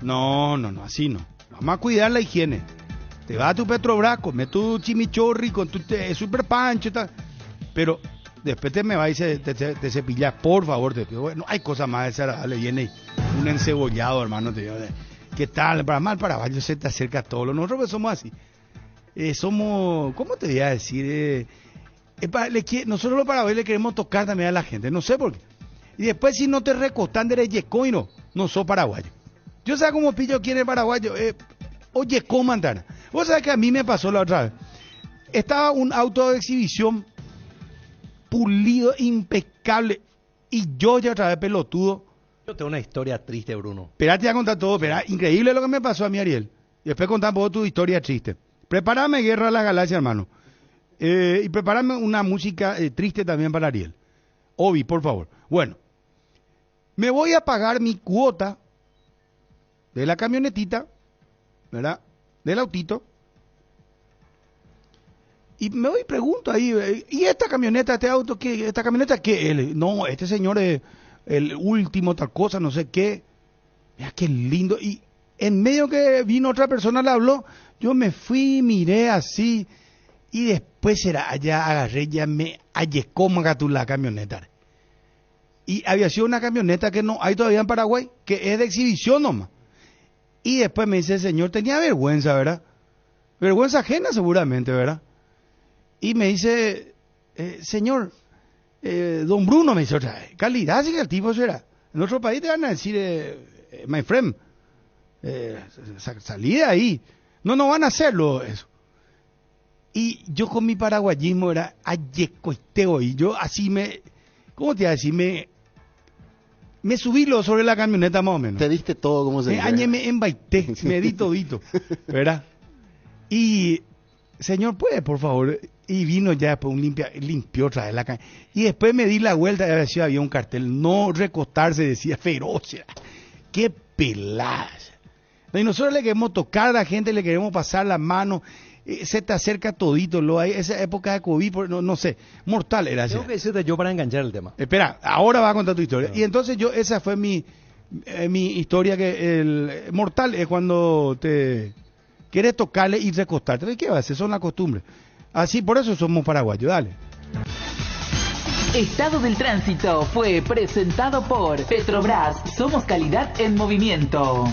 No, así no. Vamos a cuidar la higiene. Te vas a tu Petrobras, comes tu chimichurri con tu super pancho y tal. Pero después te me vas y te cepillas, por favor. Te pido, bueno, hay cosas más desagradables. Viene un encebollado, hermano. Te digo, ¿qué tal? Para mal paraguayo se te acerca a todo. Nosotros pues somos así. Somos, ¿cómo te voy a decir? Nosotros los paraguayos le queremos tocar también a la gente. No sé por qué. Y después si no te recostan de yecoino, no sos paraguayo. Yo sé cómo pillo quién es paraguayo. Oye, ¿cómo andar? Vos sabés que a mí me pasó la otra vez. Estaba un auto de exhibición pulido, impecable. Y yo ya otra vez pelotudo. Yo tengo una historia triste, Bruno. Espera, te voy a contar todo. Espera, increíble lo que me pasó a mí, Ariel. Y después contamos vos tu historia triste. Prepárame Guerra de la Galaxia, hermano. Y prepárame una música triste también para Ariel. Obi, por favor. Bueno. Me voy a pagar mi cuota de la camionetita, ¿verdad? Del autito. Y me voy y pregunto ahí, ¿y esta camioneta, este auto, qué? ¿Esta camioneta qué? No, este señor es el último tal cosa, no sé qué. Mira qué lindo. Y en medio que vino otra persona, le habló, yo me fui, miré así, y después allá agarré, ya me allecó la camioneta. Y había sido una camioneta que no hay todavía en Paraguay, que es de exhibición nomás. Y después me dice el señor, tenía vergüenza, ¿verdad? Vergüenza ajena seguramente, ¿verdad? Y me dice, señor, don Bruno, me dice otra vez, calidad sí que el tipo será. En otro país te van a decir, my friend, salí de ahí. No van a hacerlo eso. Y yo con mi paraguayismo era ayecoiteo, y yo así ¿cómo te iba a decir? Me subí sobre la camioneta más o menos. Te diste todo como se dice. Me embaité, me di todito, ¿verdad? Y, señor, ¿puede, por favor? Y vino ya después limpió otra vez la cancha. Y después me di la vuelta y había un cartel, no recostarse, decía feroz. ¡Qué pelada! Y nosotros le queremos tocar a la gente, le queremos pasar la mano, se te acerca todito, esa época de COVID, no sé, mortal era. Tengo que decirte yo para enganchar el tema. Espera, ahora vas a contar tu historia. Y entonces esa fue mi historia, que el mortal es cuando te quieres tocarle y recostarte. ¿Qué va a hacer? Son la costumbre. Así, por eso somos paraguayos, dale. Estado del Tránsito fue presentado por Petrobras. Somos calidad en movimiento.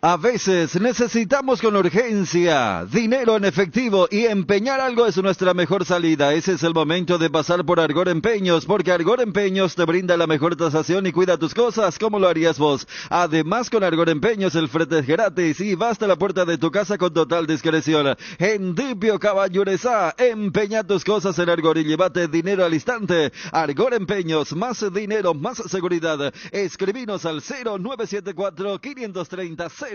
A veces necesitamos con urgencia dinero en efectivo y empeñar algo es nuestra mejor salida. Ese es el momento de pasar por Argor Empeños, porque Argor Empeños te brinda la mejor tasación y cuida tus cosas como lo harías vos. Además, con Argor Empeños el frete es gratis y va hasta la puerta de tu casa con total discreción. En Dipio Caballurezá, empeña tus cosas en Argor y llévate dinero al instante. Argor Empeños, más dinero, más seguridad. Escribinos al 0974-530-000.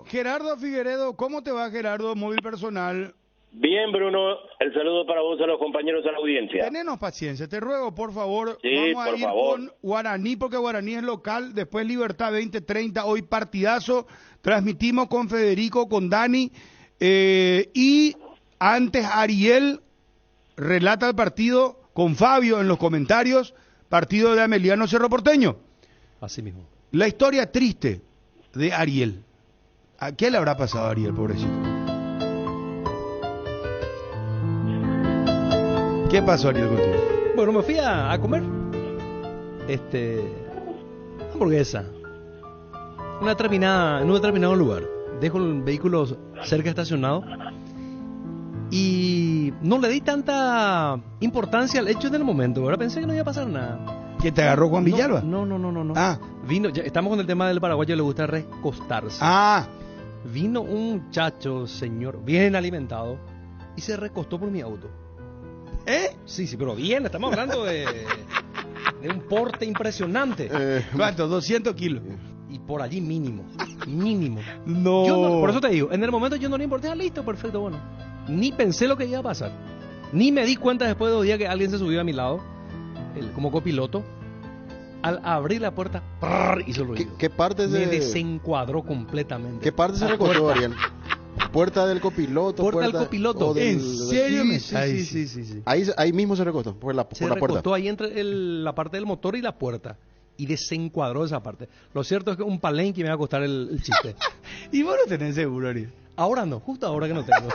Gerardo Figueredo, ¿cómo te va, Gerardo? Móvil personal. Bien, Bruno, el saludo para vos, a los compañeros de la audiencia. Tenenos paciencia, te ruego, por favor. Sí, vamos a ir con Guaraní, porque Guaraní es local, después Libertad 2030, hoy partidazo, transmitimos con Federico, con Dani, y antes Ariel relata el partido con Fabio en los comentarios, partido de Ameliano Cerro Porteño. Así mismo. La historia triste de Ariel. ¿A qué le habrá pasado a Ariel, pobrecito? ¿Qué pasó, Ariel, contigo? Bueno, me fui a comer hamburguesa en un determinado lugar. Dejo el vehículo cerca estacionado y no le di tanta importancia al hecho en el momento, ¿verdad? Pensé que no iba a pasar nada. ¿Que te agarró Juan Villalba? No. Vino, estamos con el tema del paraguayo, le gusta recostarse. Vino un muchacho, señor, bien alimentado, y se recostó por mi auto. Sí, pero bien, estamos hablando de un porte impresionante. ¿Cuánto? 200 kilos. Y por allí mínimo. No. Por eso te digo, en el momento yo no le importé, listo, perfecto, bueno. Ni pensé lo que iba a pasar. Ni me di cuenta después de 2 días que alguien se subió a mi lado, como copiloto. Al abrir la puerta, hizo el ruido. ¿Qué parte me desencuadró completamente? ¿Qué parte se recostó, Ariel? ¿Puerta del copiloto? Puerta del copiloto. ¿En serio? Sí. Ahí mismo se recostó, por la puerta. Se recostó ahí entre la parte del motor y la puerta. Y desencuadró esa parte. Lo cierto es que un palenque me va a costar el chiste. ¿Y vos no tenés seguro, Ariel? Ahora no, justo ahora que no tengo.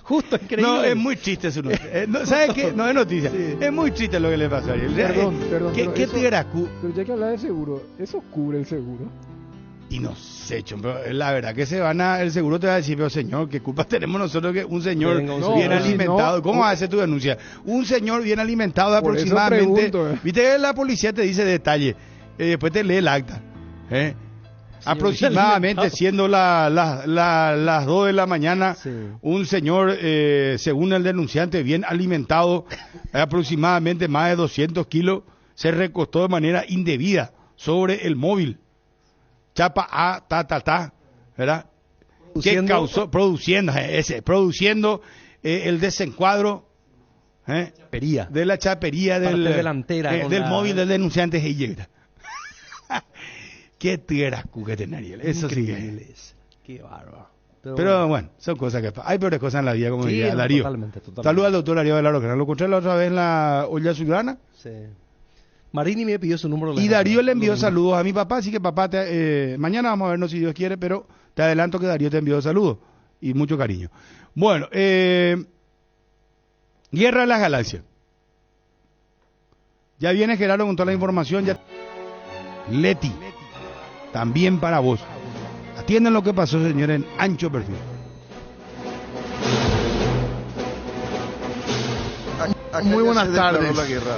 Justo, increíble. No, es muy triste su noticia. ¿Sabes qué? No es noticia. Sí. Es muy triste lo que le pasó a Ariel. Perdón. ¿Qué te era? Pero ya que hablas de seguro, ¿eso cubre el seguro? Y no sé, pero la verdad que el seguro te va a decir, pero señor, ¿qué culpa tenemos nosotros que un señor bien alimentado? ¿Cómo vas a hacer tu denuncia? Un señor bien alimentado de aproximadamente... Viste que la policía te dice detalle, después te lee el acta. Aproximadamente siendo las 2 de la mañana, un señor, según el denunciante, bien alimentado, aproximadamente más de 200 kilos, se recostó de manera indebida sobre el móvil. Chapa ¿verdad? ¿Qué causó? Produciendo el desencuadro de la chapería delantera del móvil del denunciante Heyegra. Qué tierascu que tiene Ariel. Eso sí que es. Qué bárbaro. Pero bueno, son cosas que hay peores cosas en la vida, como diría Darío. Totalmente. Saluda al doctor Darío Velaro, que lo encontré la otra vez en la olla ciudadana. Sí. Marini me pidió su número. Y Darío le envió saludos a mi papá, así que papá, mañana vamos a vernos si Dios quiere, pero te adelanto que Darío te envió saludos y mucho cariño. Bueno, Guerra de las Galaxias. Ya viene Gerardo con toda la información. Leti, también para vos. Atiendan lo que pasó, señores, en Ancho Perfil. Muy buenas tardes.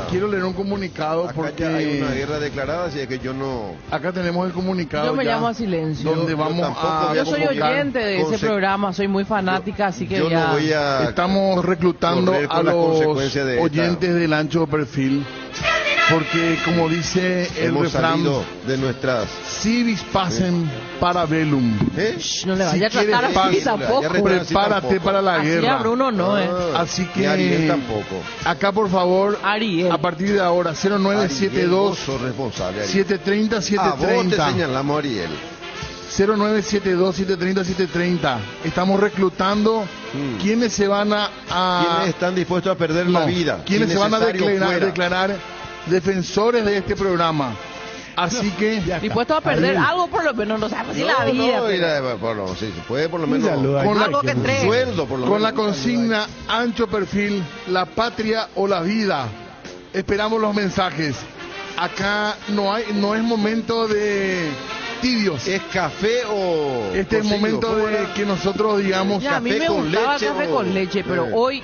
Quiero leer un comunicado acá porque ya hay una guerra declarada, así que yo no. Acá tenemos el comunicado. Yo me llamo a silencio. Donde vamos a. Yo soy oyente de ese programa, soy muy fanática, así que yo ya. No voy a estamos reclutando a los oyentes del Ancho Perfil Porque como dice el Hemos refrán, salido de nuestras... civis pacem para velum. No le vaya a tratar así tampoco. Prepárate para la Así guerra. a Bruno no, Así que Ariel tampoco. acá por favor, Ariel. a partir de ahora, 0972 sos responsable, Ariel. 730 A vos te 730. señalamos, Ariel. 0972 730 730. Estamos reclutando quienes se van a ¿Quiénes están dispuestos a perder la vida? quienes Si se van a necesario fuera. declarar defensores de este programa. Así que dispuesto a perder algo por lo menos, no sabemos si la vida. Sí, se puede por lo menos con algo que entregue. sueldo, por lo con menos. la consigna ancho perfil, la patria o la vida. Esperamos los mensajes. Acá no es momento de tibios. ¿Es café o Este es el momento de que nosotros digamos Ya, a mí café me con gustaba leche café o- con leche, pero hoy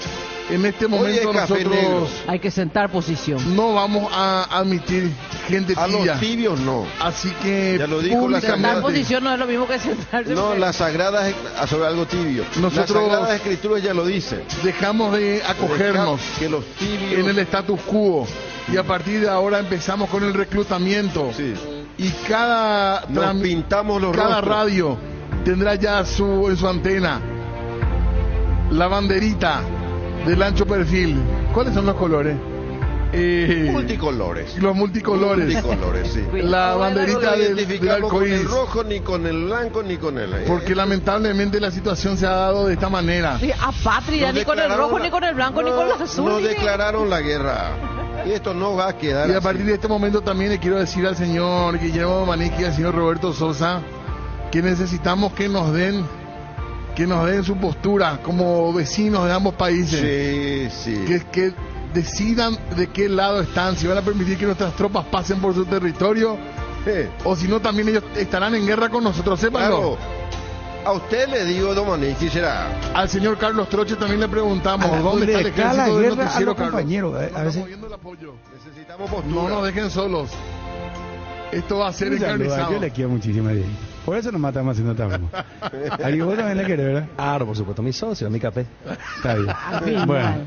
en este momento es café negro. nosotros hay que sentar posición. no vamos a admitir gente A tibia. los tibios no. Así que Ya lo dijo la Sentar Sagrada- posición no es lo mismo que sentarse. No, las sagradas sobre algo tibio. Nosotros- Las sagradas escrituras ya lo dicen. dejamos de acogernos Que los tibios en el status quo y a partir de ahora empezamos con el reclutamiento. Sí. Y cada Nos pintamos los cada rostros. radio tendrá ya en su antena la banderita del ancho perfil. ¿Cuáles son los colores? Multicolores. Los multicolores. Multicolores, sí. La No banderita lo del identificamos con el arcoíris. rojo, ni con el blanco, ni con el... Porque lamentablemente la situación se ha dado de esta manera. Sí, a patria, Nos ni con el declararon rojo, la- ni con el blanco, ni con el azul. Nos ni- declararon la guerra. Y esto no va a quedar Y a así. partir de este momento también le quiero decir al señor Guillermo Maniqui y al señor Roberto Sosa que necesitamos que nos den su postura como vecinos de ambos países. Sí, sí. Que decidan de qué lado están, si van a permitir que nuestras tropas pasen por su territorio o si no también ellos estarán en guerra con nosotros, sépanlo. Claro. A usted le digo, don Maniqui, será. Al señor Carlos Troche también le preguntamos dónde está el declara ejército del guerra a noticiero, los Carlos. compañeros. A veces Moviendo el apoyo. Necesitamos postura. No nos dejen solos. Esto va a ser Un saludo, encarnizado. yo le quiero muchísimo a Ariel. Por eso nos matamos haciendo tabú. Ariel, vos también le querés, ¿verdad? Claro, por supuesto, mi socio, mi café. Está bien. Bueno,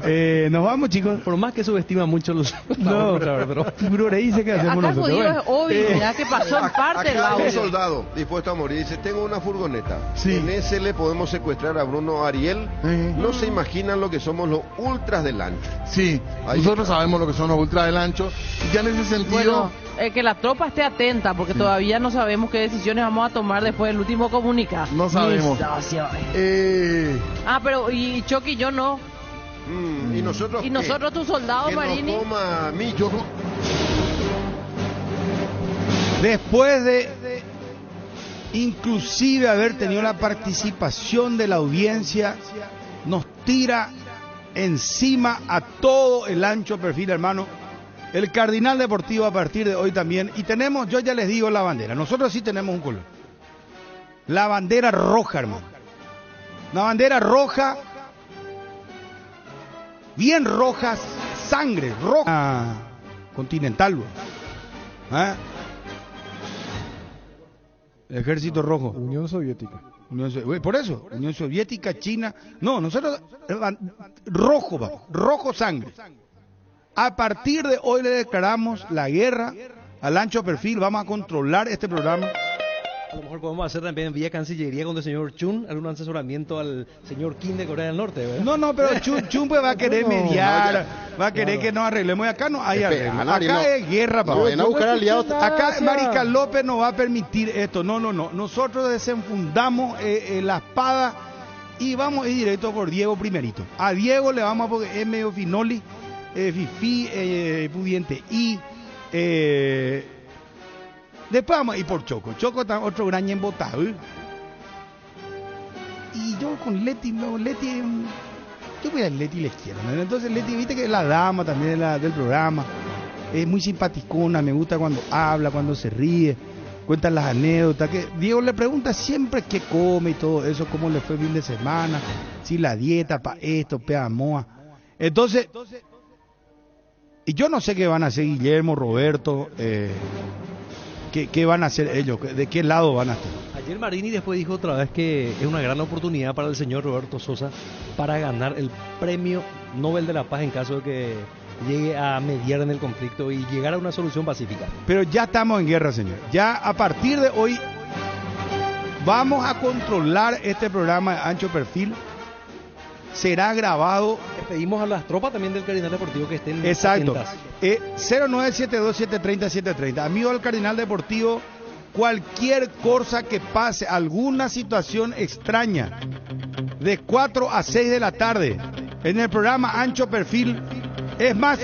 nos vamos, chicos. Por más que subestima mucho los... No, pero... Pero ahí dice que hacemos Acá nosotros. jodido Bueno, es obvio, mirá que pasó en parte el Acá hay un audio. soldado dispuesto a morir. Dice, tengo una furgoneta. Sí. En ese le podemos secuestrar a Bruno Ariel. No se imaginan lo que somos los ultras del ancho. Sí, Ahí nosotros está. sabemos lo que son los ultras del ancho. Y ya en ese sentido, Bueno, que la tropa esté atenta, porque todavía no sabemos qué decisiones vamos a tomar después del último comunicado. no sabemos. Mi socio. Ah, pero y Chucky, yo no. ¿Y nosotros Y nosotros, tus soldados, que Marini. nos coma Micho. Después de inclusive haber tenido la participación de la audiencia, nos tira encima a todo el ancho perfil, hermano. El Cardinal Deportivo a partir de hoy también. Y tenemos, yo ya les digo, la bandera. Nosotros sí tenemos un color. La bandera roja, hermano. Una bandera roja, bien roja, sangre, roja, continental, güey. ¿Ah? Ejército Rojo. Unión Soviética. Por eso, Unión Soviética, China. No, nosotros, rojo, vamos, rojo sangre. A partir de hoy le declaramos la guerra al ancho perfil. Vamos a controlar este programa. A lo mejor podemos hacer también vía Cancillería con el señor Chun algún asesoramiento al señor Kim de Corea del Norte, ¿verdad? No, pero Chun pues va a querer mediar, va a querer que nos arreglemos. Y acá no hay arreglo. Acá es guerra, papá. Vayan a buscar aliados. Acá Marica López no va a permitir esto. No. Nosotros desenfundamos la espada y vamos a ir directo por Diego primerito. A Diego le vamos a porque es medio finoli, fifí, pudiente. Y después vamos a ir por Choco. Choco está otro gran embotado. Y yo con Leti, yo voy a Leti le quiero, ¿no? Entonces Leti, viste que es la dama también del programa, es muy simpaticona, me gusta cuando habla, cuando se ríe, cuenta las anécdotas, que Diego le pregunta siempre qué come y todo eso, cómo le fue el fin de semana, si la dieta, para esto, pea moa. Entonces, y yo no sé qué van a hacer Guillermo, Roberto, qué van a hacer ellos, de qué lado van a estar. Ayer Marini después dijo otra vez que es una gran oportunidad para el señor Roberto Sosa para ganar el premio Nobel de la Paz en caso de que llegue a mediar en el conflicto y llegar a una solución pacífica. Pero ya estamos en guerra, señor. Ya a partir de hoy vamos a controlar este programa de Ancho Perfil. Será grabado. Le pedimos a las tropas también del Cardinal Deportivo que estén Exacto. atentas. 0972-730-730. Amigo del Cardinal Deportivo, cualquier cosa que pase, alguna situación extraña, de 4 a 6 de la tarde, en el programa Ancho Perfil. Es más,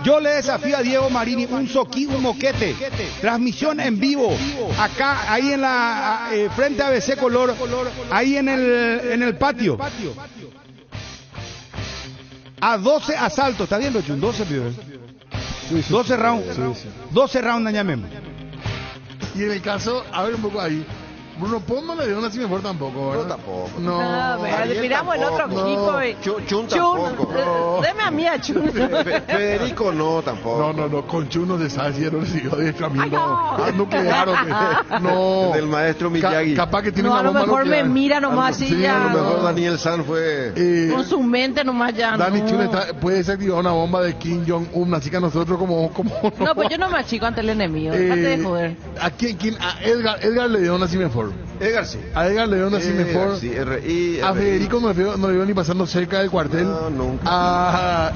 yo le desafío a Diego Marini, un moquete, transmisión en vivo, acá, ahí en la, frente a ABC Color, ahí en el patio. A 12 asaltos, ¿está bien, Rochun? 12, pido. 12 rounds. 12 rounds, dañamemos. Y en el caso, a ver un poco ahí. Bruno Pons no le dio una Cimenfor tampoco, ¿verdad? No, tampoco. No. Miramos el otro equipo. Chun tampoco. No. Deme a mí a Chun. Federico no, tampoco. No. Con Chun no desasieron, siguió de camino nuclear o qué. No. Del maestro Miyagi. Capaz que tiene No, una a lo bomba mejor nuclear. me mira nomás así Sí, ya. A lo mejor Daniel San fue... Con su mente nomás ya. Dani no. Chun puede desactivar una bomba de Kim Jong-un, así que a nosotros como No, pues yo no me achico ante el enemigo. Déjate de joder. ¿A quién? A Edgar le dio una Cimenfor. Edgar sí. A Edgar le dio una Cimenfor. Sí, RI. A Federico no le vio ni pasando cerca del cuartel. No, nunca. A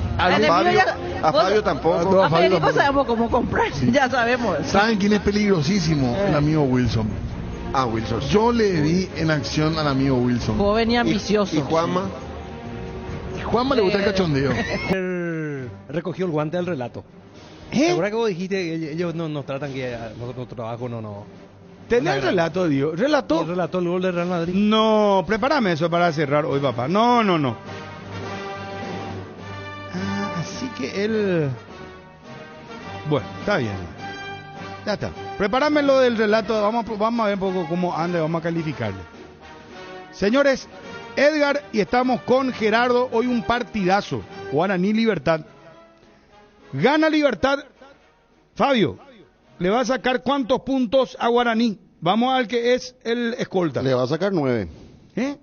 Fabio tampoco. No, A Federico tampoco. sabemos cómo comprar. Ya sabemos. ¿Saben quién es peligrosísimo? El amigo Wilson. Wilson. Yo le vi en acción al amigo Wilson. Joven y ambicioso. ¿Y Juanma? Y Juanma le gusta el cachondeo. Recogió el guante del relato. ¿La verdad que vos dijiste? Ellos no nos tratan que nosotros trabajo no. ¿Tenés el relato, Dios? ¿Relató? El relato el gol de Real Madrid. No, prepárame eso para cerrar hoy, papá. No. Así que él... Bueno, está bien. Ya está. Prepárame lo del relato. Vamos a ver un poco cómo anda y vamos a calificarle. Señores, Edgar y estamos con Gerardo. Hoy un partidazo. Guaraní Libertad. Gana Libertad. Fabio, ¿le va a sacar cuántos puntos a Guaraní? Vamos al que es el escolta. Le va a sacar 9. ¿Eh?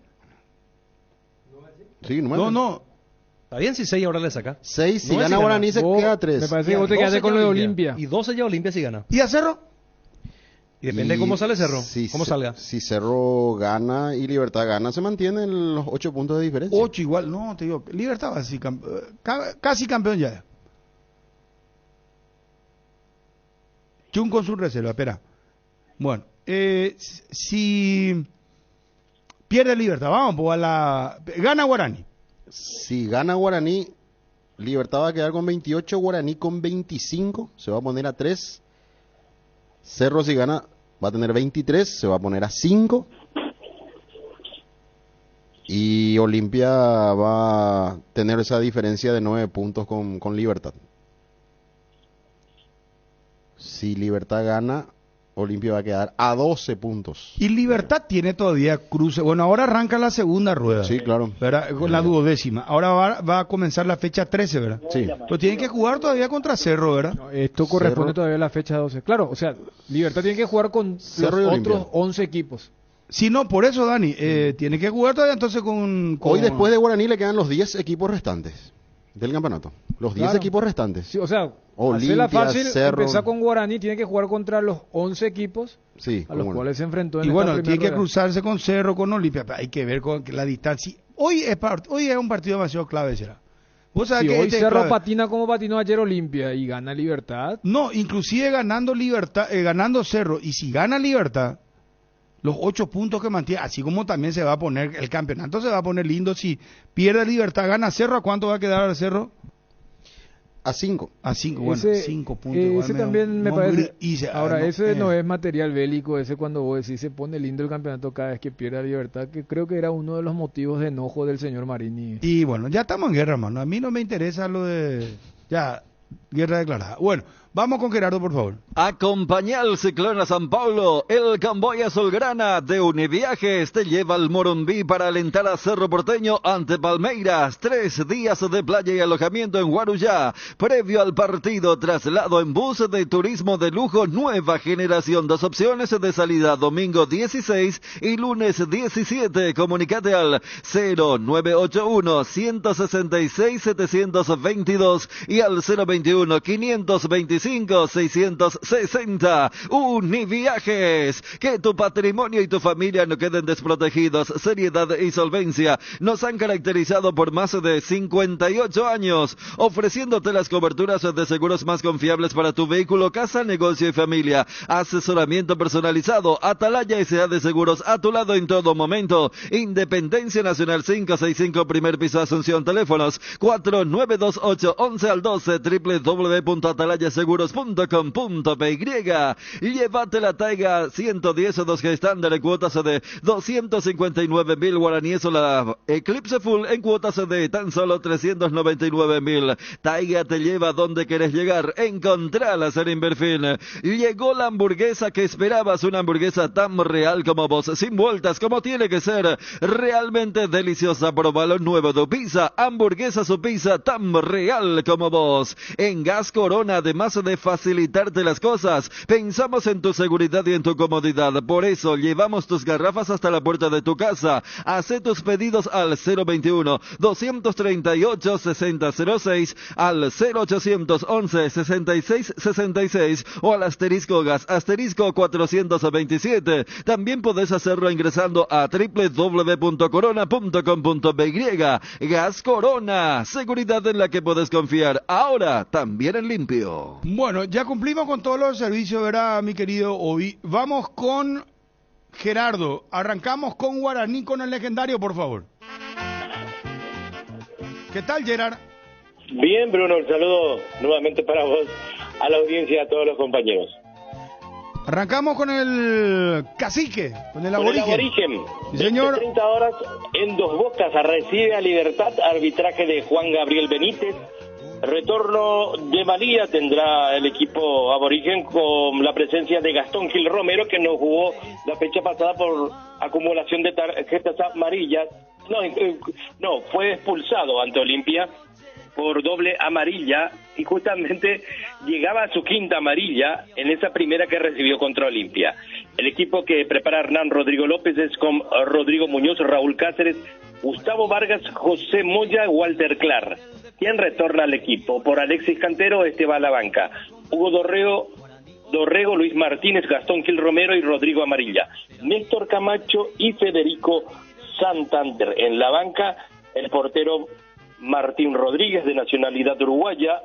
Sí, 9. No. Está bien si 6 ahora le saca. 6, si gana Guaraní se queda 3. Me parece que vos te quedaste con lo de Olimpia. Y 12 ya Olimpia si gana. ¿Y a Cerro? Y depende de cómo sale Cerro. Si cómo salga. Si Cerro gana y Libertad gana, se mantienen los 8 puntos de diferencia. 8 igual, no, te digo, Libertad va así, casi campeón ya. Chun con su reserva, espera. Bueno, si pierde Libertad, vamos pues a la... Gana Guaraní. Si gana Guaraní, Libertad va a quedar con 28, Guaraní con 25, se va a poner a 3. Cerro si gana va a tener 23, se va a poner a 5. Y Olimpia va a tener esa diferencia de 9 puntos con Libertad. Si Libertad gana, Olimpia va a quedar a 12 puntos. Y Libertad tiene todavía cruce. Bueno, ahora arranca la segunda rueda. Sí, claro. ¿Verdad? Con la 12ª. Ahora va a comenzar la fecha 13, ¿verdad? Sí. Pero tienen que jugar todavía contra Cerro, ¿verdad? No, esto corresponde todavía a la fecha 12. Claro, o sea, Libertad tiene que jugar con Cerro y los Olimpia. otros 11 equipos. Sí, no, por eso, Dani. Tiene que jugar todavía entonces con... Hoy después de Guaraní le quedan los 10 equipos restantes del campeonato. Los 10 Claro. equipos restantes. Sí, o sea, Olimpia, hacerla fácil, Cerro. empezar con Guaraní, tiene que jugar contra los 11 equipos Sí, a los cómo no. cuales se enfrentó en Y esta bueno, primera tiene que rueda. cruzarse con Cerro, con Olimpia. Hay que ver con la distancia. Hoy es un partido demasiado clave, será. ¿Vos sabés Si que hoy este es Cerro clave? patina como patinó ayer Olimpia y gana Libertad, No, inclusive ganando Libertad, ganando Cerro, y si gana Libertad, los 8 puntos que mantiene, así como también se va a poner el campeonato, se va a poner lindo. Si pierde Libertad, gana Cerro, ¿a cuánto va a quedar Cerro? A 5. A 5, bueno, ese, 5 puntos. igual ese medio- también me no parece. muy- Ahora, no, ese no es material bélico, ese cuando vos decís se pone lindo el campeonato cada vez que pierde Libertad, que creo que era uno de los motivos de enojo del señor Marini. Y bueno, ya estamos en guerra, hermano. A mí no me interesa lo de... Ya, guerra declarada. Bueno, Vamos con Gerardo, por favor. Acompaña al Ciclón a San Paulo. El Camboya Azulgrana de Univiajes te lleva al Morumbí para alentar a Cerro Porteño ante Palmeiras. 3 días de playa y alojamiento en Guarujá. Previo al partido, traslado en bus de turismo de lujo nueva generación. 2 opciones de salida, domingo 16 y lunes 17. Comunicate al 0981-166-722 y al 021-525-660. Univiajes, que tu patrimonio y tu familia no queden desprotegidos. Seriedad y solvencia nos han caracterizado por más de 58 años, ofreciéndote las coberturas de seguros más confiables para tu vehículo, casa, negocio y familia. Asesoramiento personalizado. Atalaya S.A. de Seguros, a tu lado en todo momento. Independencia Nacional 565, primer piso, Asunción. Teléfonos 4928-11 al 12, www.atalayaseguros.com.py. Llévate la Taiga 110 2G estándar en cuotas de 259.000 guaraníes o la Eclipse Full en cuotas de tan solo 399.000. Taiga te lleva donde querés llegar. Encontralas en Inverfin. Llegó la hamburguesa que esperabas, una hamburguesa tan real como vos, sin vueltas, como tiene que ser, realmente deliciosa. Probalo nuevo de Pizza, hamburguesa su pizza tan real como vos. En Gas Corona, además de facilitarte las cosas, pensamos en tu seguridad y en tu comodidad. Por eso llevamos tus garrafas hasta la puerta de tu casa. Haz tus pedidos al 021-238-6006, al 0811-6666 o al asterisco gas asterisco 427. También podés hacerlo ingresando a www.corona.com.py. Gas Corona, seguridad en la que podés confiar, ahora también en limpio. Bueno, ya cumplimos con todos los servicios, ¿verdad, mi querido Obi? Vamos con Gerardo. Arrancamos con Guaraní, con el legendario, por favor. ¿Qué tal, Gerard? Bien, Bruno, un saludo nuevamente para vos, a la audiencia y a todos los compañeros. Arrancamos con el cacique, con el aborigen. Sí, señor. 30 horas en Dos Bocas, recibe a Libertad, arbitraje de Juan Gabriel Benítez. Retorno de María tendrá el equipo aborigen con la presencia de Gastón Gil Romero, que no jugó la fecha pasada por acumulación de tarjetas amarillas. No, fue expulsado ante Olimpia por doble amarilla y justamente llegaba a su 5ª amarilla en esa primera que recibió contra Olimpia. El equipo que prepara Hernán Rodrigo López es con Rodrigo Muñoz, Raúl Cáceres, Gustavo Vargas, José Moya, Walter Clark. ¿Quién retorna al equipo? Por Alexis Cantero, va a la banca. Hugo Dorrego, Luis Martínez, Gastón Gil Romero y Rodrigo Amarilla. Néstor Camacho y Federico Santander. En la banca, el portero Martín Rodríguez, de nacionalidad uruguaya,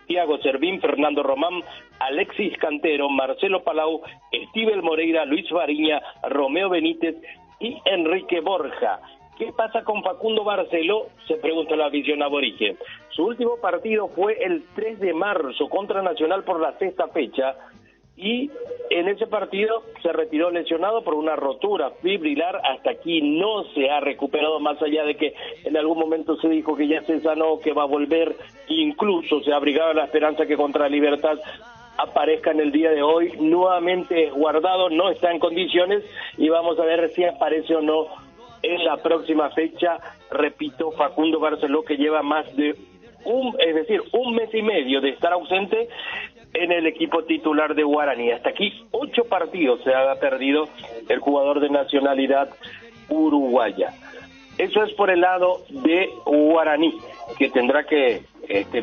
Thiago Servín, Fernando Román, Alexis Cantero, Marcelo Palau, Estíbel Moreira, Luis Fariña, Romeo Benítez y Enrique Borja. ¿Qué pasa con Facundo Barceló? Se pregunta la afición aborigen. Su último partido fue el 3 de marzo contra Nacional por la 6ª fecha y en ese partido se retiró lesionado por una rotura fibrilar. Hasta aquí no se ha recuperado, más allá de que en algún momento se dijo que ya se sanó, que va a volver. Incluso se abrigaba la esperanza que contra Libertad aparezca en el día de hoy. Nuevamente guardado, no está en condiciones y vamos a ver si aparece o no en la próxima fecha. Repito, Facundo Barceló, que lleva más de un mes y medio de estar ausente en el equipo titular de Guaraní. Hasta aquí 8 partidos se ha perdido el jugador de nacionalidad uruguaya. Eso es por el lado de Guaraní, que tendrá que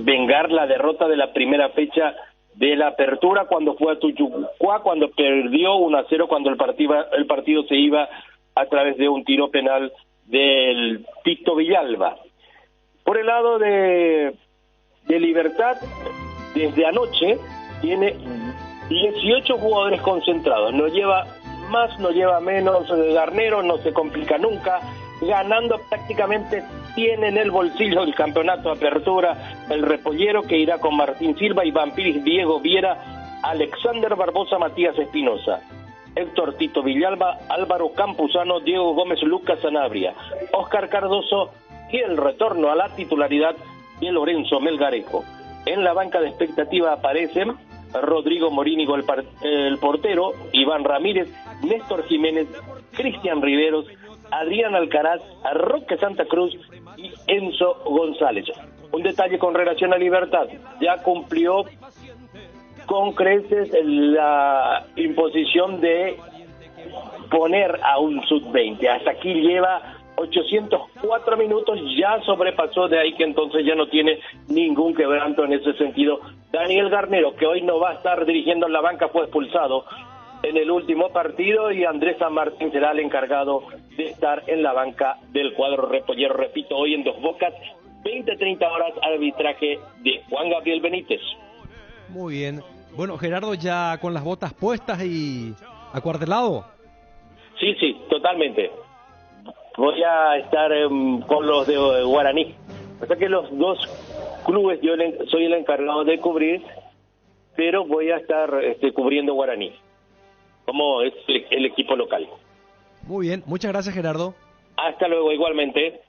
vengar la derrota de la primera fecha de la apertura cuando fue a Tuyucuá, cuando perdió 1-0, cuando el partido se iba a través de un tiro penal del Tito Villalba. Por el lado de Libertad, desde anoche tiene 18 jugadores concentrados, no lleva más, no lleva menos. Garnero no se complica nunca, ganando prácticamente tiene en el bolsillo el campeonato de apertura. El repollero, que irá con Martín Silva, Iván Piris, Diego Viera, Alexander Barbosa, Matías Espinosa, Héctor Tito Villalba, Álvaro Campuzano, Diego Gómez, Lucas Sanabria, Óscar Cardoso y el retorno a la titularidad de Lorenzo Melgarejo. En la banca de expectativa aparecen Rodrigo Morínigo el portero, Iván Ramírez, Néstor Jiménez, Cristian Riveros, Adrián Alcaraz, Roque Santa Cruz y Enzo González. Un detalle con relación a Libertad: ya cumplió con creces la imposición de poner a un sub-20. Hasta aquí lleva 804 minutos, ya sobrepasó, de ahí que entonces ya no tiene ningún quebranto en ese sentido. Daniel Garnero, que hoy no va a estar dirigiendo en la banca, fue expulsado en el último partido, y Andrés San Martín será el encargado de estar en la banca del cuadro repollero. Repito, hoy en Dos Bocas, 20-30 horas, arbitraje de Juan Gabriel Benítez. Muy bien. Bueno, Gerardo, ya con las botas puestas y acuartelado. Sí, totalmente. Voy a estar con los de Guaraní. O sea que los dos clubes yo soy el encargado de cubrir, pero voy a estar cubriendo Guaraní, como es el equipo local. Muy bien, muchas gracias, Gerardo. Hasta luego, igualmente.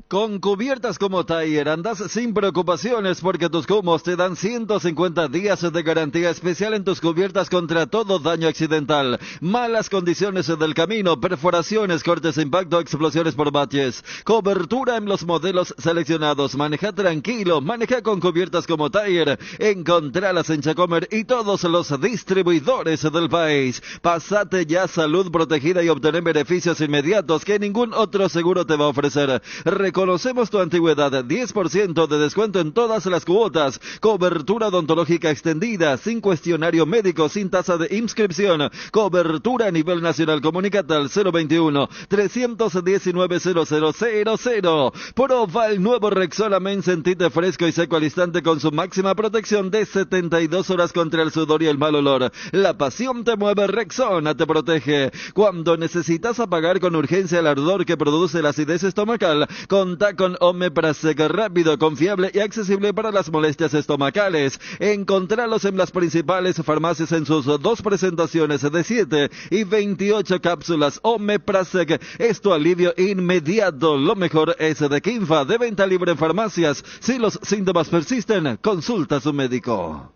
Con cubiertas como Tire andas sin preocupaciones, porque tus Cumos te dan 150 días de garantía especial en tus cubiertas contra todo daño accidental, malas condiciones del camino, perforaciones, cortes de impacto, explosiones por baches. Cobertura en los modelos seleccionados. Maneja tranquilo, maneja con cubiertas como Tire. Encontralas en Chacomer y todos los distribuidores del país. Pasate ya Salud Protegida y obtén beneficios inmediatos que ningún otro seguro te va a ofrecer. Reconocemos tu antigüedad, 10% de descuento en todas las cuotas, cobertura odontológica extendida, sin cuestionario médico, sin tasa de inscripción, cobertura a nivel nacional. Comunícate al 021-319-0000. Proba el nuevo Rexona Men, sentite fresco y seco al instante con su máxima protección de 72 horas contra el sudor y el mal olor. La pasión te mueve, Rexona te protege. Cuando necesitas apagar con urgencia el ardor que produce la acidez estomacal, contá con Omeprazec, rápido, confiable y accesible para las molestias estomacales. Encontralos en las principales farmacias en sus dos presentaciones de 7 y 28 cápsulas. Omeprazec es tu alivio inmediato. Lo mejor es de Kinfa, de venta libre en farmacias. Si los síntomas persisten, consulta a su médico.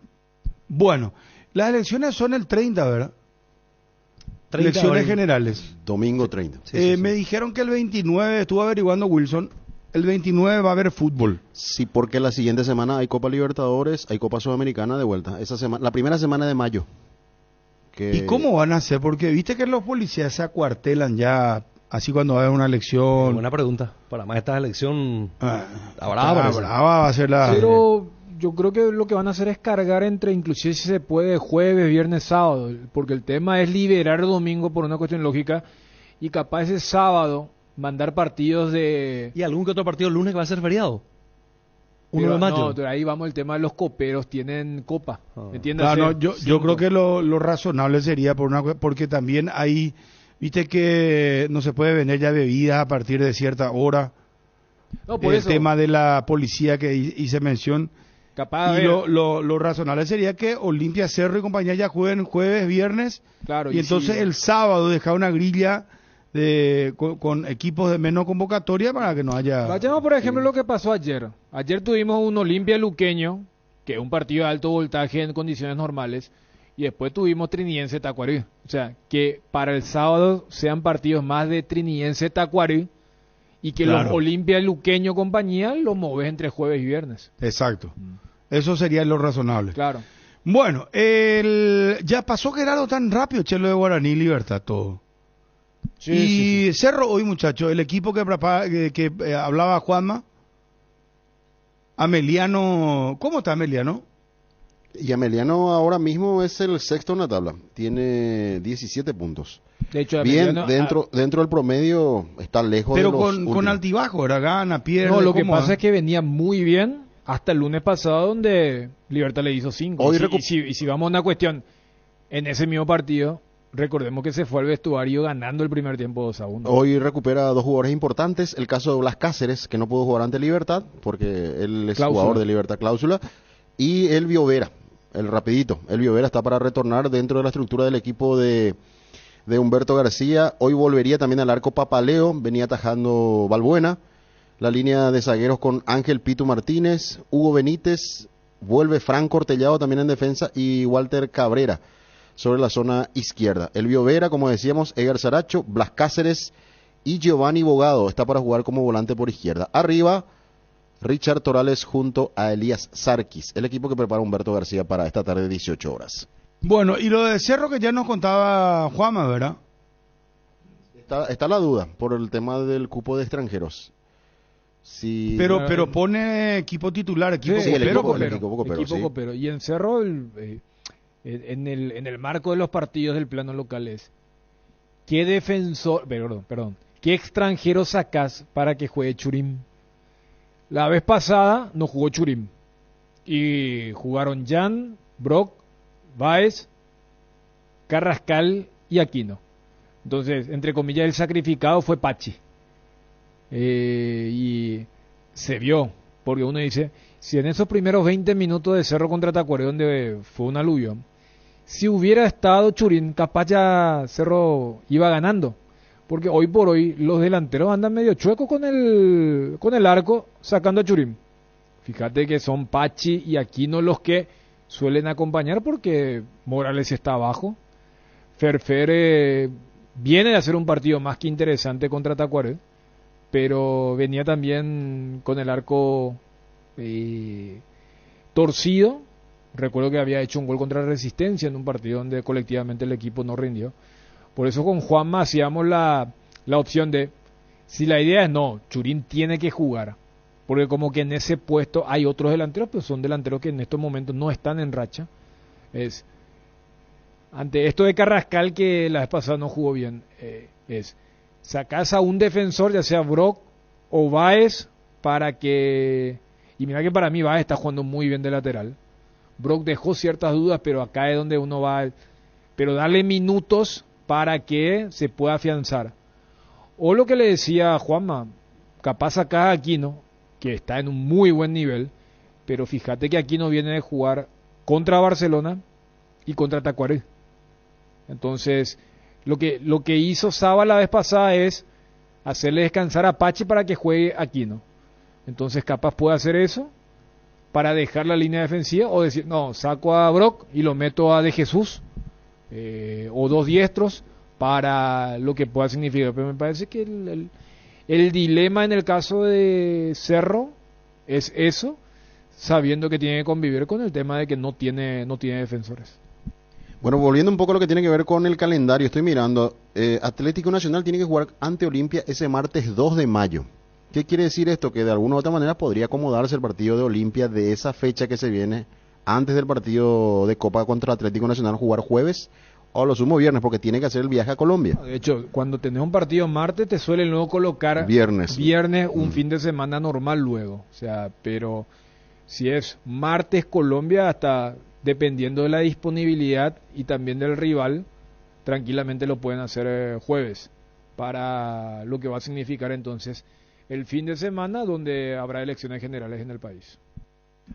Bueno, las elecciones son el 30, ¿verdad? 30 elecciones hoy. generales. Domingo 30. Me dijeron que el 29, estuvo averiguando Wilson, el 29 va a haber fútbol. Sí, porque la siguiente semana hay Copa Libertadores, hay Copa Sudamericana de vuelta. Esa semana, la primera semana de mayo. ¿Y cómo van a hacer? Porque viste que los policías se acuartelan ya, así cuando va a haber una elección. Buena pregunta. Para más esta elección, brava va a ser la... Pero yo creo que lo que van a hacer es cargar entre, inclusive si se puede, jueves, viernes, sábado, porque el tema es liberar el domingo por una cuestión lógica, y capaz ese sábado mandar partidos de... ¿Y algún que otro partido el lunes que va a ser feriado? 1 de mayo. No, pero ahí vamos, el tema de los coperos, tienen copa, ¿entiendes? Claro, no, yo creo que lo razonable sería porque también hay, viste que no se puede vender ya bebidas a partir de cierta hora. No, por el eso. tema de la policía que hice mención. Capaz y lo razonable sería que Olimpia, Cerro y compañía ya jueguen jueves, viernes, claro, y entonces sí, el sábado dejar una grilla con equipos de menos convocatoria para que no haya... Vayamos por ejemplo lo que pasó ayer. Ayer tuvimos un Olimpia Luqueño, que es un partido de alto voltaje en condiciones normales, y después tuvimos Trinidense Tacuarí. O sea, que para el sábado sean partidos más de Trinidense Tacuarí, y que los Olimpia Luqueño compañía los moves entre jueves y viernes. Exacto. Eso sería lo razonable. Claro. Bueno, ya pasó Gerardo tan rápido, Chelo de Guaraní, Libertad, todo. Sí. Cerro hoy, muchachos, el equipo que hablaba Juanma, Ameliano, ¿cómo está Ameliano? Y Ameliano ahora mismo es el sexto en la tabla, tiene 17 puntos. De hecho, bien, dentro del promedio está lejos pero de los con altibajo, era gana, pierde. No, lo que pasa es que venía muy bien hasta el lunes pasado, donde Libertad le hizo 5. Y si vamos a una cuestión, en ese mismo partido, recordemos que se fue al vestuario ganando el primer tiempo 2-1. Hoy recupera 2 jugadores importantes, el caso de Blas Cáceres, que no pudo jugar ante Libertad, porque él es jugador de Libertad Cláusula, y el Biovera, el rapidito. El Biovera está para retornar dentro de la estructura del equipo de Humberto García. Hoy volvería también al arco Papaleo, venía atajando Balbuena. La línea de zagueros con Ángel Pitu Martínez, Hugo Benítez, vuelve Franco Ortellado también en defensa y Walter Cabrera sobre la zona izquierda. Elvio Vera, como decíamos, Edgar Saracho, Blas Cáceres y Giovanni Bogado está para jugar como volante por izquierda. Arriba, Richard Torales junto a Elías Sarkis, el equipo que prepara Humberto García para esta tarde de 18 horas. Bueno, y lo de Cerro que ya nos contaba Juanma, ¿verdad? Está la duda por el tema del cupo de extranjeros. Sí, pero pone equipo titular, equipo sí, equipo copero. Y en Cerro, en el marco de los partidos del plano local es, ¿qué qué extranjero sacás para que juegue Churim? La vez pasada no jugó Churim y jugaron Jan, Brock, Baez, Carrascal y Aquino. Entonces, entre comillas, el sacrificado fue Pachi. Y se vio, porque uno dice, si en esos primeros 20 minutos de Cerro contra Tacuaré, donde fue un aluvión, si hubiera estado Churín, capaz ya Cerro iba ganando. Porque hoy por hoy los delanteros andan medio chuecos con el arco sacando a Churín. Fíjate que son Pachi y Aquino los que suelen acompañar porque Morales está abajo. Ferfer viene de hacer un partido más que interesante contra Tacuaré, pero venía también con el arco torcido. Recuerdo que había hecho un gol contra Resistencia en un partido donde colectivamente el equipo no rindió. Por eso con Juanma hacíamos la opción de, si la idea es no, Churín tiene que jugar, porque como que en ese puesto hay otros delanteros, pero son delanteros que en estos momentos no están en racha. Es ante esto de Carrascal, que la vez pasada no jugó bien, sacás a un defensor, ya sea Brock o Baez, para que... Y mira que para mí Baez está jugando muy bien de lateral. Brock dejó ciertas dudas, pero acá es donde uno va... Pero darle minutos para que se pueda afianzar. O lo que le decía a Juanma, capaz acá Aquino, que está en un muy buen nivel, pero fíjate que Aquino viene de jugar contra Barcelona y contra Tacuaré. Entonces, lo que hizo Saba la vez pasada es hacerle descansar a Pachi para que juegue Aquino. Entonces, capaz puede hacer eso para dejar la línea defensiva o decir, no, saco a Brock y lo meto a De Jesús o dos diestros para lo que pueda significar. Pero me parece que el dilema en el caso de Cerro es eso, sabiendo que tiene que convivir con el tema de que no tiene defensores. Bueno, volviendo un poco a lo que tiene que ver con el calendario, estoy mirando, Atlético Nacional tiene que jugar ante Olimpia ese martes 2 de mayo. ¿Qué quiere decir esto? Que de alguna u otra manera podría acomodarse el partido de Olimpia de esa fecha que se viene antes del partido de Copa contra Atlético Nacional, jugar jueves o lo sumo viernes, porque tiene que hacer el viaje a Colombia. De hecho, cuando tenés un partido martes, te suelen luego colocar viernes un fin de semana normal luego. O sea, pero si es martes Colombia, hasta dependiendo de la disponibilidad y también del rival, tranquilamente lo pueden hacer jueves, para lo que va a significar entonces el fin de semana donde habrá elecciones generales en el país.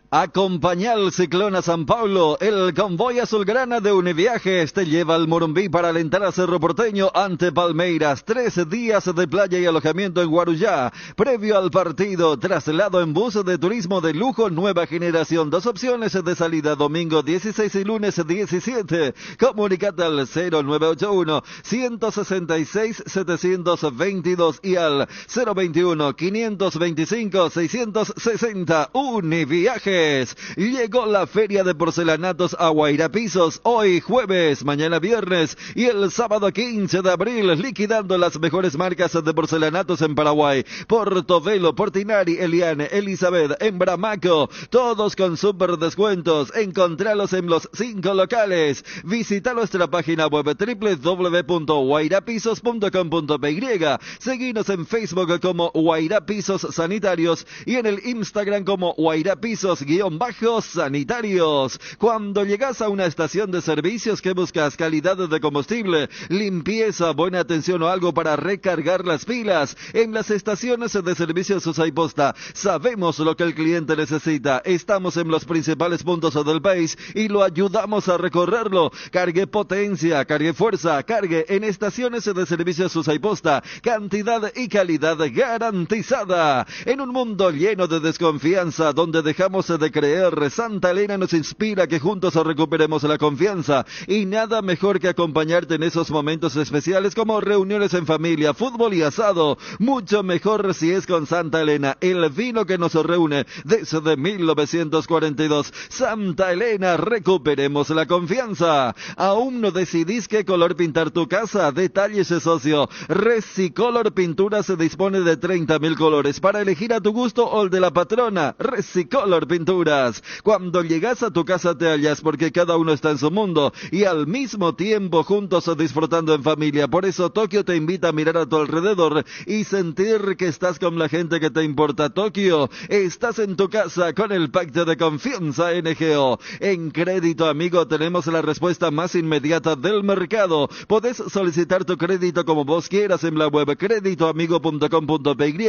Acompaña al Ciclón a San Pablo. El convoy azulgrana de Univiajes te lleva al Morumbí para alentar a Cerro Porteño ante Palmeiras. 13 días de playa y alojamiento en Guarujá. Previo al partido, traslado en bus de turismo de lujo nueva generación. 2 opciones de salida, domingo 16 y lunes 17. Comunicate al 0981-166-722 y al 021-525-660. Univiajes. Llegó la Feria de Porcelanatos a Guaira Pisos, hoy jueves, mañana viernes y el sábado 15 de abril, liquidando las mejores marcas de porcelanatos en Paraguay. Portobelo, Portinari, Eliane, Elizabeth, Embramaco, todos con super descuentos. Encontralos en los 5 locales. Visita nuestra página web www.guairapisos.com.py. Seguinos en Facebook como Guaira Pisos Sanitarios y en el Instagram como Guaira Pisos_sanitarios. Cuando llegas a una estación de servicios que buscas calidad de combustible, limpieza, buena atención o algo para recargar las pilas, en las estaciones de servicios Susaiposta sabemos lo que el cliente necesita. Estamos en los principales puntos del país y lo ayudamos a recorrerlo. Cargue potencia, cargue fuerza, cargue en estaciones de servicios Susaiposta. Cantidad y calidad garantizada. En un mundo lleno de desconfianza, donde dejamos de de creer. Santa Elena nos inspira que juntos recuperemos la confianza y nada mejor que acompañarte en esos momentos especiales como reuniones en familia, fútbol y asado. Mucho mejor si es con Santa Elena, el vino que nos reúne desde 1942. Santa Elena, recuperemos la confianza. ¿Aún no decidís qué color pintar tu casa? Detalles, socio. Resicolor Pintura se dispone de 30.000 colores para elegir a tu gusto o el de la patrona. Resicolor Pinturas. Cuando llegas a tu casa te hallas porque cada uno está en su mundo y al mismo tiempo juntos disfrutando en familia. Por eso Tokio te invita a mirar a tu alrededor y sentir que estás con la gente que te importa. Tokio, estás en tu casa con el pacto de confianza NGO. En Crédito Amigo tenemos la respuesta más inmediata del mercado. Podés solicitar tu crédito como vos quieras en la web creditoamigo.com.py,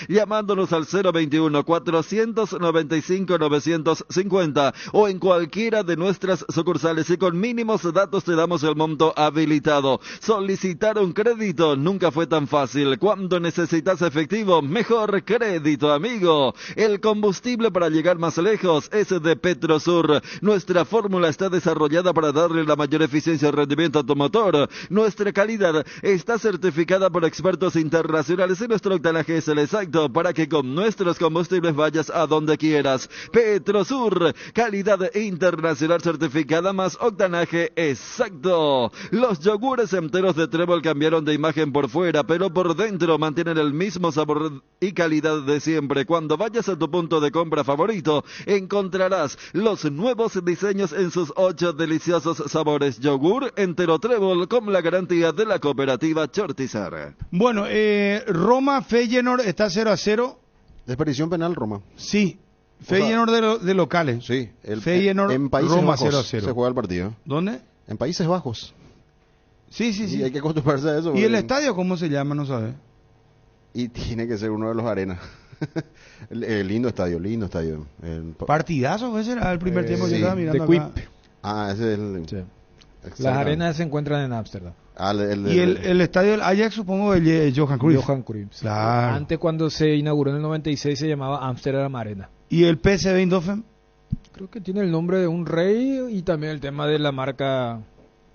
llamándonos al 021-495-950 o en cualquiera de nuestras sucursales y con mínimos datos te damos el monto habilitado. Solicitar un crédito nunca fue tan fácil. Cuando necesitas efectivo, mejor Crédito Amigo. El combustible para llegar más lejos es de Petrosur. Nuestra fórmula está desarrollada para darle la mayor eficiencia y rendimiento a tu motor. Nuestra calidad está certificada por expertos internacionales y nuestro octanaje es el exacto para que con nuestros combustibles vayas a donde quieras. Petrosur, calidad internacional certificada más octanaje exacto. Los yogures enteros de Trébol cambiaron de imagen por fuera, pero por dentro mantienen el mismo sabor y calidad de siempre. Cuando vayas a tu punto de compra favorito, encontrarás los nuevos diseños en sus 8 deliciosos sabores. Yogur entero Trébol con la garantía de la cooperativa Chortizar. Bueno, Roma Feyenoord está 0-0. Desperdición penal, Roma. Sí. Feyenoord de locales. Sí. Feyenoord, en Países Roma Bajos 0-0. se juega el partido. ¿Dónde? En Países Bajos. Sí. Y hay que acostumbrarse a eso. ¿Y el estadio cómo se llama? No sabe. Y tiene que ser uno de los arenas. Lindo estadio. Partidazo, ese era el primer tiempo que sí, estaba mirando de acá. Quip. Ese es el... Sí. Las arenas se encuentran en Ámsterdam. Y el estadio del Ajax, supongo, el Johan Cruyff. Johan Cruyff. Claro. Antes, cuando se inauguró en el 96, se llamaba Amsterdam Arena. ¿Y el PSV Eindhoven? Creo que tiene el nombre de un rey y también el tema de la marca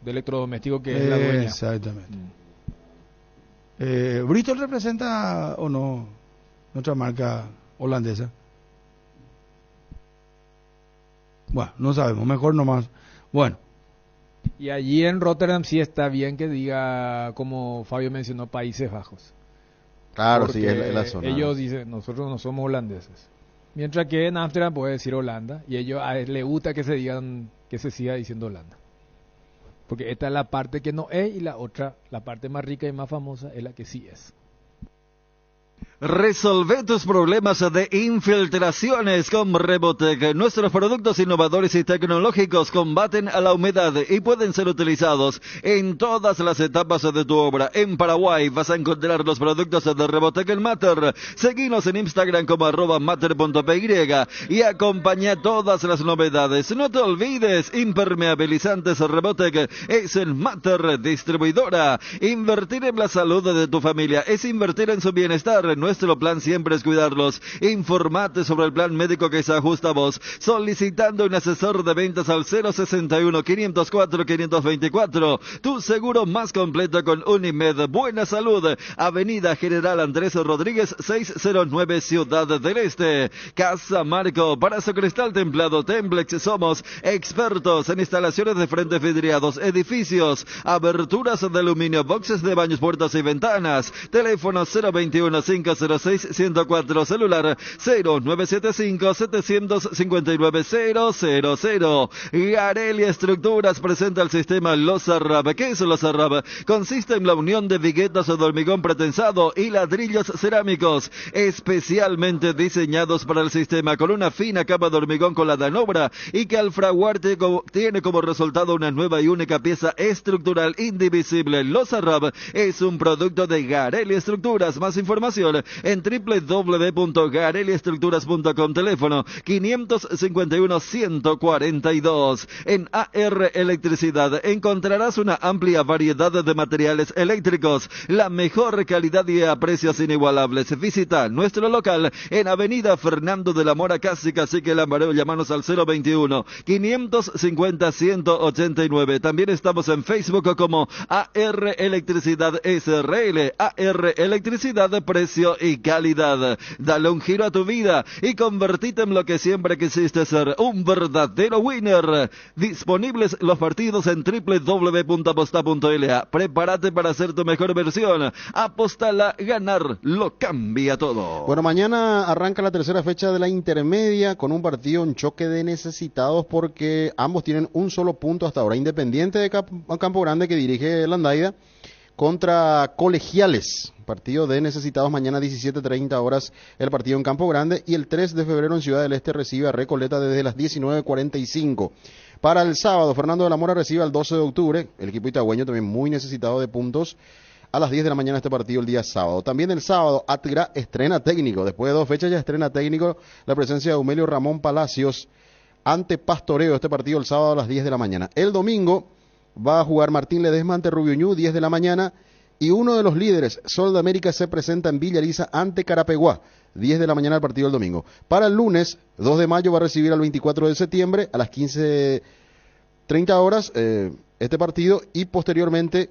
de electrodoméstico que es la dueña. Exactamente. ¿Bristol representa o no nuestra marca holandesa? Bueno, no sabemos, mejor nomás. Bueno. Y allí en Rotterdam sí está bien que diga, como Fabio mencionó, Países Bajos. Claro, porque sí, es la zona. Ellos dicen, nosotros no somos holandeses. Mientras que en Ámsterdam puede decir Holanda, y ellos a él le gusta que se digan, que se siga diciendo Holanda. Porque esta es la parte que no es, y la otra, la parte más rica y más famosa, es la que sí es. Resolve tus problemas de infiltraciones con Rebotec. Nuestros productos innovadores y tecnológicos combaten a la humedad y pueden ser utilizados en todas las etapas de tu obra. En Paraguay vas a encontrar los productos de Rebotec en Mater. Seguinos en Instagram como @mater.py y acompaña todas las novedades. No te olvides, impermeabilizantes Rebotec es en Mater Distribuidora. Invertir en la salud de tu familia es invertir en su bienestar. Nuestro plan siempre es cuidarlos. Informate sobre el plan médico que se ajusta a vos, solicitando un asesor de ventas al 061-504-524. Tu seguro más completo con Unimed. Buena Salud, Avenida General Andrés Rodríguez, 609, Ciudad del Este. Casa Marco, para su cristal templado Templex, somos expertos en instalaciones de frentes vidriados, edificios, aberturas de aluminio, boxes de baños, puertas y ventanas. Teléfono 021-506-104, celular 0975-759-000. Gareli Estructuras presenta el sistema Lozarrab. ¿Qué es Lozarrab? Consiste en la unión de viguetas de hormigón pretensado y ladrillos cerámicos, especialmente diseñados para el sistema, con una fina capa de hormigón colada en obra y que al fraguarte tiene como resultado una nueva y única pieza estructural indivisible. Lozarrab es un producto de Gareli Estructuras. Más información en www.gareliestructuras.com, teléfono 551-142. En AR Electricidad encontrarás una amplia variedad de materiales eléctricos, la mejor calidad y a precios inigualables. Visita nuestro local en Avenida Fernando de la Mora, casi Cacique Lambareo. Llámanos al 021-550-189. También estamos en Facebook como AR Electricidad SRL. AR Electricidad, precio y calidad. Dale un giro a tu vida y convertite en lo que siempre quisiste ser, un verdadero winner. Disponibles los partidos en www.aposta.la. Prepárate para ser tu mejor versión. Apostala, ganar lo cambia todo. Bueno, mañana arranca la tercera fecha de la intermedia con un partido en choque de necesitados porque ambos tienen un solo punto hasta ahora. Independiente de Campo Grande, que dirige Landaida, contra Colegiales. Partido de necesitados mañana 17:30 horas, el partido en Campo Grande, y el 3 de febrero en Ciudad del Este recibe a Recoleta desde las 19:45. Para el sábado, Fernando de la Mora recibe al 12 de octubre, el equipo itagüeño también muy necesitado de puntos, a las 10 de la mañana este partido el día sábado. También el sábado, Atgra estrena técnico, después de 2 fechas ya estrena técnico, la presencia de Eumelio Ramón Palacios ante Pastoreo, este partido el sábado a las 10 de la mañana. El domingo va a jugar Martín Ledesma ante Rubio Ñu, 10 de la mañana, y uno de los líderes, Sol de América, se presenta en Villa Elisa ante Carapeguá, 10 de la mañana el partido el domingo. Para el lunes, 2 de mayo, va a recibir al 24 de septiembre a las 15:30 horas este partido, y posteriormente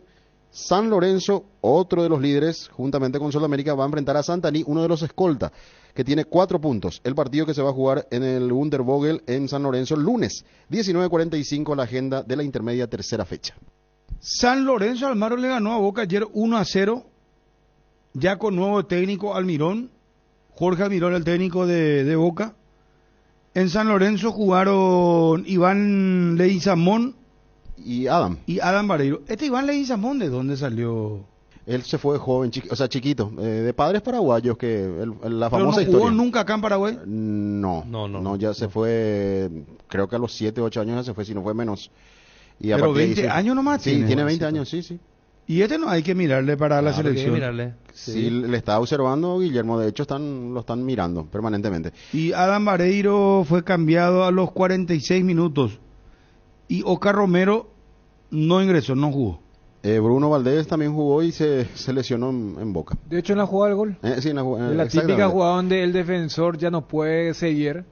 San Lorenzo, otro de los líderes, juntamente con Sol de América, va a enfrentar a Santaní, uno de los escolta, que tiene 4 puntos. El partido que se va a jugar en el Wundervogel en San Lorenzo, lunes, 19:45, la agenda de la intermedia tercera fecha. San Lorenzo Almagro le ganó a Boca ayer 1-0, ya con nuevo técnico Almirón, Jorge Almirón, el técnico de Boca. En San Lorenzo jugaron Iván Leguizamón y Adam Vareiro. Este Iván Leguizamón, ¿de dónde salió? Él se fue joven, chiquito, de padres paraguayos, que la famosa historia. ¿No jugó nunca acá en Paraguay? No, ya se fue, creo que a los 7, 8 años ya se fue, si no fue menos. Y pero 20 años nomás tiene. Sí, tiene 20 años, sí. Y este no hay que mirarle para la selección. Hay que mirarle. Sí, le está observando Guillermo, de hecho lo están mirando permanentemente. Y Adam Vareiro fue cambiado a los 46 minutos. Y Oscar Romero no ingresó, no jugó. Bruno Valdés también jugó y se lesionó en Boca. De hecho, en la jugada del gol. Sí, en la típica jugada donde el defensor ya no puede seguir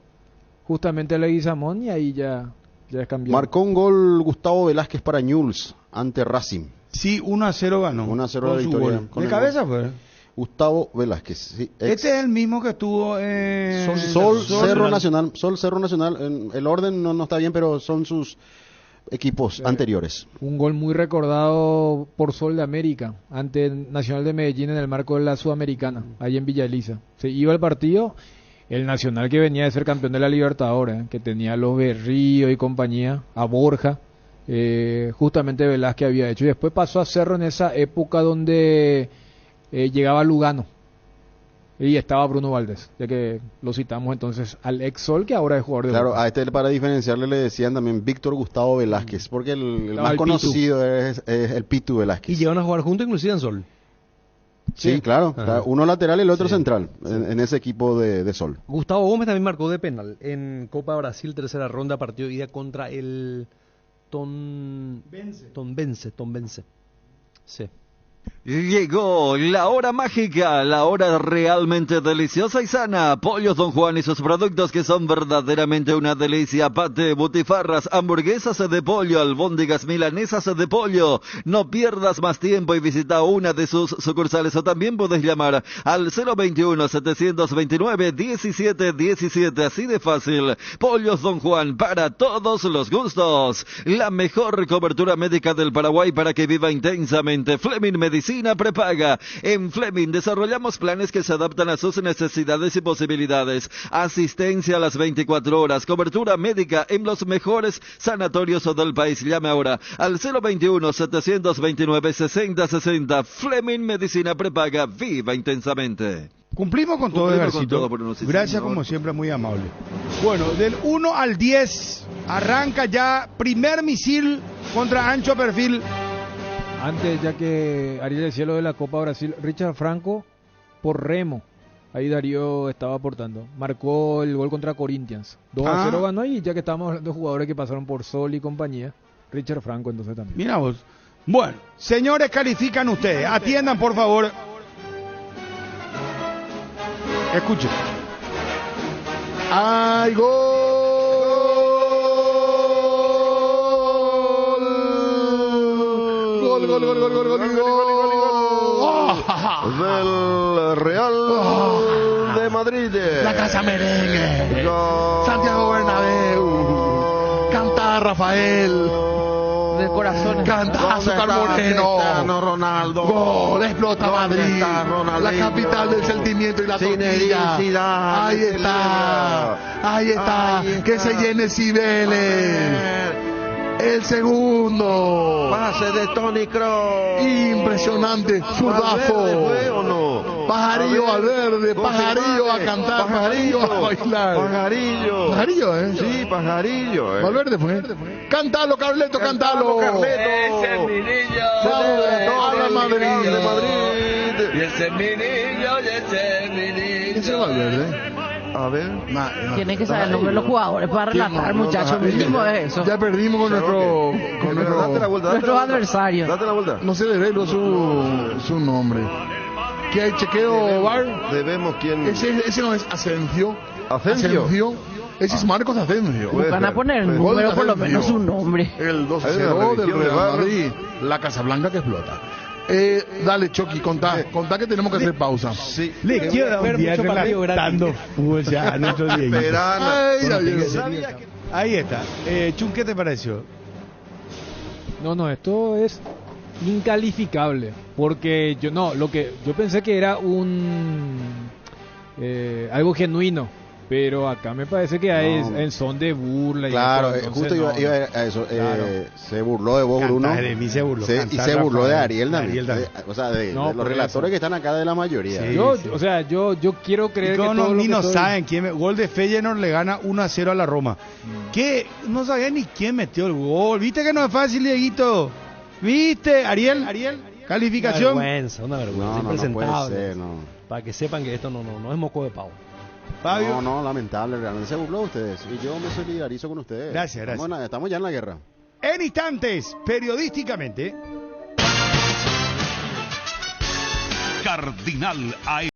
justamente a Leguizamón, y ahí ya es cambiado. Marcó un gol Gustavo Velázquez para Newell's ante Racing. Sí, 1-0 ganó. 1-0 la victoria. ¿De cabeza fue? Gustavo Velázquez. Sí, este es el mismo que estuvo en Sol Cerro Nacional. Sol Cerro Nacional. El orden no está bien, pero son sus equipos anteriores. Un gol muy recordado por Sol de América ante Nacional de Medellín en el marco de la Sudamericana, ahí en Villa Elisa. Se iba el partido, el Nacional, que venía de ser campeón de la Libertadores, que tenía a los Berrío y compañía, a Borja, justamente Velázquez había hecho, y después pasó a Cerro en esa época donde llegaba Lugano y estaba Bruno Valdés, ya que lo citamos entonces al ex Sol, que ahora es jugador de Claro, Boca. a este, para diferenciarle, le decían también Víctor Gustavo Velázquez, porque el más conocido es el Pitu Velázquez. Y llevan a jugar juntos inclusive en Sol. Sí, claro, uno lateral y el otro central en ese equipo de Sol. Gustavo Gómez también marcó de penal en Copa Brasil, tercera ronda, partido de ida contra el Tom Bense. Sí. Llegó la hora mágica, la hora realmente deliciosa y sana. Pollos Don Juan y sus productos, que son verdaderamente una delicia. Pate, butifarras, hamburguesas de pollo, albóndigas milanesas de pollo. No pierdas más tiempo y visita una de sus sucursales, o también puedes llamar al 021-729-1717. Así de fácil. Pollos Don Juan, para todos los gustos. La mejor cobertura médica del Paraguay para que viva intensamente. Fleming Medicina Prepaga. En Fleming desarrollamos planes que se adaptan a sus necesidades y posibilidades. Asistencia a las 24 horas. Cobertura médica en los mejores sanatorios del país. Llame ahora al 021-729-6060. Fleming Medicina Prepaga. Viva intensamente. Cumplimos con todo, Edgarcito. Gracias, como siempre, muy amable. Bueno, del 1 al 10 arranca ya primer misil contra Ancho Perfil. Antes, ya que Ariel decía lo de la Copa Brasil, Richard Franco por Remo, Ahí Darío estaba aportando. Marcó el gol contra Corinthians. 2-0 ganó, y ya que estábamos hablando de jugadores que pasaron por Sol y compañía, Richard Franco entonces también. Mira vos. Bueno, señores, califican ustedes. Atiendan, por favor. Escuchen. ¡Ay, gol! ¡Gol, gol, gol, gol, gol, gol, gol! Del Real de Madrid. La Casa Merengue. Santiago Bernabéu. Canta Rafael. De corazón. Canta Azúcar Moreno. Ronaldo. Gol, explota Madrid. La capital del sentimiento y la tortilla. Ahí está. Ahí está. Que se llene Cibeles. El segundo. Pase de Toni Kroos. Impresionante. Zurdazo. Pajarillo al verde. Pajarillo a cantar. Pajarillo a bailar. Pajarillo. Pajarillo, ¿eh? Sí, pajarillo. Valverde fue. Cántalo, Carleto, cántalo. Ese es mi niño. Vamos a la Madrid. De Madrid. Y ese es mi niño, y ese es mi niño. Ese es Valverde. A ver. Tienen que saber el nombre de los jugadores para relatar, muchachos. Mínimo es eso. Ya perdimos con nuestros adversarios. Date la vuelta. No se desveló su nombre. ¿Qué hay? ¿Chequeo VAR? Debemos quién. Ese no es Asensio. Asensio. Ese es Marcos Asensio. Van a poner el número, por lo menos un nombre. El 2-0 del Real Madrid. La Casablanca que explota. Dale, Chucky, contá que tenemos que hacer pausa. Sí. Le quiero dar un día relatando fútbol ya a nuestro día. Ahí está. Chun, ¿qué te pareció? No, esto es incalificable, porque yo pensé que era algo genuino, pero acá me parece que hay en son de burla. Claro, y eso, justo iba a eso. Claro. Se burló de vos, Bruno. De mí se burló. Y se burló de Ariel también. También. O sea, de los relatores que están acá de la mayoría. Sí, yo quiero creer que todos ni no saben quién. Gol de Feyenoord le gana 1-0 a la Roma. Que no sabía ni quién metió el gol. ¿Viste que no es fácil, Dieguito? ¿Viste, Ariel? Calificación. Una vergüenza. No puede ser, no. Para que sepan que esto no es moco de pavo. Fabio. No, lamentable, realmente se burló de ustedes. Y yo me solidarizo con ustedes. Gracias. Estamos ya en la guerra. En instantes, periodísticamente. Cardinal AM.